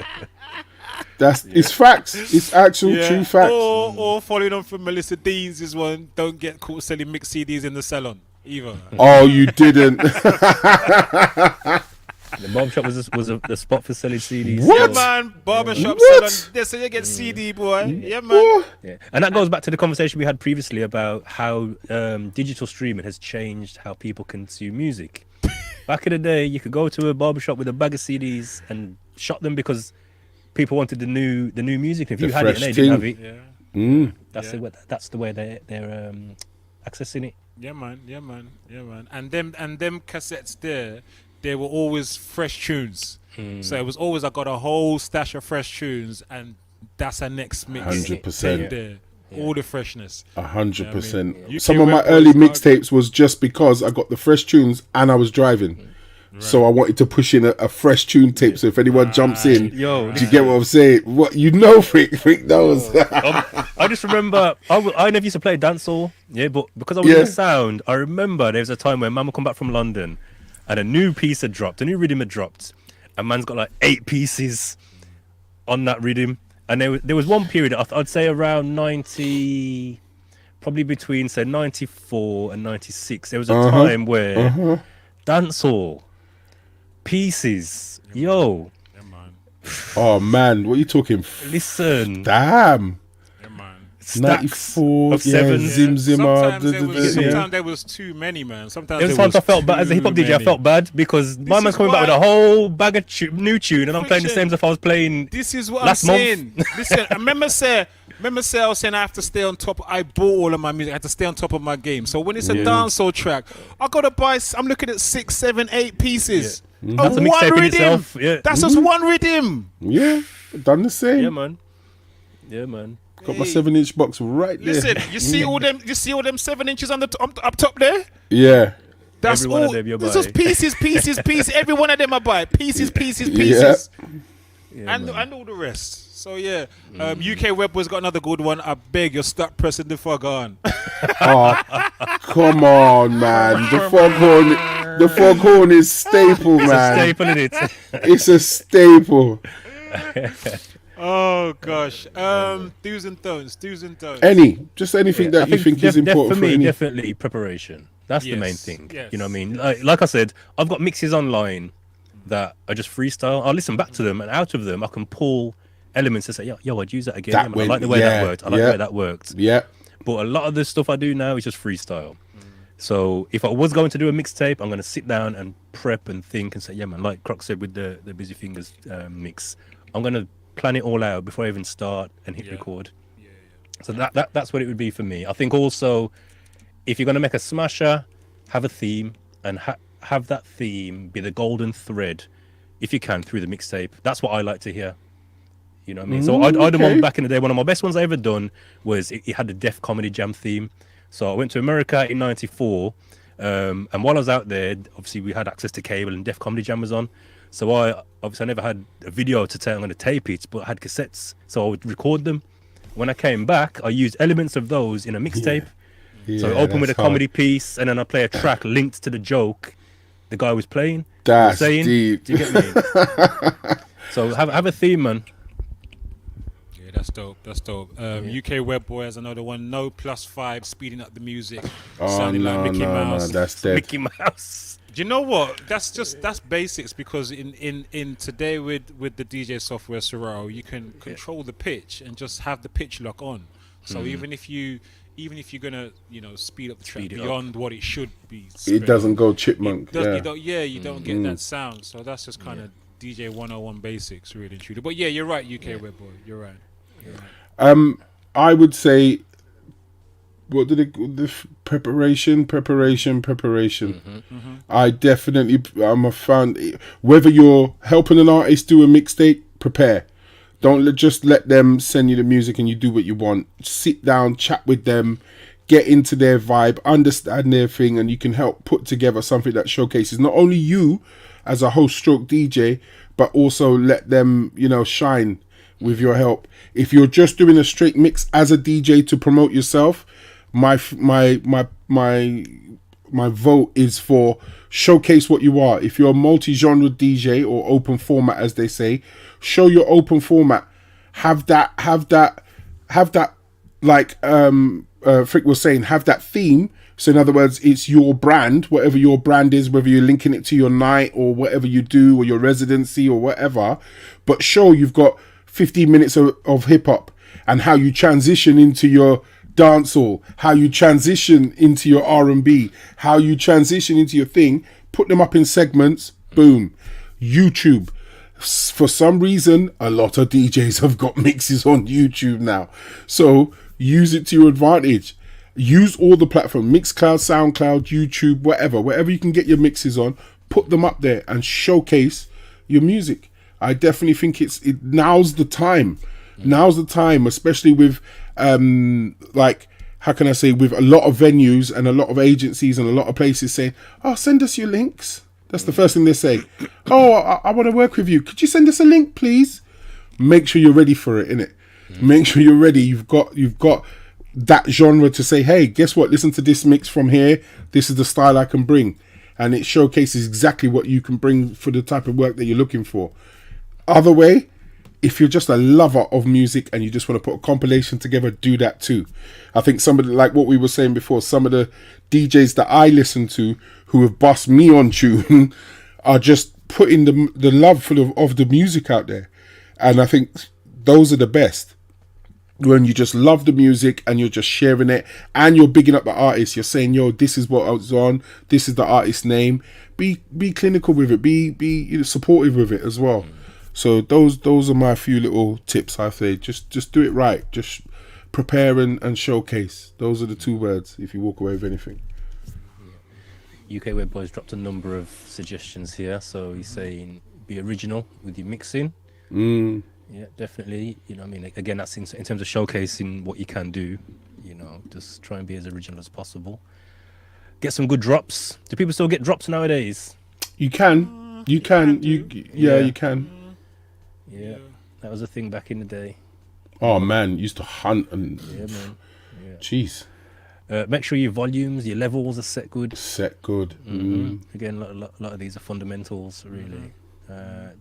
It's facts. It's actual true facts. Or following on from Melissa Dean's one, don't get caught selling mixed CDs in the salon either. Oh, you didn't. The barbershop was the spot for selling CDs. Yeah, man. Barbershop salon. They say you get CD, boy. Yeah, man. Yeah. And that goes back to the conversation we had previously about how digital streaming has changed how people consume music. Back in the day, you could go to a barbershop with a bag of CDs and shop them because people wanted the new music. If you had it and they didn't have it, that's the way they're accessing it. Yeah, man. And them cassettes there, they were always fresh tunes. So it was always I got a whole stash of fresh tunes, and that's our next mix. 100%. There. All the freshness. 100%. Some of my early mixtapes was just because I got the fresh tunes and I was driving. So I wanted to push in a fresh tune tape. So if anyone jumps in, do you get what I'm saying? What Freak knows. I just remember I never used to play dancehall, but because I was in the sound, I remember there was a time when Mama come back from London and a new piece had dropped, a new rhythm had dropped, and man's got like 8 pieces on that rhythm. And there was one period, I'd say around 90, probably between say 94 and 96. There was a time where dancehall pieces, yo. Yeah, man. Oh man, what are you talking? Listen, Damn. Yeah, man. 94 of sevens. Zim Zimmer. Sometimes there was too many, man. Sometimes I felt bad as a hip hop DJ. I felt bad because my man's coming back with a whole bag of new tune, and I'm playing the same as if I was playing. This is what last I'm saying. Listen, I remember say I was saying I have to stay on top. I bought all of my music. I had to stay on top of my game. So when it's a dancehall track, I gotta buy. I'm looking at 6, 7, 8 pieces. That's a mixtape in itself. Yeah, that's just one rhythm. Yeah, done the same. Yeah, man. Got my 7-inch box right there. Listen, you see all them 7 inches on the up top there? Yeah. That's every one all. of them you buy. This is pieces. Every one of them I buy. Pieces. Yeah, and all the rest. So yeah, UK Web Boy's got another good one. I beg you, stop pressing the fog on. Oh, come on, man. The foghorn is staple, man. It's a staple in it. It's a staple. Oh gosh. Do's and don'ts. Just anything that you think is important for for me. any. Definitely preparation. That's the main thing. Yes. You know what I mean? Like I said, I've got mixes online that I just freestyle. I'll listen back to them, and out of them, I can pull elements to say, yo, I'd use that again. I like the way that worked. I like the way that worked. Yeah. But a lot of the stuff I do now is just freestyle. So if I was going to do a mixtape, I'm going to sit down and prep and think and say, yeah, man, like Croc said with the Busy Fingers mix, I'm going to plan it all out before I even start and hit record. So that's what it would be for me. I think also, if you're going to make a smasher, have a theme and have that theme be the golden thread, if you can, through the mixtape. That's what I like to hear. You know what I mean? So I had one back in the day. One of my best ones I ever done was it had the Def Comedy Jam theme. So I went to America in '94, and while I was out there, obviously we had access to cable and Def Comedy Jam was on. So I never had a video to say I'm going to tape it, but I had cassettes, so I would record them. When I came back, I used elements of those in a mixtape. So I open with a comedy piece, and then I play a track linked to the joke the guy was playing. That's saying, deep. Do you get me? So have a theme, man. Yeah, that's dope. UK Web Boy has another one. No +5, speeding up the music, sounding like Mickey Mouse. That's dead. Mickey Mouse. Do you know what? That's basics, because in today with the DJ software Serato, you can control the pitch and just have the pitch lock on. So even if you're gonna speed up the track beyond what it should be, it doesn't go chipmunk. You don't get that sound. So that's just kind of DJ 101 basics, really and truly. But yeah, you're right, UK Web Boy. You're right. I would say what did it preparation. I definitely I'm a fan. Whether you're helping an artist do a mixtape, prepare. Don't just let them send you the music and you do what you want. Sit down, chat with them, get into their vibe, understand their thing, and you can help put together something that showcases not only you as a host stroke DJ, but also let them, shine with your help. If you're just doing a straight mix as a DJ to promote yourself, my vote is for showcase what you are. If you're a multi-genre DJ or open format, as they say, show your open format. Have that like Frick was saying, have that theme. So in other words, it's your brand, whatever your brand is, whether you're linking it to your night or whatever you do or your residency or whatever, but show you've got 15 minutes of hip hop and how you transition into your dancehall, how you transition into your R&B, how you transition into your thing, put them up in segments, boom. YouTube. For some reason, a lot of DJs have got mixes on YouTube now. So use it to your advantage. Use all the platforms, Mixcloud, SoundCloud, YouTube, wherever you can get your mixes on, put them up there and showcase your music. I definitely think now's the time. Now's the time, especially with with a lot of venues and a lot of agencies and a lot of places saying, "Oh, send us your links." That's the first thing they say. "Oh, I want to work with you. Could you send us a link, please?" Make sure you're ready for it, innit? Make sure you're ready. You've got that genre to say, "Hey, guess what? Listen to this mix from here. This is the style I can bring." And it showcases exactly what you can bring for the type of work that you're looking for. Other way, if you're just a lover of music and you just want to put a compilation together, do that too. I think somebody, like what we were saying before, some of the DJs that I listen to who have bossed me on tune are just putting the love of the music out there. And I think those are the best. When you just love the music and you're just sharing it and you're bigging up the artist, you're saying, "Yo, this is what I was on, this is the artist's name." Be clinical with it, be supportive with it as well. So those are my few little tips. I say just do it right. Just prepare and showcase. Those are the two words if you walk away with anything. UK Web Boys dropped a number of suggestions here. So he's saying be original with your mixing. Yeah, definitely. Again, that's in terms of showcasing what you can do. Just try and be as original as possible. Get some good drops. Do people still get drops nowadays? You can. You can. You can. Yeah, that was a thing back in the day. Oh man, used to hunt and. Yeah, man. Yeah. Jeez. Make sure your volumes, your levels are set good. Mm-hmm. Again, a lot of these are fundamentals, really.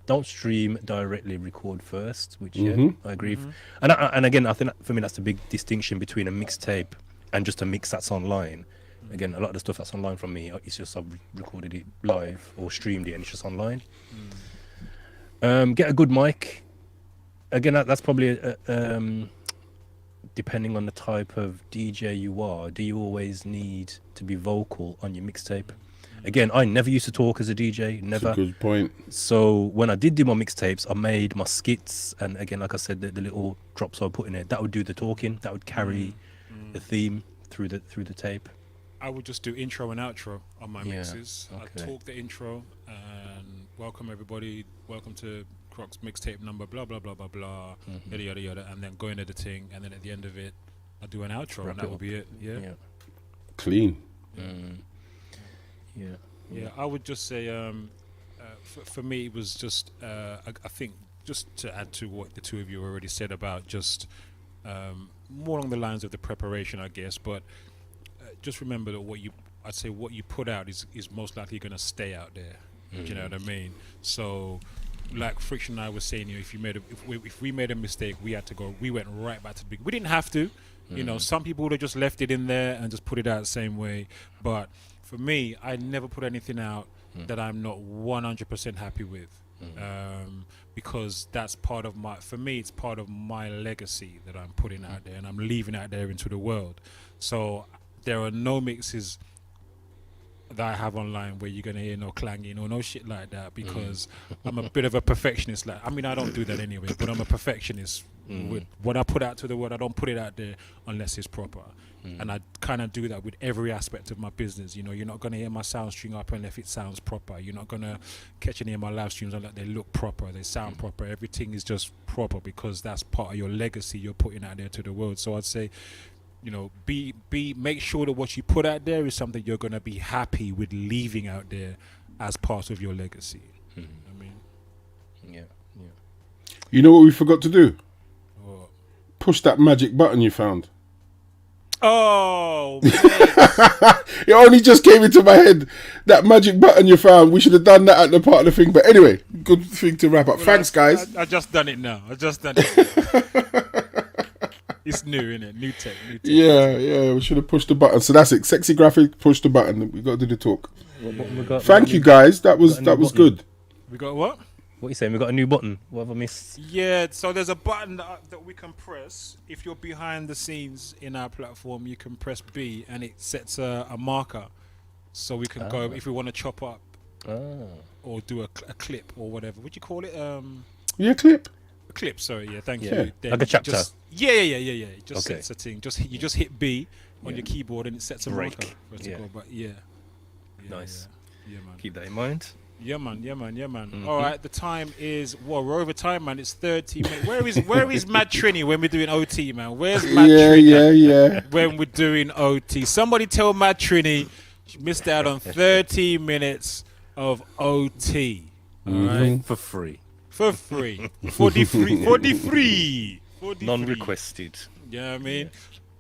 Don't stream directly, record first, which I agree. And again, I think for me that's the big distinction between a mixtape and just a mix that's online. Again, a lot of the stuff that's online from me, it's just I've recorded it live or streamed it and it's just online. Get a good mic. Again, that's probably depending on the type of DJ you are. Do you always need to be vocal on your mixtape? Again, I never used to talk as a DJ, never. That's a good point. So when I did do my mixtapes, I made my skits, and again, like I said, the little drops I put in it, that would do the talking, that would carry the theme through the tape. I would just do intro and outro on my mixes. Okay. I'd talk the intro and welcome everybody, welcome to Croc's mixtape number, blah, blah, blah, blah, blah, yada, yada, yada, and then go into the thing, and then at the end of it, I'd do an outro, and that would be it. Yeah. Clean. Yeah, I would just say, for me, it was just, I think, just to add to what the two of you already said about just more along the lines of the preparation, I guess, but just remember that what you put out is most likely going to stay out there. Do you know what I mean? So, like Friction and I were saying, if we made a mistake, we went right back to the beginning. We didn't have to. Some people would have just left it in there and just put it out the same way, but for me, I never put anything out that I'm not 100% happy with, because that's part of it's part of my legacy that I'm putting out there and I'm leaving out there into the world. So there are no mixes that I have online where you're gonna hear no clanging or no shit like that, because I'm a bit of a perfectionist. Like, I mean, I don't do that anyway, but I'm a perfectionist. With what I put out to the world, I don't put it out there unless it's proper. And I kind of do that with every aspect of my business. You know, you're not gonna hear my sound string up unless it sounds proper. You're not gonna catch any of my live streams unless they look proper, they sound proper. Everything is just proper because that's part of your legacy you're putting out there to the world. So I'd say, you know, make sure that what you put out there is something you're gonna be happy with leaving out there as part of your legacy. I mean, Yeah. You know what we forgot to do? what? Push that magic button you found. Oh, It only just came into my head. That magic button you found. We should have done that at the part of the thing. But anyway, good thing to wrap up. Thanks, guys. I just done it now. It's new, innit? New tech. Yeah. We should have pushed the button. So that's it. Sexy graphic. Push the button. We got to do the talk. Thank you, guys. That was good. We got what? What are you saying? We got a new button. What have I missed? Yeah, so there's a button that we can press. If you're behind the scenes in our platform, you can press B and it sets a marker. So we can go, if we want to chop up or do a clip or whatever. What do you call it? Yeah, clip. A clip, sorry. Yeah, thank Yeah. you. Then Like a chapter. Yeah. It just Okay. sets a thing. You just hit B on your keyboard and it sets a Break. marker for us to go. But yeah. Nice. Yeah, man. Keep that in mind. Yeah, man. All right, the time is we're over time, man. It's 30 minutes. Where is Mad Trini when we're doing OT, man? Where's Mad Trini? Yeah. When we're doing OT? Somebody tell Mad Trini she missed out on 30 minutes of OT. All right, For free. for free. For the free. Non-requested. You know what I mean?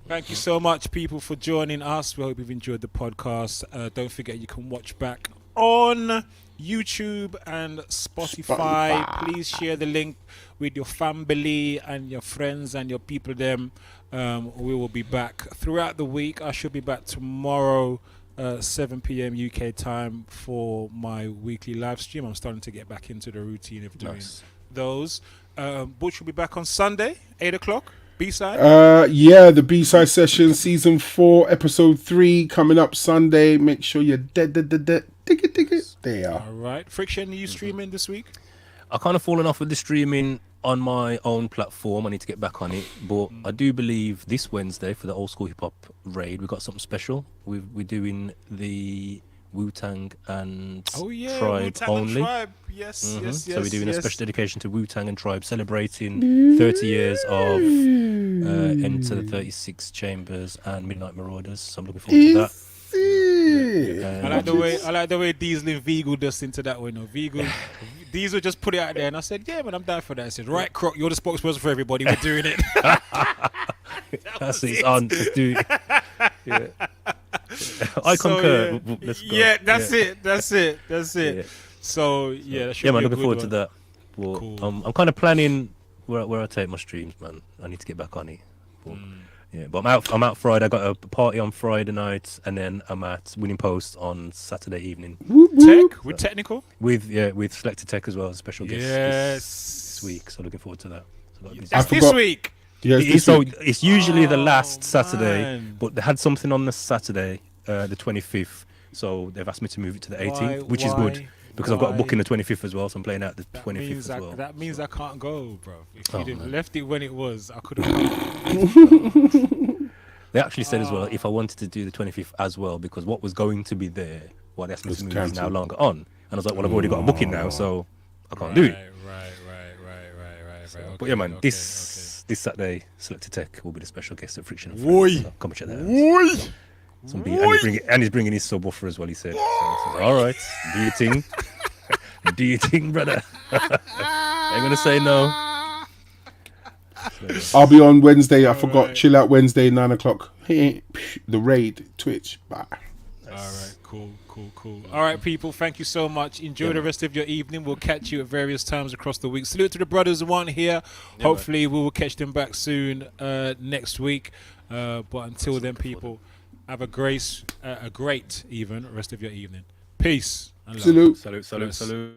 Thank you so much, people, for joining us. We hope you've enjoyed the podcast. Don't forget you can watch back on YouTube and Spotify. Please share the link with your family and your friends and your people. We will be back throughout the week. I should be back tomorrow, 7 p.m. UK time for my weekly live stream. I'm starting to get back into the routine of doing those. Butch will be back on Sunday, 8 o'clock. B-side? The B-side session, season 4, episode 3, coming up Sunday. Make sure you're dig it. There. All right. Friction, are you streaming this week? I kind of fallen off with the streaming on my own platform. I need to get back on it. But I do believe this Wednesday for the Old School Hip Hop Raid, we've got something special. We're doing the Wu-Tang and Tribe Wu-Tang only. And Tribe. Yes. So we're doing a special dedication to Wu-Tang and Tribe, celebrating 30 years of Enter the 36 Chambers and Midnight Marauders. So I'm looking forward to that. I like the way Diesel and Vigil does into that one. Diesel just put it out there, and I said, "Yeah, man, I'm down for that." I said, "Right, Croc, you're the spokesperson for everybody. We're doing it." That's it. It's on. Let's do it. Yeah. I concur. Yeah. Let's go. Yeah, that's it. Yeah. So that should Yeah, man, be a looking good forward one. to that. Well, Cool. I'm kind of planning where I take my streams, man. I need to get back on it. But, yeah, but I'm out Friday. I got a party on Friday night, and then I'm at Winning Post on Saturday evening Tech with technical. with Selected Tech as well, as a special guest this week. So looking forward to that. So that'll be That's I this forgot- week. Yeah, it's usually the last Saturday, man. but they had something on the Saturday, the 25th. So they've asked me to move it to the 18th, which is good because I've got a booking the 25th as well. So I'm playing out the 25th as well. That means I can't go, bro. If you'd have man. left it when it was, I could have. They actually said as well if I wanted to do the 25th as well, because what was going to be there, what they asked me to move is now longer on. And I was like, well, I've already got a booking now, so I can't do it. Right. But yeah, man, Okay, this Saturday, Selected Tech will be the special guest at Friction. Oi. So come and check that out. And he's bringing his subwoofer as well, he said. So I said, all right, do your thing. Do your thing, brother. Ain't going to say no. I'll be on Wednesday. I forgot. Chill out Wednesday, 9 o'clock. The Raid, Twitch. Bye. All right, cool. All right, people, thank you so much. Enjoy the rest of your evening. We'll catch you at various times across the week. Salute to the brothers who aren't here. Hopefully, we will catch them back soon next week. But until then, people, have a great even rest of your evening. Peace. And love. Salute. Salute.